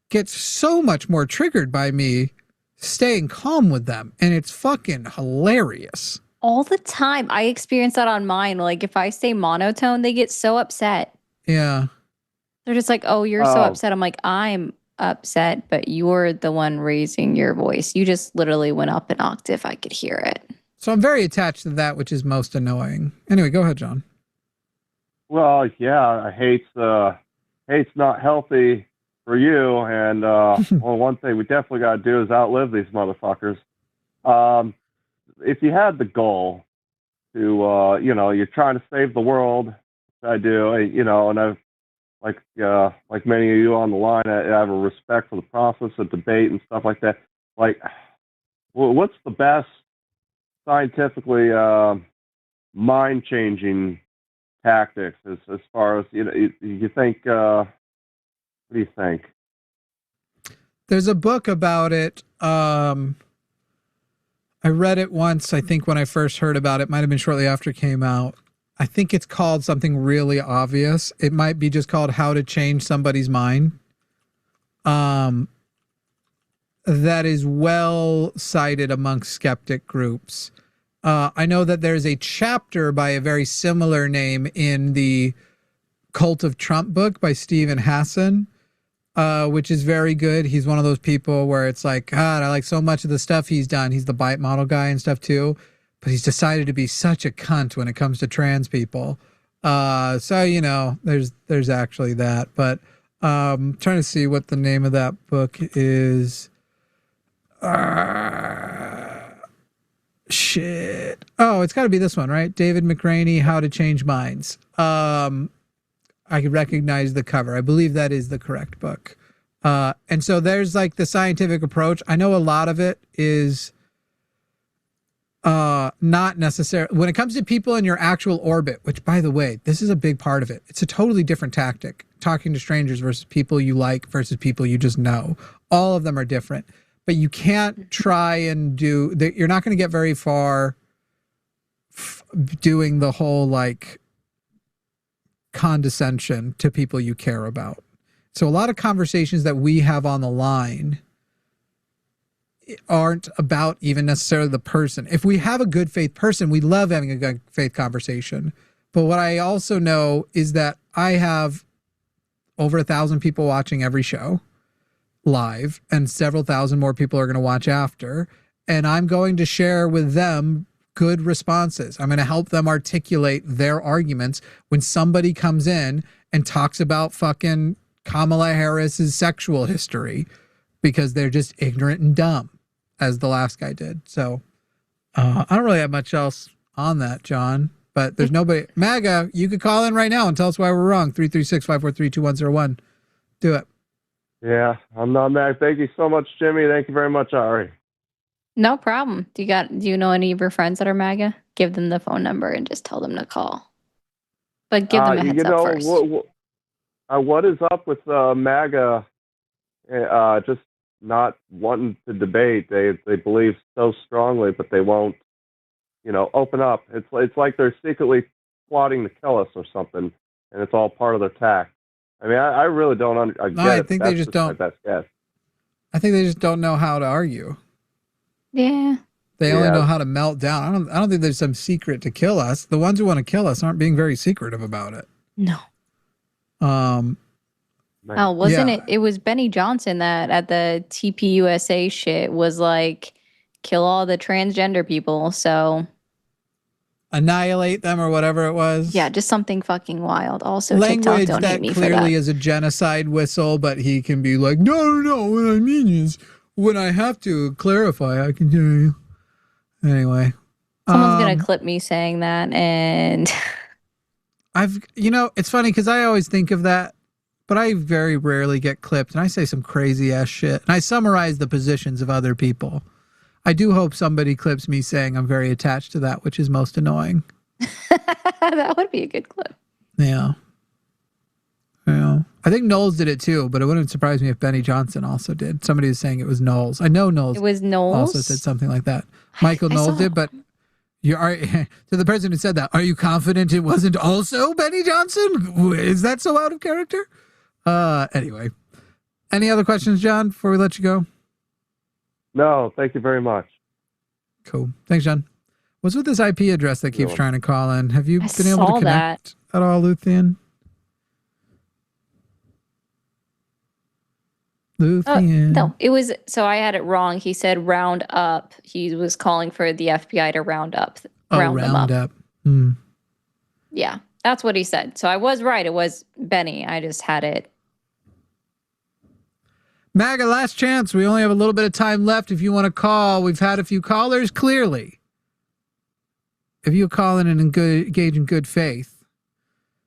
get so much more triggered by me staying calm with them. And it's fucking hilarious. All the time. I experience that on mine. Like if I stay monotone, they get so upset. Yeah. They're just like, oh, you're so upset. I'm like, I'm upset, but you're the one raising your voice. You just literally went up an octave. I could hear it. So I'm very attached to that, which is most annoying. Anyway, go ahead, John. Well, yeah, hate's not healthy for you. And one thing we definitely got to do is outlive these motherfuckers. If you had the goal to, you're trying to save the world, I do, and I've, like many of you on the line, I have a respect for the process of debate and stuff like that. Like, what's the best scientifically mind-changing tactics as far as, you think, what do you think? There's a book about it. I read it once, I think when I first heard about it. Might have been shortly after it came out. I think it's called something really obvious. It might be just called How to Change Somebody's Mind. That is well cited amongst skeptic groups. I know that there's a chapter by a very similar name in the Cult of Trump book by Stephen Hassan. which is very good. He's one of those people where it's like, God, I like so much of the stuff he's done. He's the bite model guy and stuff too, but he's decided to be such a cunt when it comes to trans people. So, you know, there's actually that, but trying to see what the name of that book is. Shit. Oh, it's got to be this one, right? David McRaney, How to Change Minds. I could recognize the cover. I believe that is the correct book. And so there's like the scientific approach. I know a lot of it is not necessarily when it comes to people in your actual orbit, which by the way, this is a big part of it. It's a totally different tactic. Talking to strangers versus people you like versus people you just know. All of them are different, but you can't try and do that. You're not going to get very far doing the whole like condescension to people you care about. So a lot of conversations that we have on the line aren't about even necessarily the person. If we have a good faith person, we love having a good faith conversation. But what I also know is that I have over 1,000 people watching every show live, and several thousand more people are going to watch after. And I'm going to share with them good responses. I'm going to help them articulate their arguments when somebody comes in and talks about fucking Kamala Harris's sexual history because they're just ignorant and dumb, as the last guy did. So I don't really have much else on that, John, but there's nobody. MAGA, you could call in right now and tell us why we're wrong. 336-543-2101. Do it. Yeah, I'm not mad. Thank you so much, Jimmy. Thank you very much, Ari. No problem. Do you know any of your friends that are MAGA? Give them the phone number and just tell them to call. But give them a heads up first. What is up with MAGA just not wanting to debate? They believe so strongly, but they won't, open up. It's like they're secretly plotting to kill us or something, and it's all part of their tact. I mean, I really don't I think they just don't. My best guess. I think they just don't know how to argue. Yeah. They only know how to melt down. I don't think there's some secret to kill us. The ones who want to kill us aren't being very secretive about it. No. Wasn't it? It was Benny Johnson that at the TPUSA shit was like, kill all the transgender people. So annihilate them or whatever it was. Yeah, just something fucking wild. Also, language TikTok, don't hate that me for clearly that. is a genocide whistle, but he can be like, no. What I mean is, when I have to clarify, I can tell you. Anyway, Someone's gonna clip me saying that, and it's funny because I always think of that, but I very rarely get clipped, and I say some crazy ass shit, and I summarize the positions of other people. I do hope somebody clips me saying I'm very attached to that, which is most annoying. that would be a good clip. Yeah. I think Knowles did it too, but it wouldn't surprise me if Benny Johnson also did. Somebody was saying it was Knowles. I know Knowles. It was Knowles. Also said something like that. Michael Knowles did, but to the person who said that, are you confident it wasn't also Benny Johnson? Is that so out of character? Anyway, any other questions, John, before we let you go? No, thank you very much. Cool. Thanks, John. What's with this IP address that keeps trying to call in? Have you been able to connect at all, Luthien? No, it was, so I had it wrong. He said round up. He was calling for the FBI to round them up. Yeah, that's what he said. So I was right. It was Benny. I just had it. MAGA, last chance. We only have a little bit of time left. If you want to call, we've had a few callers. Clearly, if you call in and engage in good faith,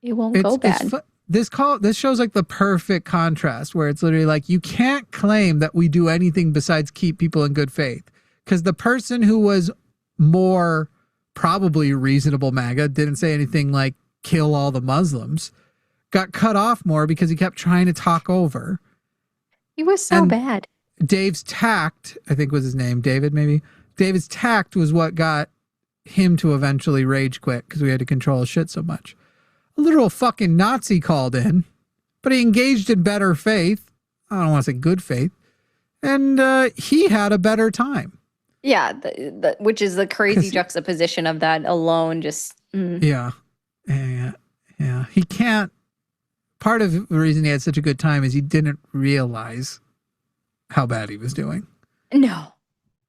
it won't go bad. This shows like the perfect contrast where it's literally like you can't claim that we do anything besides keep people in good faith, because the person who was more probably reasonable MAGA didn't say anything like kill all the Muslims, got cut off more because he kept trying to talk over. He was so bad. Dave's tact, I think was his name, David maybe. David's tact was what got him to eventually rage quit because we had to control his shit so much. A literal fucking Nazi called in, but he engaged in better faith. I don't want to say good faith. And he had a better time. Yeah, which is the crazy juxtaposition of that alone. Just Yeah. He can't part of the reason he had such a good time is he didn't realize how bad he was doing. No.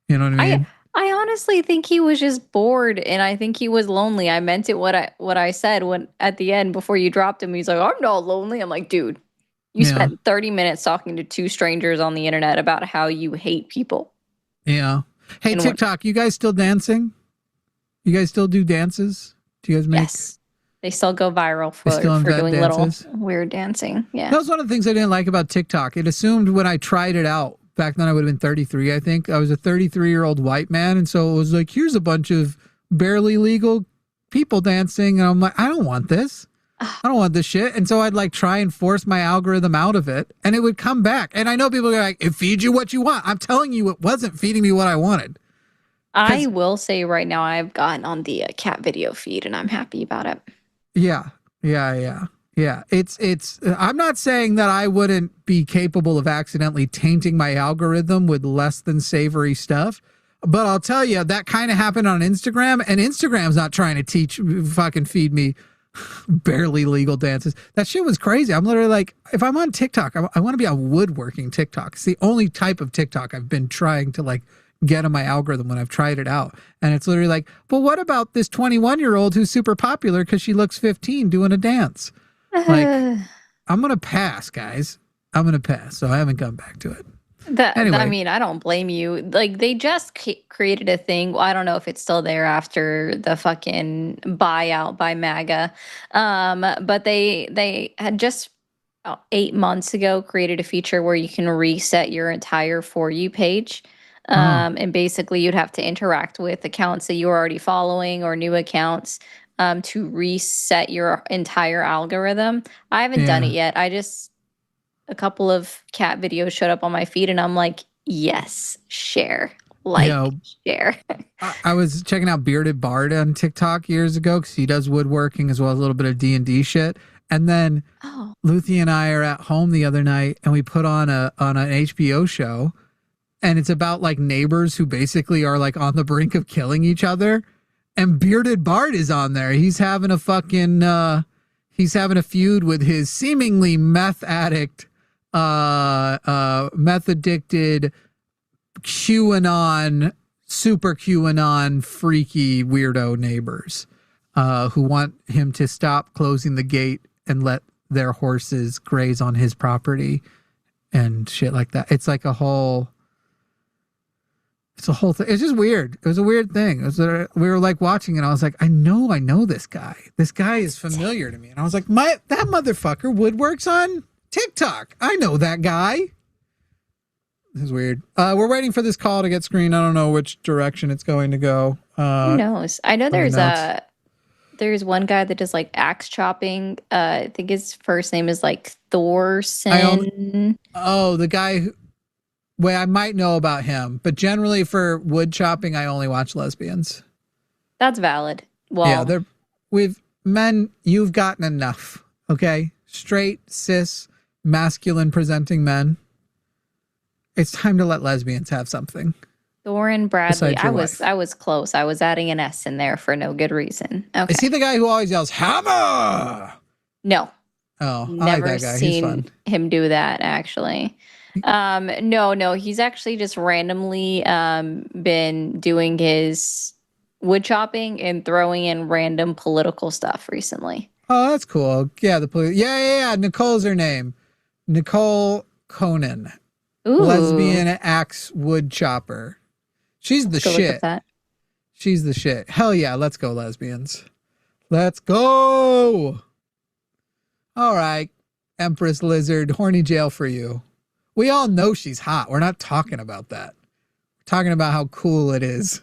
You know what I mean? I honestly think he was just bored, and I think he was lonely. I meant it what I said when at the end before you dropped him. He's like, I'm not lonely. I'm like, dude, you spent 30 minutes talking to two strangers on the internet about how you hate people. Yeah. Hey, TikTok, you guys still dancing? You guys still do dances? Do you guys make? Yes. They still go viral for doing dances? little weird dancing. Yeah. That was one of the things I didn't like about TikTok. It assumed when I tried it out, back then I would have been 33, I think. I was a 33-year-old white man, and so it was like, here's a bunch of barely legal people dancing, and I'm like, I don't want this. I don't want this shit. And so I'd like try and force my algorithm out of it, and it would come back. And I know people are like, it feeds you what you want. I'm telling you, it wasn't feeding me what I wanted. I will say right now I've gotten on the cat video feed, and I'm happy about it. Yeah. It's I'm not saying that I wouldn't be capable of accidentally tainting my algorithm with less than savory stuff, but I'll tell you that kind of happened on Instagram, and Instagram's not trying to fucking feed me barely legal dances. That shit was crazy. I'm literally like, if I'm on TikTok, I want to be on woodworking TikTok. It's the only type of TikTok I've been trying to like get on my algorithm when I've tried it out. And it's literally like, but what about this 21-year-old who's super popular because she looks 15 doing a dance? Like, I'm going to pass, guys. I'm going to pass. So I haven't come back to it. Anyway. I mean, I don't blame you. Like, they just created a thing. I don't know if it's still there after the fucking buyout by MAGA. But they had just 8 months ago created a feature where you can reset your entire For You page. And basically you'd have to interact with accounts that you were already following or new accounts to reset your entire algorithm. I haven't done it yet. A couple of cat videos showed up on my feed, and I'm like, yes, share. Share. I was checking out Bearded Bard on TikTok years ago because he does woodworking as well as a little bit of D&D shit. And then Luthi and I are at home the other night, and we put on an HBO show. And it's about like neighbors who basically are like on the brink of killing each other. And Bearded Bard is on there. He's having a fucking, he's having a feud with his seemingly meth addict, meth addicted, super QAnon, freaky weirdo neighbors who want him to stop closing the gate and let their horses graze on his property and shit like that. It's like a whole thing. It's just weird. It was a weird thing. We were like watching it. I was like, I know this guy. This guy is familiar to me. And I was like, that motherfucker woodworks on TikTok. I know that guy. This is weird. We're waiting for this call to get screened. I don't know which direction it's going to go. Who knows? I know there's one guy that does like axe chopping. I think his first name is like Thorson. The guy who, well, I might know about him, but generally for wood chopping, I only watch lesbians. That's valid. Well, yeah, you've gotten enough, okay? Straight, cis, masculine presenting men. It's time to let lesbians have something. Thorin Bradley. I was close. I was adding an S in there for no good reason. Okay. Is he the guy who always yells "Hammer"? No. Oh, never I like that guy. He's fun. Seen him do that actually. No, he's actually just randomly been doing his wood chopping and throwing in random political stuff recently. Oh, that's cool. Yeah, yeah. Nicole's her name. Nicole Conan. Ooh. Lesbian axe wood chopper. She's the shit. She's the shit. Hell yeah, let's go, lesbians. Let's go. All right, Empress Lizard, horny jail for you. We all know she's hot. We're not talking about that. We're talking about how cool it is.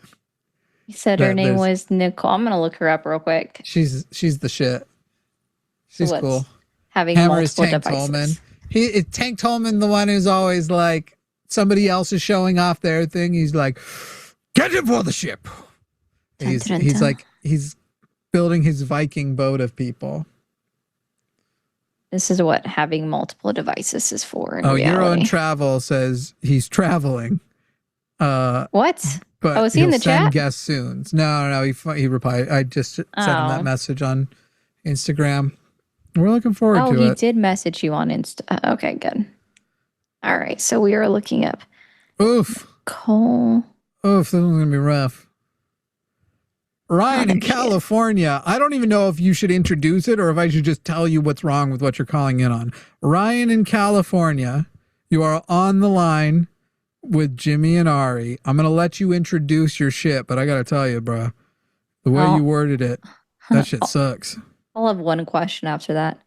You said her name was Nicole. I'm gonna look her up real quick. She's the shit. She's cool. Having Hammer is multiple Tank devices. Tolman. Tank Tolman, the one who's always like somebody else is showing off their thing. He's like, get him for the ship. He's like he's building his Viking boat of people. This is what having multiple devices is for. Euro and Travel says he's traveling. What? But is he in the chat? Guests soon. No. He replied. I just sent him that message on Instagram. We're looking forward Oh, to he it. did message you on Insta. Okay, good. All right, so we are looking up Oof. Cole. Oof, this one's going to be rough. Ryan in California. I don't even know if you should introduce it or if I should just tell you what's wrong with what you're calling in on. Ryan in California, you are on the line with Jimmy and Ari. I'm going to let you introduce your shit, but I got to tell you, bro, the way you worded it, that shit sucks. I'll have one question after that.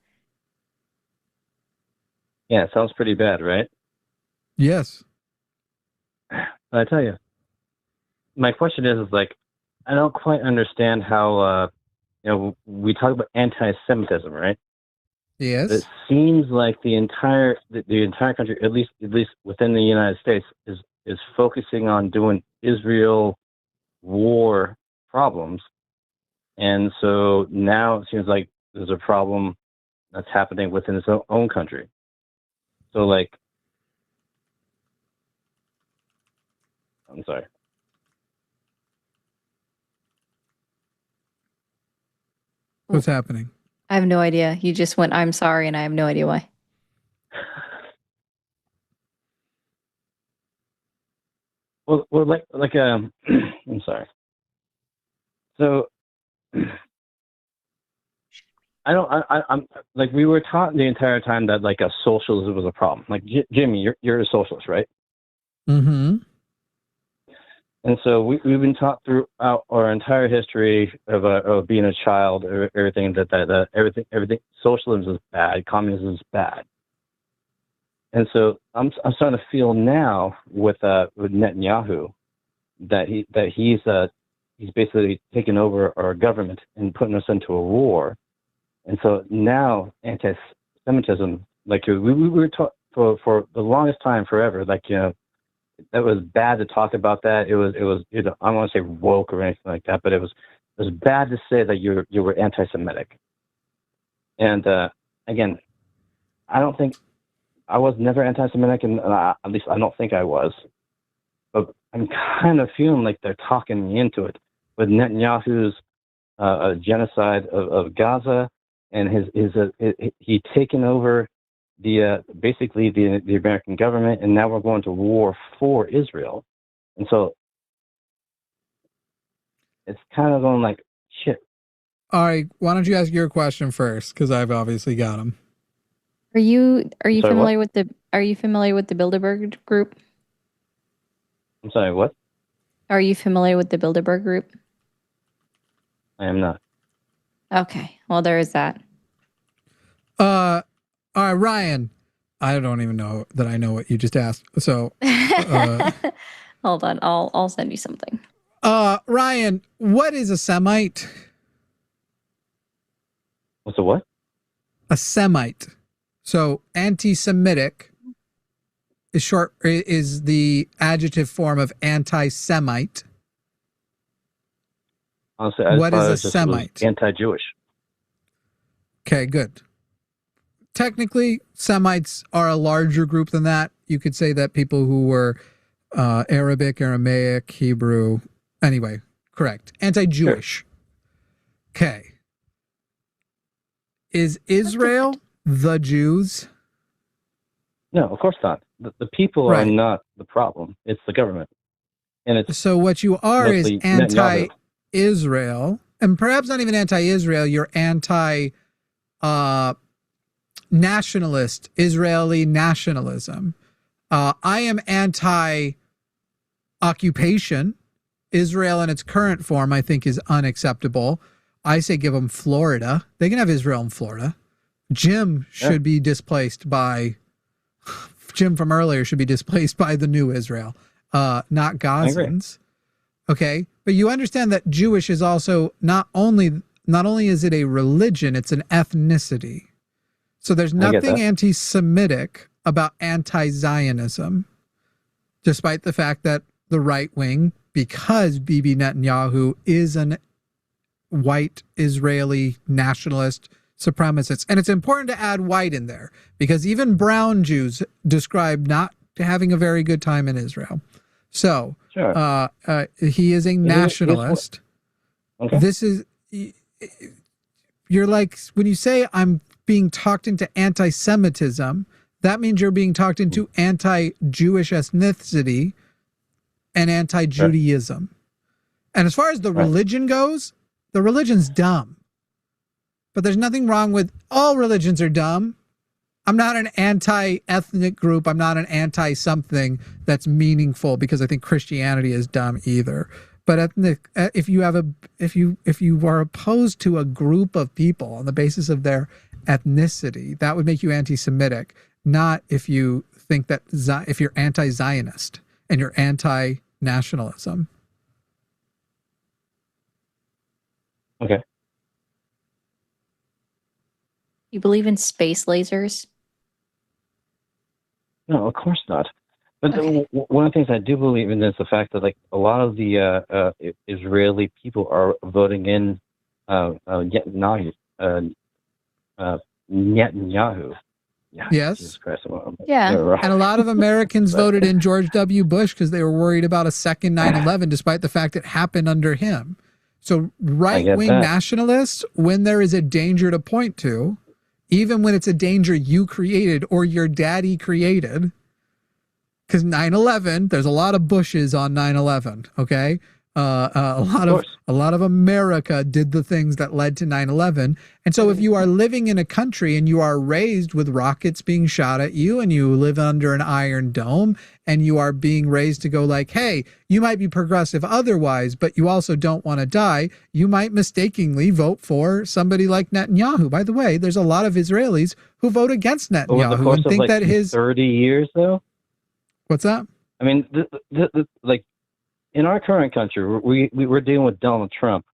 Yeah, it sounds pretty bad, right? Yes. I tell you, my question is like, I don't quite understand how, we talk about anti-Semitism, right? Yes. It seems like the entire country, at least within the United States, is focusing on doing Israel war problems, and so now it seems like there's a problem that's happening within its own country. So, like, I'm sorry. What's happening? I have no idea. You just went, I'm sorry, and I have no idea why. Well, I'm sorry. So, I'm like, we were taught the entire time that like a socialism was a problem. Like, Jimmy, you're a socialist, right? Mm-hmm. And so we've been taught throughout our entire history of being a child, or everything that everything socialism is bad, communism is bad. And so I'm starting to feel now with Netanyahu that he's basically taken over our government and putting us into a war. And so now anti-Semitism, like we were taught for the longest time, forever, like, that was bad to talk about that. It was I don't want to say woke or anything like that, but it was bad to say that you were anti-Semitic. And again, I don't think I was never anti-Semitic, and at least I don't think I was. But I'm kind of feeling like they're talking me into it with Netanyahu's genocide of Gaza, and he taken over basically the American government, and now we're going to war for Israel. And so it's kind of going like, shit. All right, why don't you ask your question first, because I've obviously got them. Are you Sorry, familiar with the Bilderberg group? I'm sorry, what? Are you familiar with the Bilderberg group? I am not. Okay, well, there is that. All right, Ryan. I don't even know that I know what you just asked. So, hold on, I'll send you something. Ryan, what is a Semite? What's a what? A Semite. So, anti-Semitic is the adjective form of anti-Semite. Honestly, what is a Semite? Anti-Jewish. Okay, good. Technically, Semites are a larger group than that. You could say that people who were Arabic, Aramaic, Hebrew. Anyway, correct. Anti-Jewish. Okay. Sure. Is Israel the Jews? No, of course not. The people are not the problem. It's the government. And it's so what you are is anti-Israel, and perhaps not even anti-Israel. You're anti-nationalist, Israeli nationalism. I am anti-occupation. Israel in its current form, I think, is unacceptable. I say give them Florida. They can have Israel in Florida. Jim should be displaced by... Jim from earlier should be displaced by the new Israel, not Gazans. Okay, but you understand that Jewish is also not only is it a religion, it's an ethnicity. So there's nothing anti-Semitic about anti-Zionism, despite the fact that the right wing, because Bibi Netanyahu is an white Israeli nationalist supremacist. And it's important to add white in there because even brown Jews describe not having a very good time in Israel. So he is a nationalist. Okay. This is, you're like, when you say I'm being talked into anti-Semitism, that means you're being talked into anti-Jewish ethnicity and anti-Judaism. And as far as the religion goes, the religion's dumb. But there's nothing wrong with all religions are dumb. I'm not an anti-ethnic group. I'm not an anti-something that's meaningful because I think Christianity is dumb either. But ethnic, if you are opposed to a group of people on the basis of their ethnicity, that would make you anti-Semitic. Not if you think that if you're anti-Zionist and you're anti-nationalism. Okay. You believe in space lasers? No, of course not. But one of the things I do believe in is the fact that like a lot of the Israeli people are voting in Netanyahu. Netanyahu. Yes. Jesus Christ, Yeah. And a lot of Americans voted in George W. Bush because they were worried about a second 9/11, despite the fact it happened under him. So right-wing nationalists, when there is a danger to point to, even when it's a danger you created or your daddy created, because 9/11, there's a lot of Bushes on 9/11, okay? A lot of America did the things that led to 9/11. And so if you are living in a country and you are raised with rockets being shot at you and you live under an iron dome and you are being raised to go like, hey, you might be progressive otherwise, but you also don't want to die, you might mistakenly vote for somebody like Netanyahu. By the way, there's a lot of Israelis who vote against Netanyahu and think that his 30 years though. What's that? I mean, like in our current country, we're dealing with Donald Trump.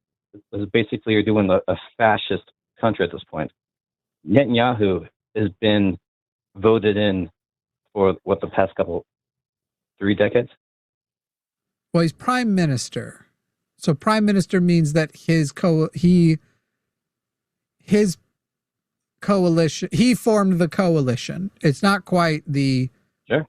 Basically, you're doing a fascist country at this point. Netanyahu has been voted in for what, the past 3 decades? Well, he's prime minister. So prime minister means that his coalition, he formed the coalition. It's not quite the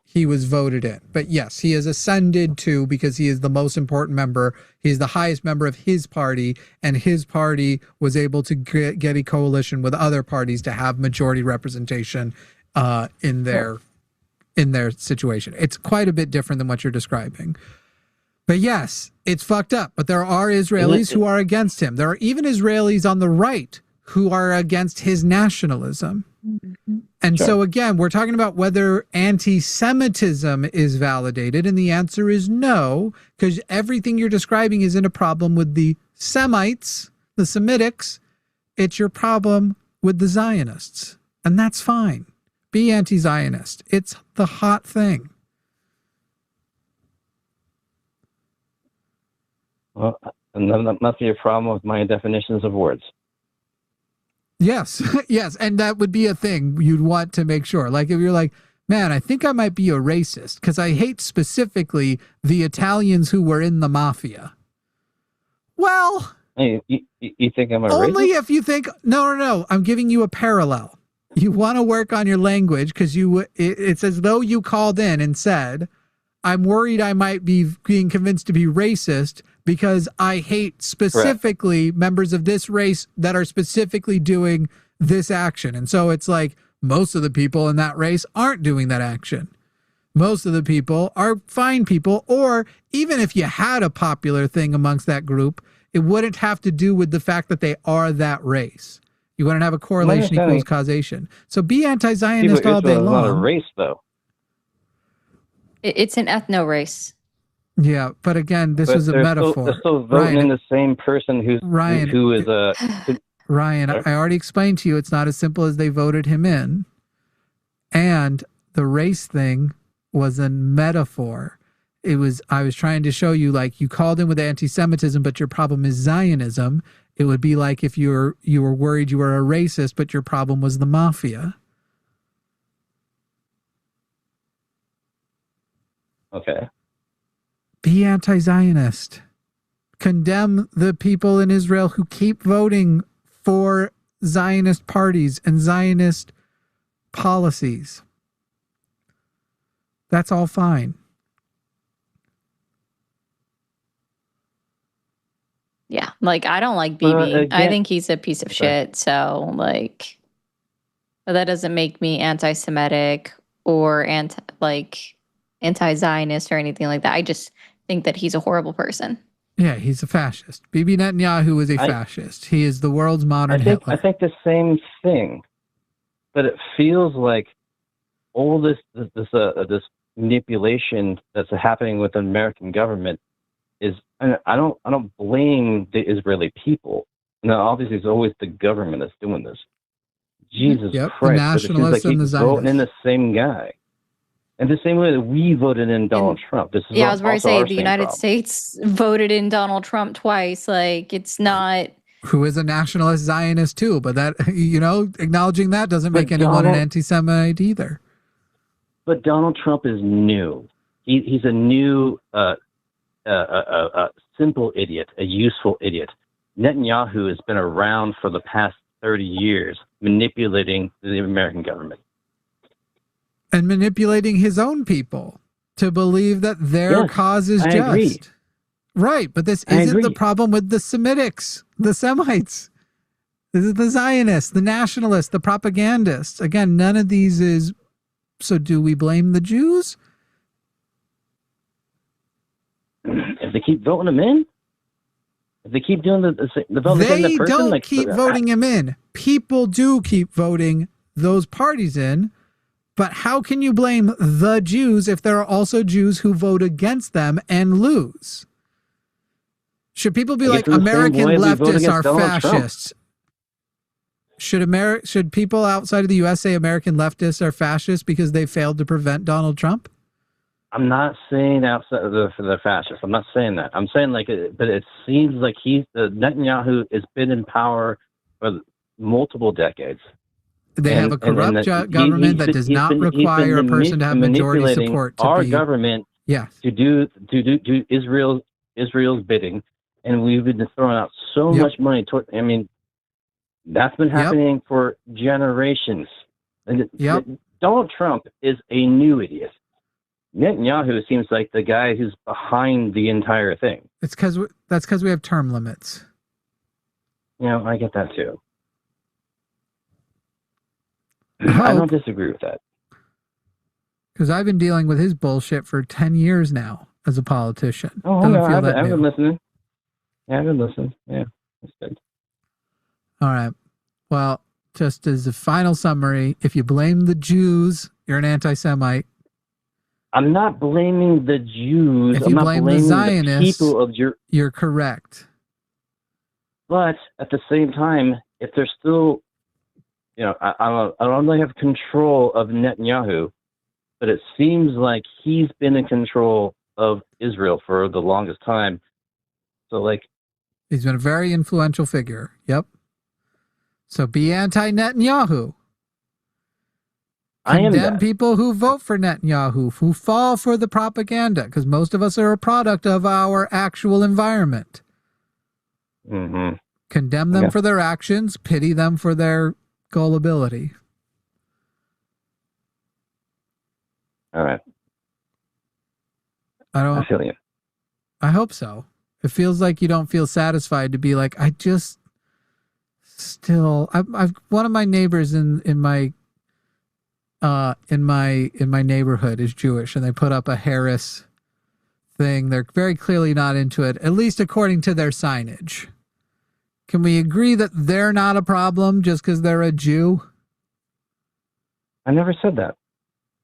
he was voted in. But yes, he is ascended to, because he is the most important member. He's the highest member of his party, and his party was able to get a coalition with other parties to have majority representation in their situation. It's quite a bit different than what you're describing. But yes, it's fucked up. But there are Israelis who are against him. There are even Israelis on the right who are against his nationalism. And so again, we're talking about whether anti-Semitism is validated, and the answer is no, because everything you're describing isn't a problem with the Semites, the Semitics. It's your problem with the Zionists, and that's fine. Be anti-Zionist. It's the hot thing. Well, and that must be a problem with my definitions of words. Yes, yes, and that would be a thing you'd want to make sure. Like if you're like, man, I think I might be a racist because I hate specifically the Italians who were in the mafia. Well, hey, you think I'm a only racist? if you think, no, I'm giving you a parallel. You want to work on your language because it's as though you called in and said, I'm worried I might be being convinced to be racist because I hate specifically members of this race that are specifically doing this action. And so it's like most of the people in that race aren't doing that action. Most of the people are fine people, or even if you had a popular thing amongst that group, it wouldn't have to do with the fact that they are that race. You wouldn't have a correlation equals causation. So be anti-Zionist all day long. It's not a race, though. It's an ethno race. Yeah, but again, this is a metaphor. They're still voting in the same person who is a... Ryan, I already explained to you it's not as simple as they voted him in. And the race thing was a metaphor. I was trying to show you, like, you called in with anti-Semitism, but your problem is Zionism. It would be like if you were worried you were a racist, but your problem was the mafia. Okay. Be anti-Zionist. Condemn the people in Israel who keep voting for Zionist parties and Zionist policies. That's all fine. Yeah, like I don't like Bibi. I think he's a piece of shit. So like, but that doesn't make me anti-Semitic or anti-Zionist or anything like that. I just think that he's a horrible person. Yeah, he's a fascist. Bibi Netanyahu is a fascist. He is the world's modern Hitler. I think the same thing, but it feels like all this manipulation that's happening with the American government is. I don't blame the Israeli people. No, obviously it's always the government that's doing this. Jesus Christ! The nationalists and the Zionists voting in the same guy. And the same way that we voted in Donald Trump. This is I was about to say the United problem. States voted in Donald Trump twice. Like, it's not. Who is a nationalist Zionist too, but that, acknowledging that doesn't make anyone an anti-Semite either. But Donald Trump is new. He's a new, simple idiot, a useful idiot. Netanyahu has been around for the past 30 years, manipulating the American government. And manipulating his own people to believe that their cause is just. Agree. Right, but this isn't the problem with the Semitics, the Semites. This is the Zionists, the nationalists, the propagandists. Again, none of these is. So do we blame the Jews? If they keep voting them in? If they keep doing the voting they the person, don't keep voting him in. People do keep voting those parties in. But how can you blame the Jews if there are also Jews who vote against them and lose? Should people be like, American leftists are fascists? Should people outside of the U.S. say American leftists are fascists because they failed to prevent Donald Trump? I'm not saying outside of the fascists. I'm not saying that. I'm saying but it seems like Netanyahu has been in power for multiple decades. They have a corrupt government that does not require a person to have majority support to our government to do Israel's bidding, and we've been throwing out so much money toward. I mean, that's been happening for generations. And Donald Trump is a new idiot. Netanyahu seems like the guy who's behind the entire thing. It's because we have term limits. I get that too. I don't disagree with that. Because I've been dealing with his bullshit for 10 years now as a politician. Oh, no, I've been listening. Yeah, I've been listening. Yeah, that's good. All right. Well, just as a final summary, if you blame the Jews, you're an anti-Semite. I'm not blaming the Jews. If you blame the Zionists, you're correct. But at the same time, if they're still... I don't really have control of Netanyahu, but it seems like he's been in control of Israel for the longest time. So, he's been a very influential figure. Yep. So be anti-Netanyahu. Condemn people who vote for Netanyahu, who fall for the propaganda, because most of us are a product of our actual environment. Mm-hmm. Condemn them for their actions, pity them for their gullibility. All right. I feel you. I hope so. It feels like you don't feel satisfied to be like, I've one of my neighbors in my neighborhood is Jewish, and they put up a Harris thing. They're very clearly not into it, at least according to their signage. Can we agree that they're not a problem just because they're a Jew? I never said that.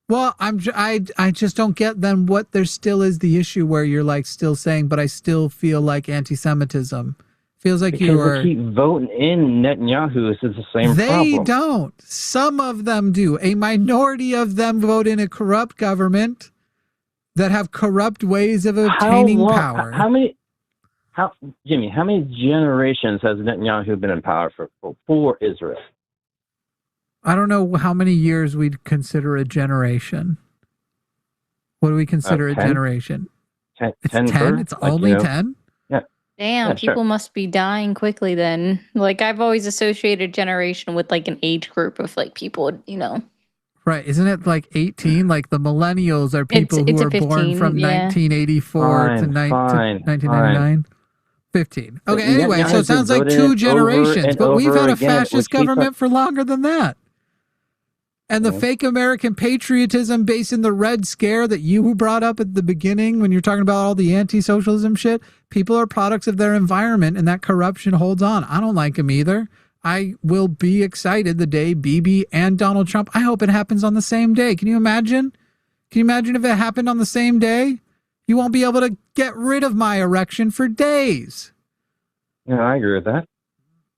Well, I just don't get then what there still is the issue where you're still saying, but I still feel like anti-Semitism. Feels like because you are. They keep voting in Netanyahu. This is the same problem. They don't. Some of them do. A minority of them vote in a corrupt government that have corrupt ways of obtaining power. Jimmy, how many generations has Netanyahu been in power for Israel? I don't know how many years we'd consider a generation. What do we consider a generation? 10. It's 10? It's only 10? Yeah. Damn, people must be dying quickly then. I've always associated generation with an age group of people, Right. Isn't it 18? The millennials are people who are 15, born from 1984 to 1999? 15. Okay, anyway, so it sounds like 2 generations, but we've had a fascist government for longer than that. And the Mhm. fake American patriotism based in the Red Scare that you brought up at the beginning when you're talking about all the anti-socialism shit, people are products of their environment and that corruption holds on. I don't like them either. I will be excited the day Bibi and Donald Trump, I hope it happens on the same day. Can you imagine? Can you imagine if it happened on the same day? You won't be able to get rid of my erection for days. Yeah, I agree with that.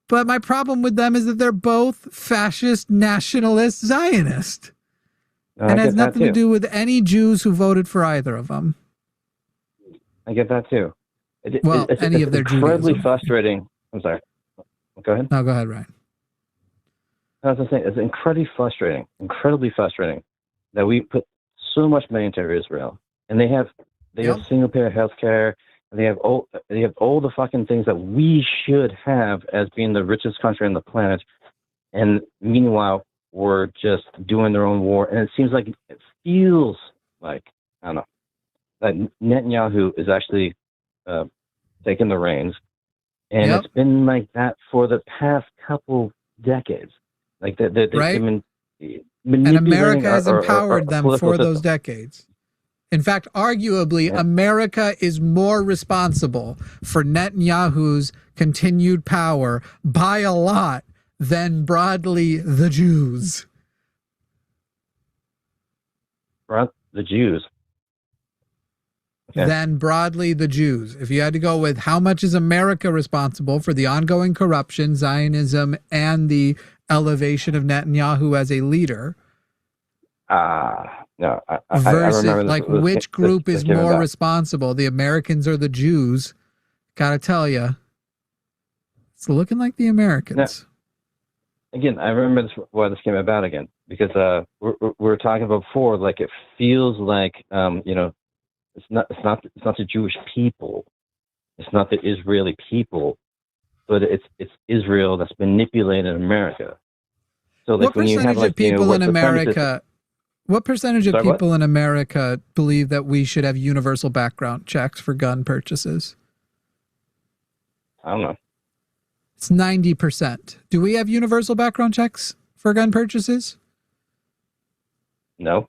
But my problem with them is that they're both fascist, nationalist, Zionist. No, And I it has get that nothing to too. do with any Jews who voted for either of them. I get that too. Well, any of their incredibly Judaism. frustrating. I'm sorry. Go ahead. No, go ahead, Ryan. I was just saying, it's incredibly frustrating that we put so much money into Israel, and they have single payer health care, and they have all the fucking things that we should have as being the richest country on the planet, and meanwhile we're just doing their own war, and it feels like, I don't know, that Netanyahu is actually taking the reins, and it's been like that for the past couple decades. Like they've been manipulating, and America has our empowered them political for those system. decades. In fact, arguably, America is more responsible for Netanyahu's continued power by a lot than broadly the Jews. The Jews. Okay. Than broadly the Jews. If you had to go with how much is America responsible for the ongoing corruption, Zionism, and the elevation of Netanyahu as a leader, No, versus I remember like which group is more responsible, the Americans or the Jews? Gotta tell you, it's looking like the Americans. Now, again, I remember why this came about again, because we were talking about before, like it feels like it's not the Jewish people, it's not the Israeli people, but it's Israel that's manipulated America. So like What percentage of people in America? What percentage of people in America believe that we should have universal background checks for gun purchases? I don't know. It's 90%. Do we have universal background checks for gun purchases? No.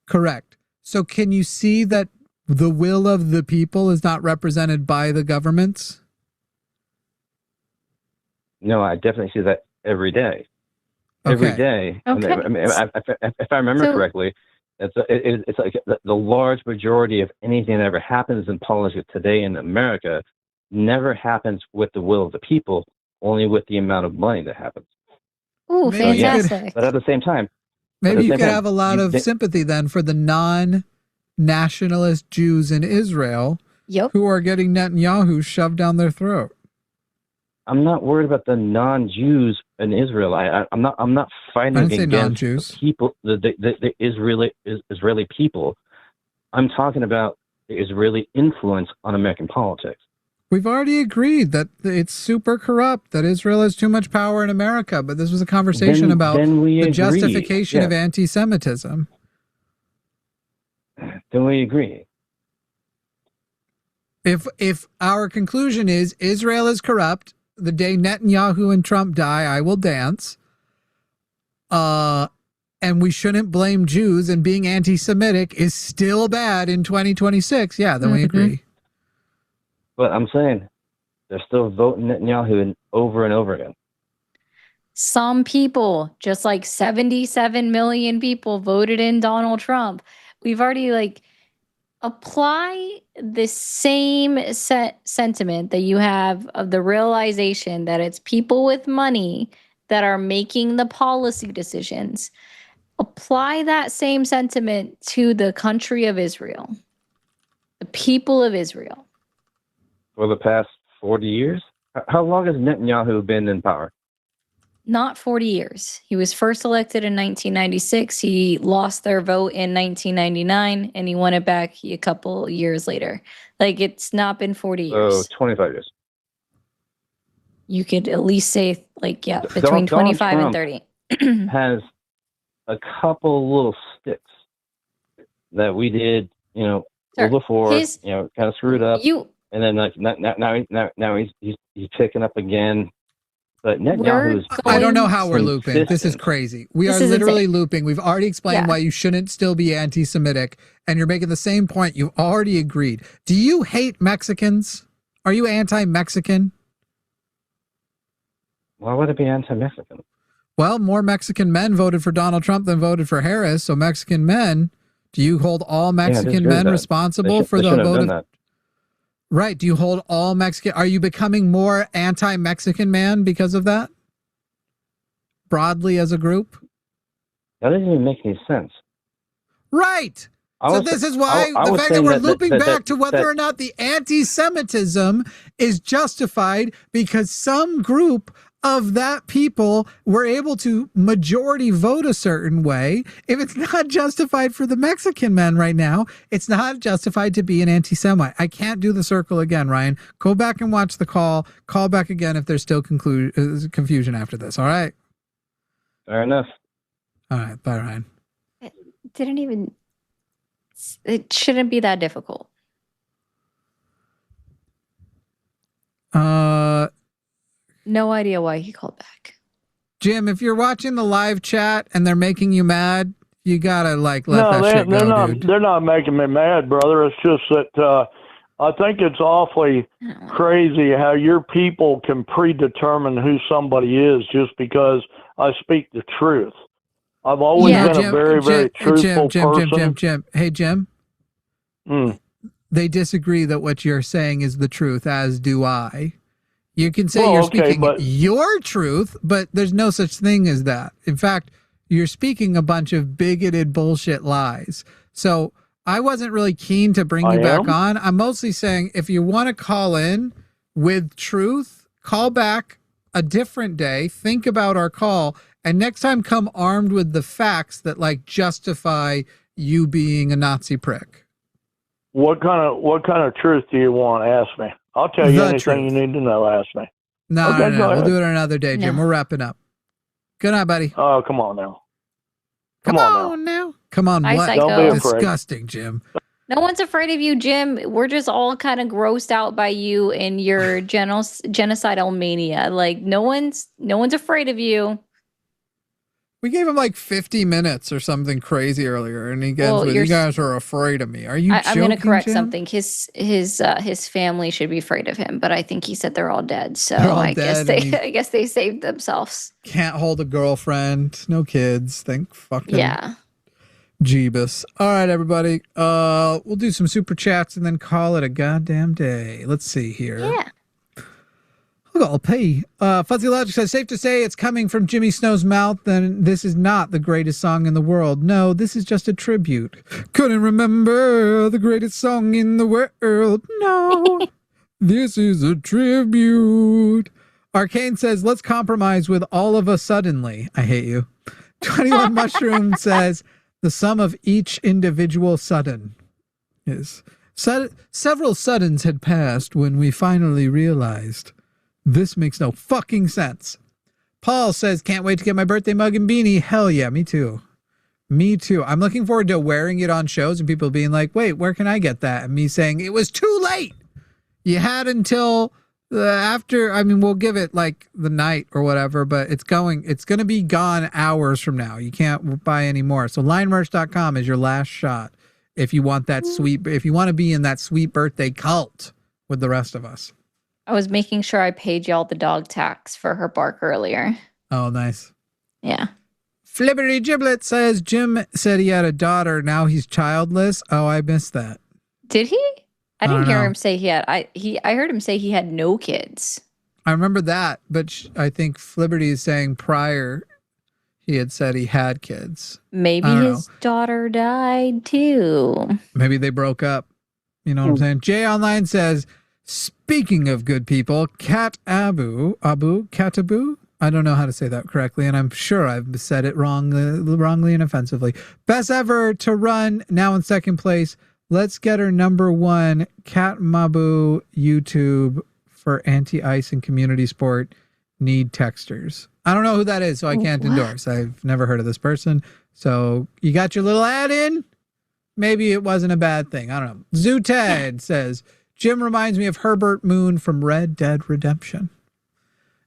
Correct. So can you see that the will of the people is not represented by the governments? No, I definitely see that every day. Every day. Okay. I mean, if I remember correctly, it's like the large majority of anything that ever happens in politics today in America never happens with the will of the people, only with the amount of money that happens. Ooh, fantastic. But at the same time, maybe you could have a lot of sympathy then for the non-nationalist Jews in Israel who are getting Netanyahu shoved down their throat. I'm not worried about the non-Jews in Israel. I'm not fighting against the people, the Israeli people. I'm talking about the Israeli influence on American politics. We've already agreed that it's super corrupt, that Israel has too much power in America, but this was a conversation about the justification of anti-Semitism. Then we agree. If our conclusion is Israel is corrupt, the day Netanyahu and Trump die, I will dance. And we shouldn't blame Jews, and being anti-Semitic is still bad in 2026. Yeah, then we agree. But I'm saying they're still voting Netanyahu over and over again. Some people, just like 77 million people, voted in Donald Trump. We've already apply the same sentiment that you have of the realization that it's people with money that are making the policy decisions. Apply that same sentiment to the country of Israel, the people of Israel. For the past 40 years? How long has Netanyahu been in power? Not 40 years. He was first elected in 1996. He lost their vote in 1999, and he won it back a couple years later. It's not been 40 years. So 25 years. You could at least say, between 25 and 30. Has a couple little sticks that we did, before, kind of screwed up. And then now he's picking up again. But Netanyahu's I don't know how we're looping. This is crazy. We are literally looping. We've already explained why you shouldn't still be anti-Semitic, and you're making the same point. You've already agreed. Do you hate Mexicans? Are you anti-Mexican? Why would it be anti-Mexican? Well, more Mexican men voted for Donald Trump than voted for Harris. So Mexican men, do you hold all Mexican men responsible for the vote of... Right. Do you hold all Mexican? Are you becoming more anti-Mexican man because of that? Broadly as a group? That doesn't even make any sense. Right. So this is why the fact that we're looping back to whether or not the anti-Semitism is justified because some group of that people were able to majority vote a certain way. If it's not justified for the Mexican men right now, it's not justified to be an anti-Semite. I can't do the circle again, Ryan. Go back and watch the call. Call back again if there's still confusion after this. All right? Fair enough. All right. Bye, Ryan. It shouldn't be that difficult. No idea why he called back. Jim, if you're watching the live chat and they're making you mad, you gotta let that shit go, dude. They're not making me mad, brother. It's just that I think it's awfully crazy how your people can predetermine who somebody is just because I speak the truth. I've always been a very truthful person. Jim. Hey, Jim. They disagree that what you're saying is the truth, as do I. You can say you're speaking your truth, but there's no such thing as that. In fact, you're speaking a bunch of bigoted bullshit lies. So I wasn't really keen to bring you back on. I'm mostly saying if you want to call in with truth, call back a different day, think about our call, and next time come armed with the facts that justify you being a Nazi prick. What kind of truth do you want? Ask me. I'll tell you anything you need to know. Ask me. No, we'll do it another day, Jim. We're wrapping up. Good night, buddy. Oh, come on now. Come on now. Come on, Hi, what? Psycho. Don't be afraid. Disgusting, Jim. No one's afraid of you, Jim. We're just all kind of grossed out by you and your genocidal mania. No one's afraid of you. We gave him 50 minutes or something crazy earlier, and he goes, you guys are afraid of me. Are you joking, I'm going to correct Jim? something. His family should be afraid of him, but I think he said they're all dead. So I guess they saved themselves. Can't hold a girlfriend, no kids. Think fucking Jeebus. All right, everybody. We'll do some super chats and then call it a goddamn day. Let's see here. Yeah. I'll pay. Fuzzy Logic says, safe to say it's coming from Jimmy Snow's mouth, then this is not the greatest song in the world. No, this is just a tribute. Couldn't remember the greatest song in the world. No, this is a tribute. Arcane says, let's compromise with all of us suddenly. I hate you. 21 Mushroom says, the sum of each individual sudden is. Several suddens had passed when we finally realized this makes no fucking sense. Paul says, can't wait to get my birthday mug and beanie. Hell yeah, me too. Me too. I'm looking forward to wearing it on shows and people being like, wait, where can I get that? And me saying, it was too late. You had until after, we'll give it the night or whatever, but it's going to be gone hours from now. You can't buy any more. So linemerch.com is your last shot if you want that if you want to be in that sweet birthday cult with the rest of us. I was making sure I paid y'all the dog tax for her bark earlier. Oh, nice. Yeah. Flibberty Giblet says, Jim said he had a daughter. Now he's childless. Oh, I missed that. Did he? I didn't hear him say he had. I heard him say he had no kids. I remember that, but I think Flibberty is saying prior he had said he had kids. Maybe his daughter died too. Maybe they broke up. You know what I'm saying? Jay Online says, speaking of good people, Katabu, I don't know how to say that correctly, and I'm sure I've said it wrongly and offensively. Best ever to run, now in second place. Let's get her number one, Cat Mabu YouTube for anti-ice and community sport. Need texters. I don't know who that is, so I can't endorse. I've never heard of this person. So you got your little ad in? Maybe it wasn't a bad thing. I don't know. Zooted says, Jim reminds me of Herbert Moon from Red Dead Redemption.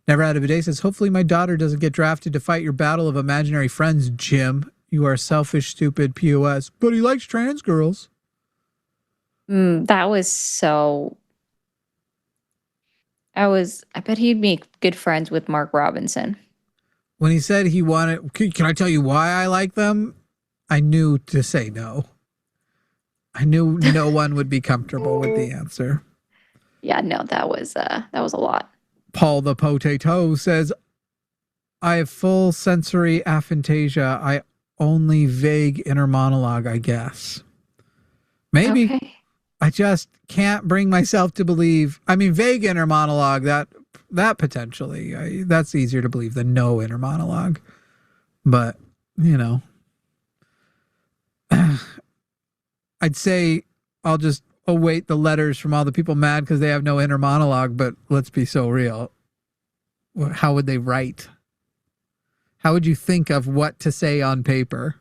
Never Had a Bidet says, hopefully my daughter doesn't get drafted to fight your battle of imaginary friends, Jim. You are selfish, stupid POS. But he likes trans girls. That was so. I bet he'd make good friends with Mark Robinson. When he said he wanted, can I tell you why I like them? I knew to say no. I knew no one would be comfortable with the answer. Yeah, no, that was a lot. Paul the Potato says, I have full sensory aphantasia. I only vague inner monologue, I guess. Maybe. Okay. I just can't bring myself to believe. I mean, vague inner monologue, that potentially, that's easier to believe than no inner monologue. But, you know, I'd say I'll just await the letters from all the people mad because they have no inner monologue. But let's be so real. How would they write? How would you think of what to say on paper?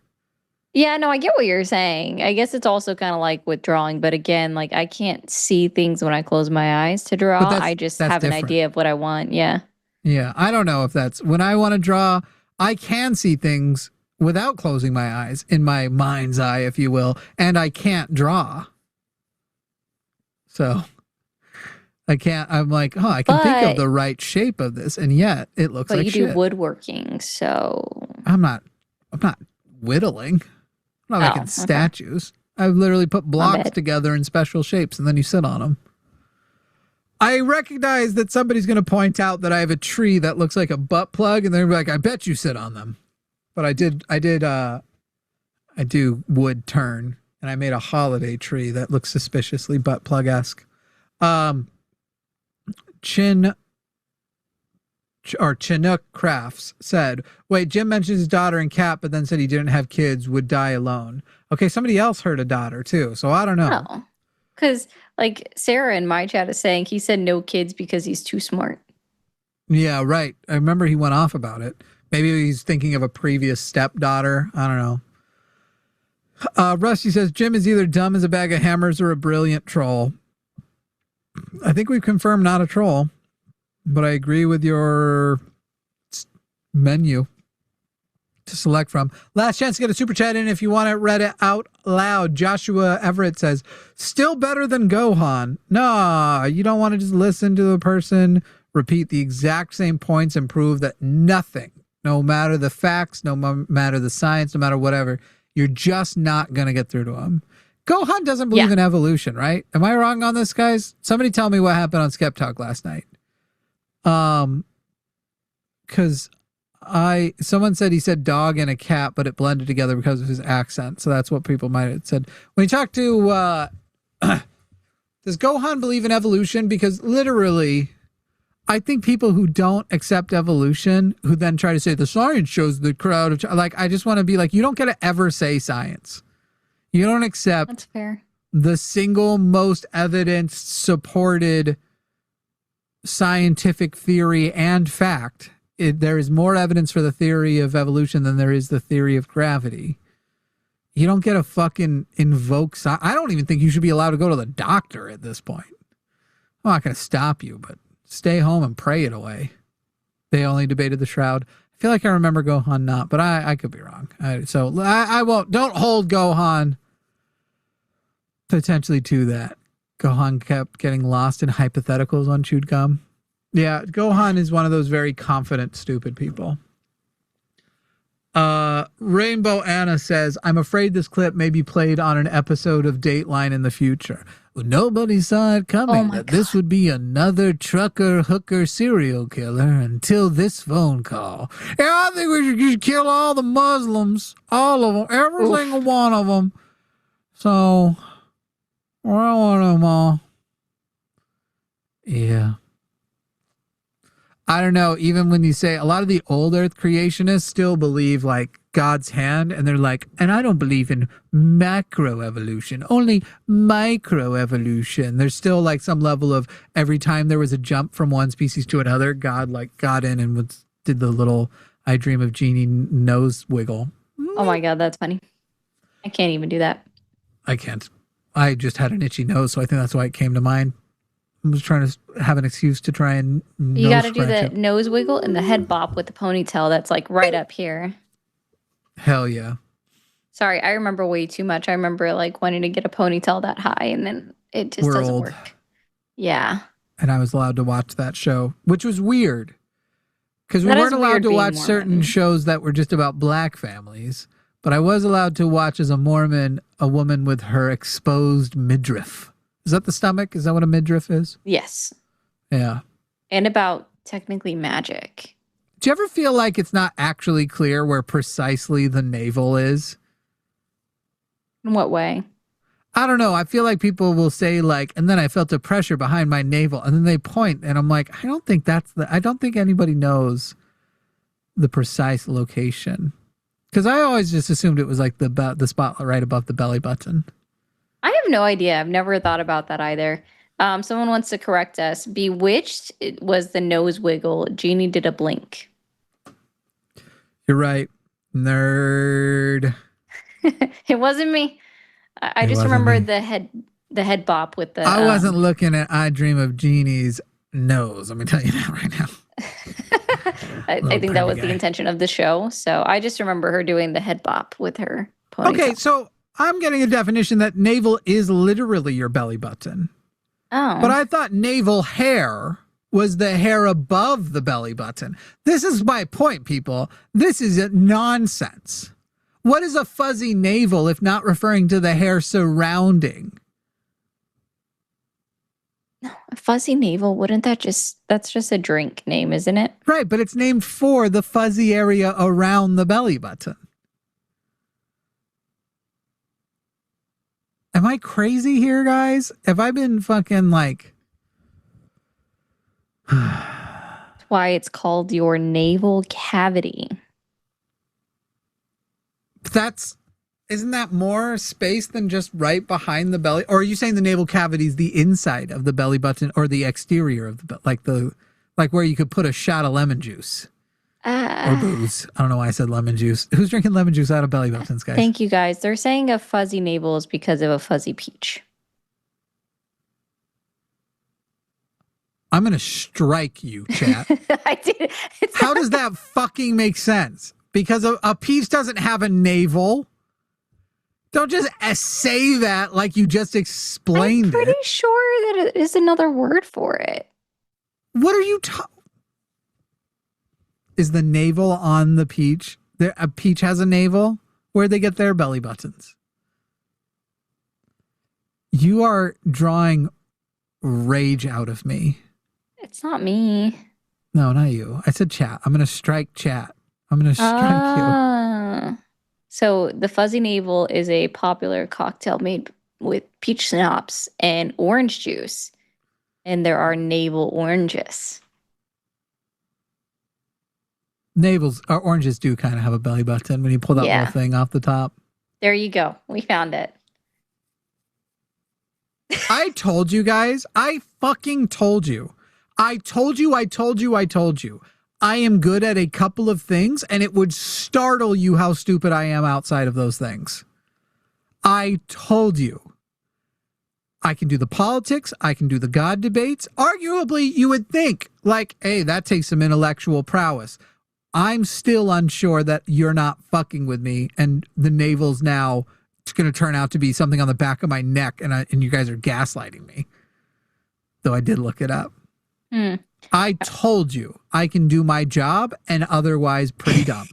Yeah, no, I get what you're saying. I guess it's also kind of like with drawing, but again, like I can't see things when I close my eyes to draw. I just have an idea of what I want. Yeah. Yeah, I don't know if that's when I want to draw. I can see things without closing my eyes in my mind's eye, if you will, and I can't draw. So I can't. I'm like, oh, I can think of the right shape of this, and yet it looks like shit. But you do woodworking, so I'm not whittling. I'm not making statues. I've literally put blocks together in special shapes, and then you sit on them. I recognize that somebody's going to point out that I have a tree that looks like a butt plug, and they're like, "I bet you sit on them." But I do wood turn, and I made a holiday tree that looks suspiciously butt plug-esque. Chinook Crafts said, wait, Jim mentioned his daughter and cat, but then said he didn't have kids, would die alone. Okay, somebody else heard a daughter too, so I don't know. No, because like Sarah in my chat is saying he said no kids because he's too smart. Yeah, right. I remember he went off about it. Maybe he's thinking of a previous stepdaughter. I don't know. Rusty says, Jim is either dumb as a bag of hammers or a brilliant troll. I think we've confirmed not a troll. But I agree with your menu to select from. Last chance to get a super chat in if you want it read it out loud. Joshua Everett says, still better than Gohan. No, you don't want to just listen to the person repeat the exact same points and prove that nothing, no matter the facts, no matter the science, no matter whatever, you're just not going to get through to them. Gohan doesn't believe in evolution, right? Am I wrong on this, guys? Somebody tell me what happened on Skep Talk last night. Because someone said he said dog and a cat, but it blended together because of his accent. So that's what people might have said. When you talk to, does Gohan believe in evolution? Because literally, I think people who don't accept evolution, who then try to say the science shows the crowd, like, I just want to be like, you don't get to ever say science. You don't accept That's fair. The single most evidence supported scientific theory and fact. There is more evidence for the theory of evolution than there is the theory of gravity. You don't get to fucking invoke I don't even think you should be allowed to go to the doctor at this point. I'm not going to stop you, but stay home and pray it away. They only debated the shroud. I feel like I remember Gohan not, but I could be wrong. So I won't. Don't hold Gohan potentially to that. Gohan kept getting lost in hypotheticals on chewed gum. Yeah, Gohan is one of those very confident, stupid people. Rainbow Anna says, I'm afraid this clip may be played on an episode of Dateline in the future. Well, nobody saw it coming that this would be another trucker, hooker, serial killer until this phone call. Yeah, I think we should just kill all the Muslims. All of them. Every single one of them. So, I want them all. Yeah. I don't know, even when you say a lot of the old earth creationists still believe like God's hand, and they're like, and I don't believe in macro evolution, only micro evolution. There's still like some level of every time there was a jump from one species to another, God like got in and did the little I Dream of Jeannie nose wiggle. Oh my God, that's funny. I can't even do that. I can't. I just had an itchy nose, so I think that's why it came to mind. I was trying to have an excuse to try and You got to do the it. nose wiggle and the head bop with the ponytail that's like right up here. Hell yeah. Sorry, I remember way too much. I remember like wanting to get a ponytail that high and then it just We're doesn't old. work. Yeah. And I was allowed to watch that show, which was weird. Because we That is weren't allowed weird to being watch Mormon. certain shows that were just about black families. But I was allowed to watch as a Mormon a woman with her exposed midriff. Is that the stomach? Is that what a midriff is? Yes. Yeah. And about technically magic. Do you ever feel like it's not actually clear where precisely the navel is? In what way? I don't know. I feel like people will say like, and then I felt a pressure behind my navel, and then they point, and I'm like, I don't think anybody knows the precise location. Because I always just assumed it was like the spot right above the belly button. I have no idea. I've never thought about that either. Someone wants to correct us. Bewitched it was the nose wiggle. Genie did a blink. You're right. Nerd. It wasn't me. I It just wasn't remember me. the head bop with the. I wasn't looking at I Dream of Jeannie's nose. Let me tell you that right now. I think that was guy. the intention of the show. So I just remember her doing the head bop with her ponytail. Okay, so I'm getting a definition that navel is literally your belly button. Oh. But I thought navel hair was the hair above the belly button. This is my point, people. This is nonsense. What is a fuzzy navel if not referring to the hair surrounding? No, a fuzzy navel, that's just a drink name, isn't it? Right, but it's named for the fuzzy area around the belly button. Am I crazy here, guys? Have I been fucking like... That's why it's called your navel cavity. Isn't that more space than just right behind the belly? Or are you saying the navel cavity is the inside of the belly button or the exterior of the like where you could put a shot of lemon juice or booze? I don't know why I said lemon juice. Who's drinking lemon juice out of belly buttons, guys? Thank you, guys. They're saying a fuzzy navel is because of a fuzzy peach. I'm going to strike you, chat. I did. How does that fucking make sense? Because a peach doesn't have a navel. Don't just say that like you just explained I'm pretty it. sure that it is another word for it. What are you talking? Is the navel on the peach? A peach has a navel? Where'd they get their belly buttons? You are drawing rage out of me. It's not me. No, not you. I said chat. I'm going to strike chat. I'm going to strike you. So the fuzzy navel is a popular cocktail made with peach schnapps and orange juice. And there are navel oranges. Navels or oranges do kind of have a belly button when you pull that Yeah. little thing off the top. There you go. We found it. I told you guys. I fucking told you. I told you. I am good at a couple of things, and it would startle you how stupid I am outside of those things. I told you. I can do the politics. I can do the God debates. Arguably, you would think, like, hey, that takes some intellectual prowess. I'm still unsure that you're not fucking with me, and the navel's now going to turn out to be something on the back of my neck, and you guys are gaslighting me. Though I did look it up. I told you I can do my job and otherwise pretty dumb.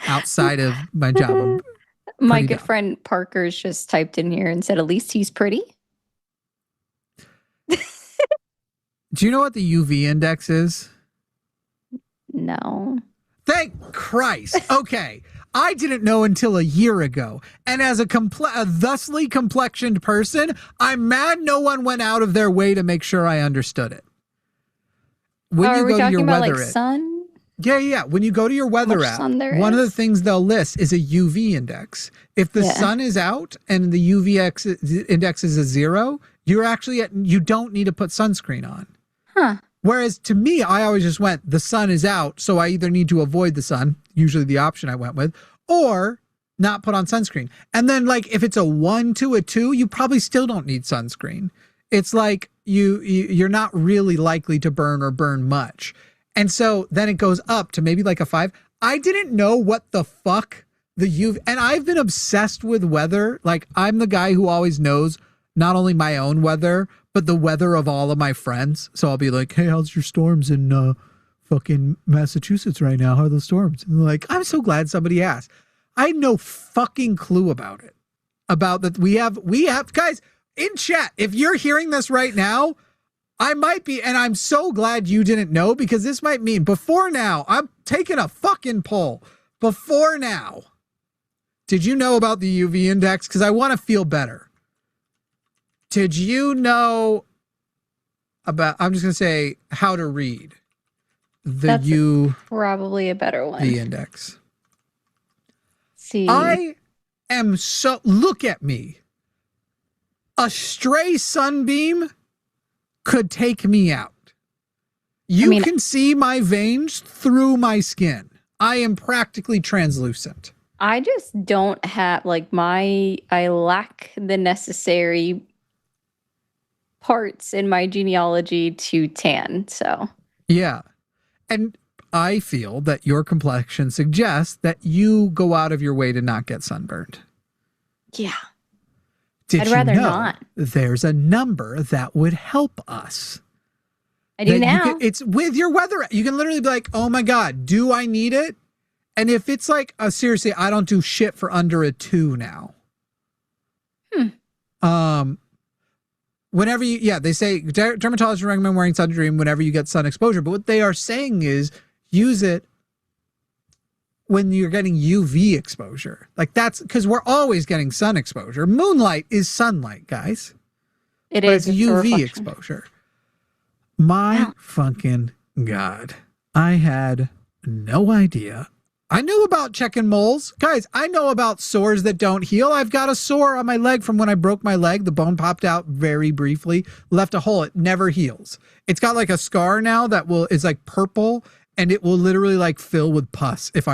Outside of my job, I'm My pretty good dumb. friend Parker's just typed in here and said, at least he's pretty. Do you know what the UV index is? No. Thank Christ. Okay. I didn't know until a year ago. And as a thusly complexioned person, I'm mad no one went out of their way to make sure I understood it. When Are you we go to talking your about weather like app, sun? Yeah. When you go to your weather much app, sun there one of the is? things they'll list is a UV index. If the Yeah. sun is out and the UV index is a 0, you're actually you don't need to put sunscreen on. Huh. Whereas to me, I always just went, the sun is out, so I either need to avoid the sun, usually the option I went with, or not put on sunscreen. And then like if it's a 1 to a 2, you probably still don't need sunscreen. It's like you're not really likely to burn or burn much. And so then it goes up to maybe like a 5. I didn't know what the fuck the UV, and I've been obsessed with weather. Like, I'm the guy who always knows not only my own weather, but the weather of all of my friends. So I'll be like, hey, how's your storms in fucking Massachusetts right now? How are the storms? And they're like, I'm so glad somebody asked. I had no fucking clue about it. About that we have guys in chat. If you're hearing this right now, I might be, and I'm so glad you didn't know, because this might mean before now, I'm taking a fucking poll. Before now, did you know about the UV index? Because I want to feel better. Did you know about, I'm just going to say how to read That's probably a better one. the index. See. I am so, look at me. A stray sunbeam could take me out. You can see my veins through my skin. I am practically translucent. I just don't have, like, I lack the necessary parts in my genealogy to tan, so. Yeah. And I feel that your complexion suggests that you go out of your way to not get sunburned. Yeah. Did I'd you rather know not. There's a number that would help us? I do now. It's with your weather. You can literally be like, oh my God, do I need it? And if it's like, seriously, I don't do shit for under a 2 now. Whenever they say dermatologists recommend wearing sunscreen whenever you get sun exposure. But what they are saying is use it when you're getting UV exposure. Like, that's because we're always getting sun exposure. Moonlight is sunlight, guys. It but is. It's a UV reflection. exposure. My fucking God. I had no idea. I knew about checking moles. Guys, I know about sores that don't heal. I've got a sore on my leg from when I broke my leg. The bone popped out very briefly, left a hole. It never heals. It's got like a scar now that is like purple, and it will literally like fill with pus. If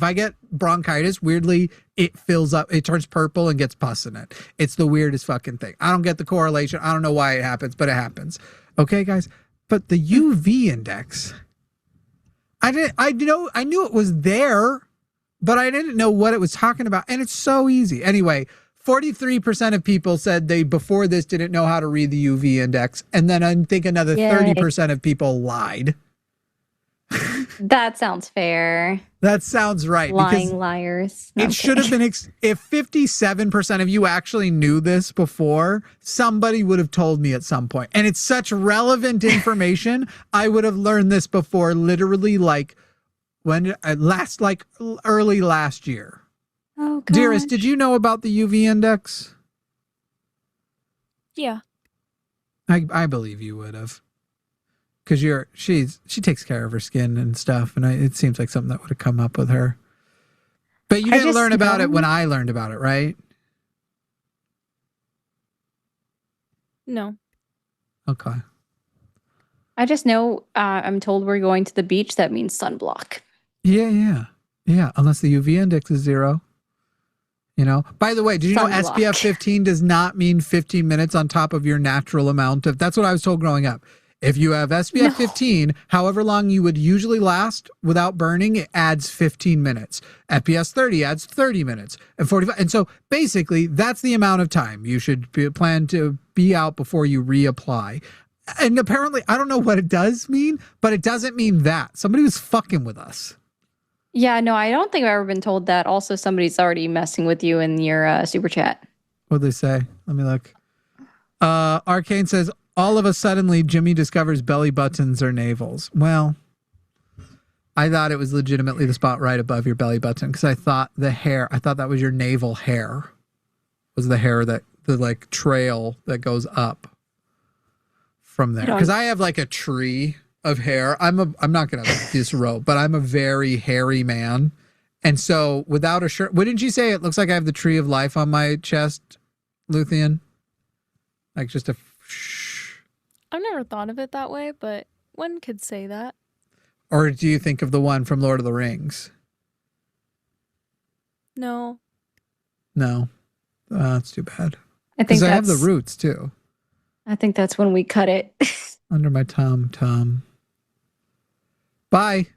I get bronchitis, weirdly, it fills up, it turns purple and gets pus in it. It's the weirdest fucking thing. I don't get the correlation. I don't know why it happens, but it happens. Okay, guys? But the UV index, I knew it was there, but I didn't know what it was talking about. And it's so easy. Anyway, 43% of people said they before this didn't know how to read the UV index. And then I think another 30% of people lied. That sounds fair. That sounds right. Lying liars. It should have been, if 57% of you actually knew this before, somebody would have told me at some point. And it's such relevant information. I would have learned this before, literally like early last year. Oh, gosh. Dearest, did you know about the UV index? Yeah. I believe you would have. Because she takes care of her skin and stuff, and it seems like something that would have come up with her. But you didn't learn about it when I learned about it, right? No. Okay. I just know I'm told we're going to the beach. That means sunblock. Yeah. Unless the UV index is 0. You know. By the way, did you know SPF 15 does not mean 15 minutes on top of your natural amount of? That's what I was told growing up. If you have SPF 15, however long you would usually last without burning, it adds 15 minutes. FPS 30 adds 30 minutes and 45. And so basically that's the amount of time you should plan to be out before you reapply. And apparently, I don't know what it does mean, but it doesn't mean that. Somebody was fucking with us. Yeah, no, I don't think I've ever been told that. Also, somebody's already messing with you in your super chat. What'd they say? Let me look. Arcane says, all of a suddenly, Jimmy discovers belly buttons are navels. Well, I thought it was legitimately the spot right above your belly button because I thought that was your navel hair. Was the hair the like trail that goes up from there? Because I have like a tree of hair. I'm not gonna disrobe, but I'm a very hairy man, and so without a shirt, what did you say? It looks like I have the tree of life on my chest, Luthien. Like just a. I've never thought of it that way, but one could say that. Or do you think of the one from Lord of the Rings? No. No. That's too bad. I think I have the roots too. I think that's when we cut it. Under my tum. Bye.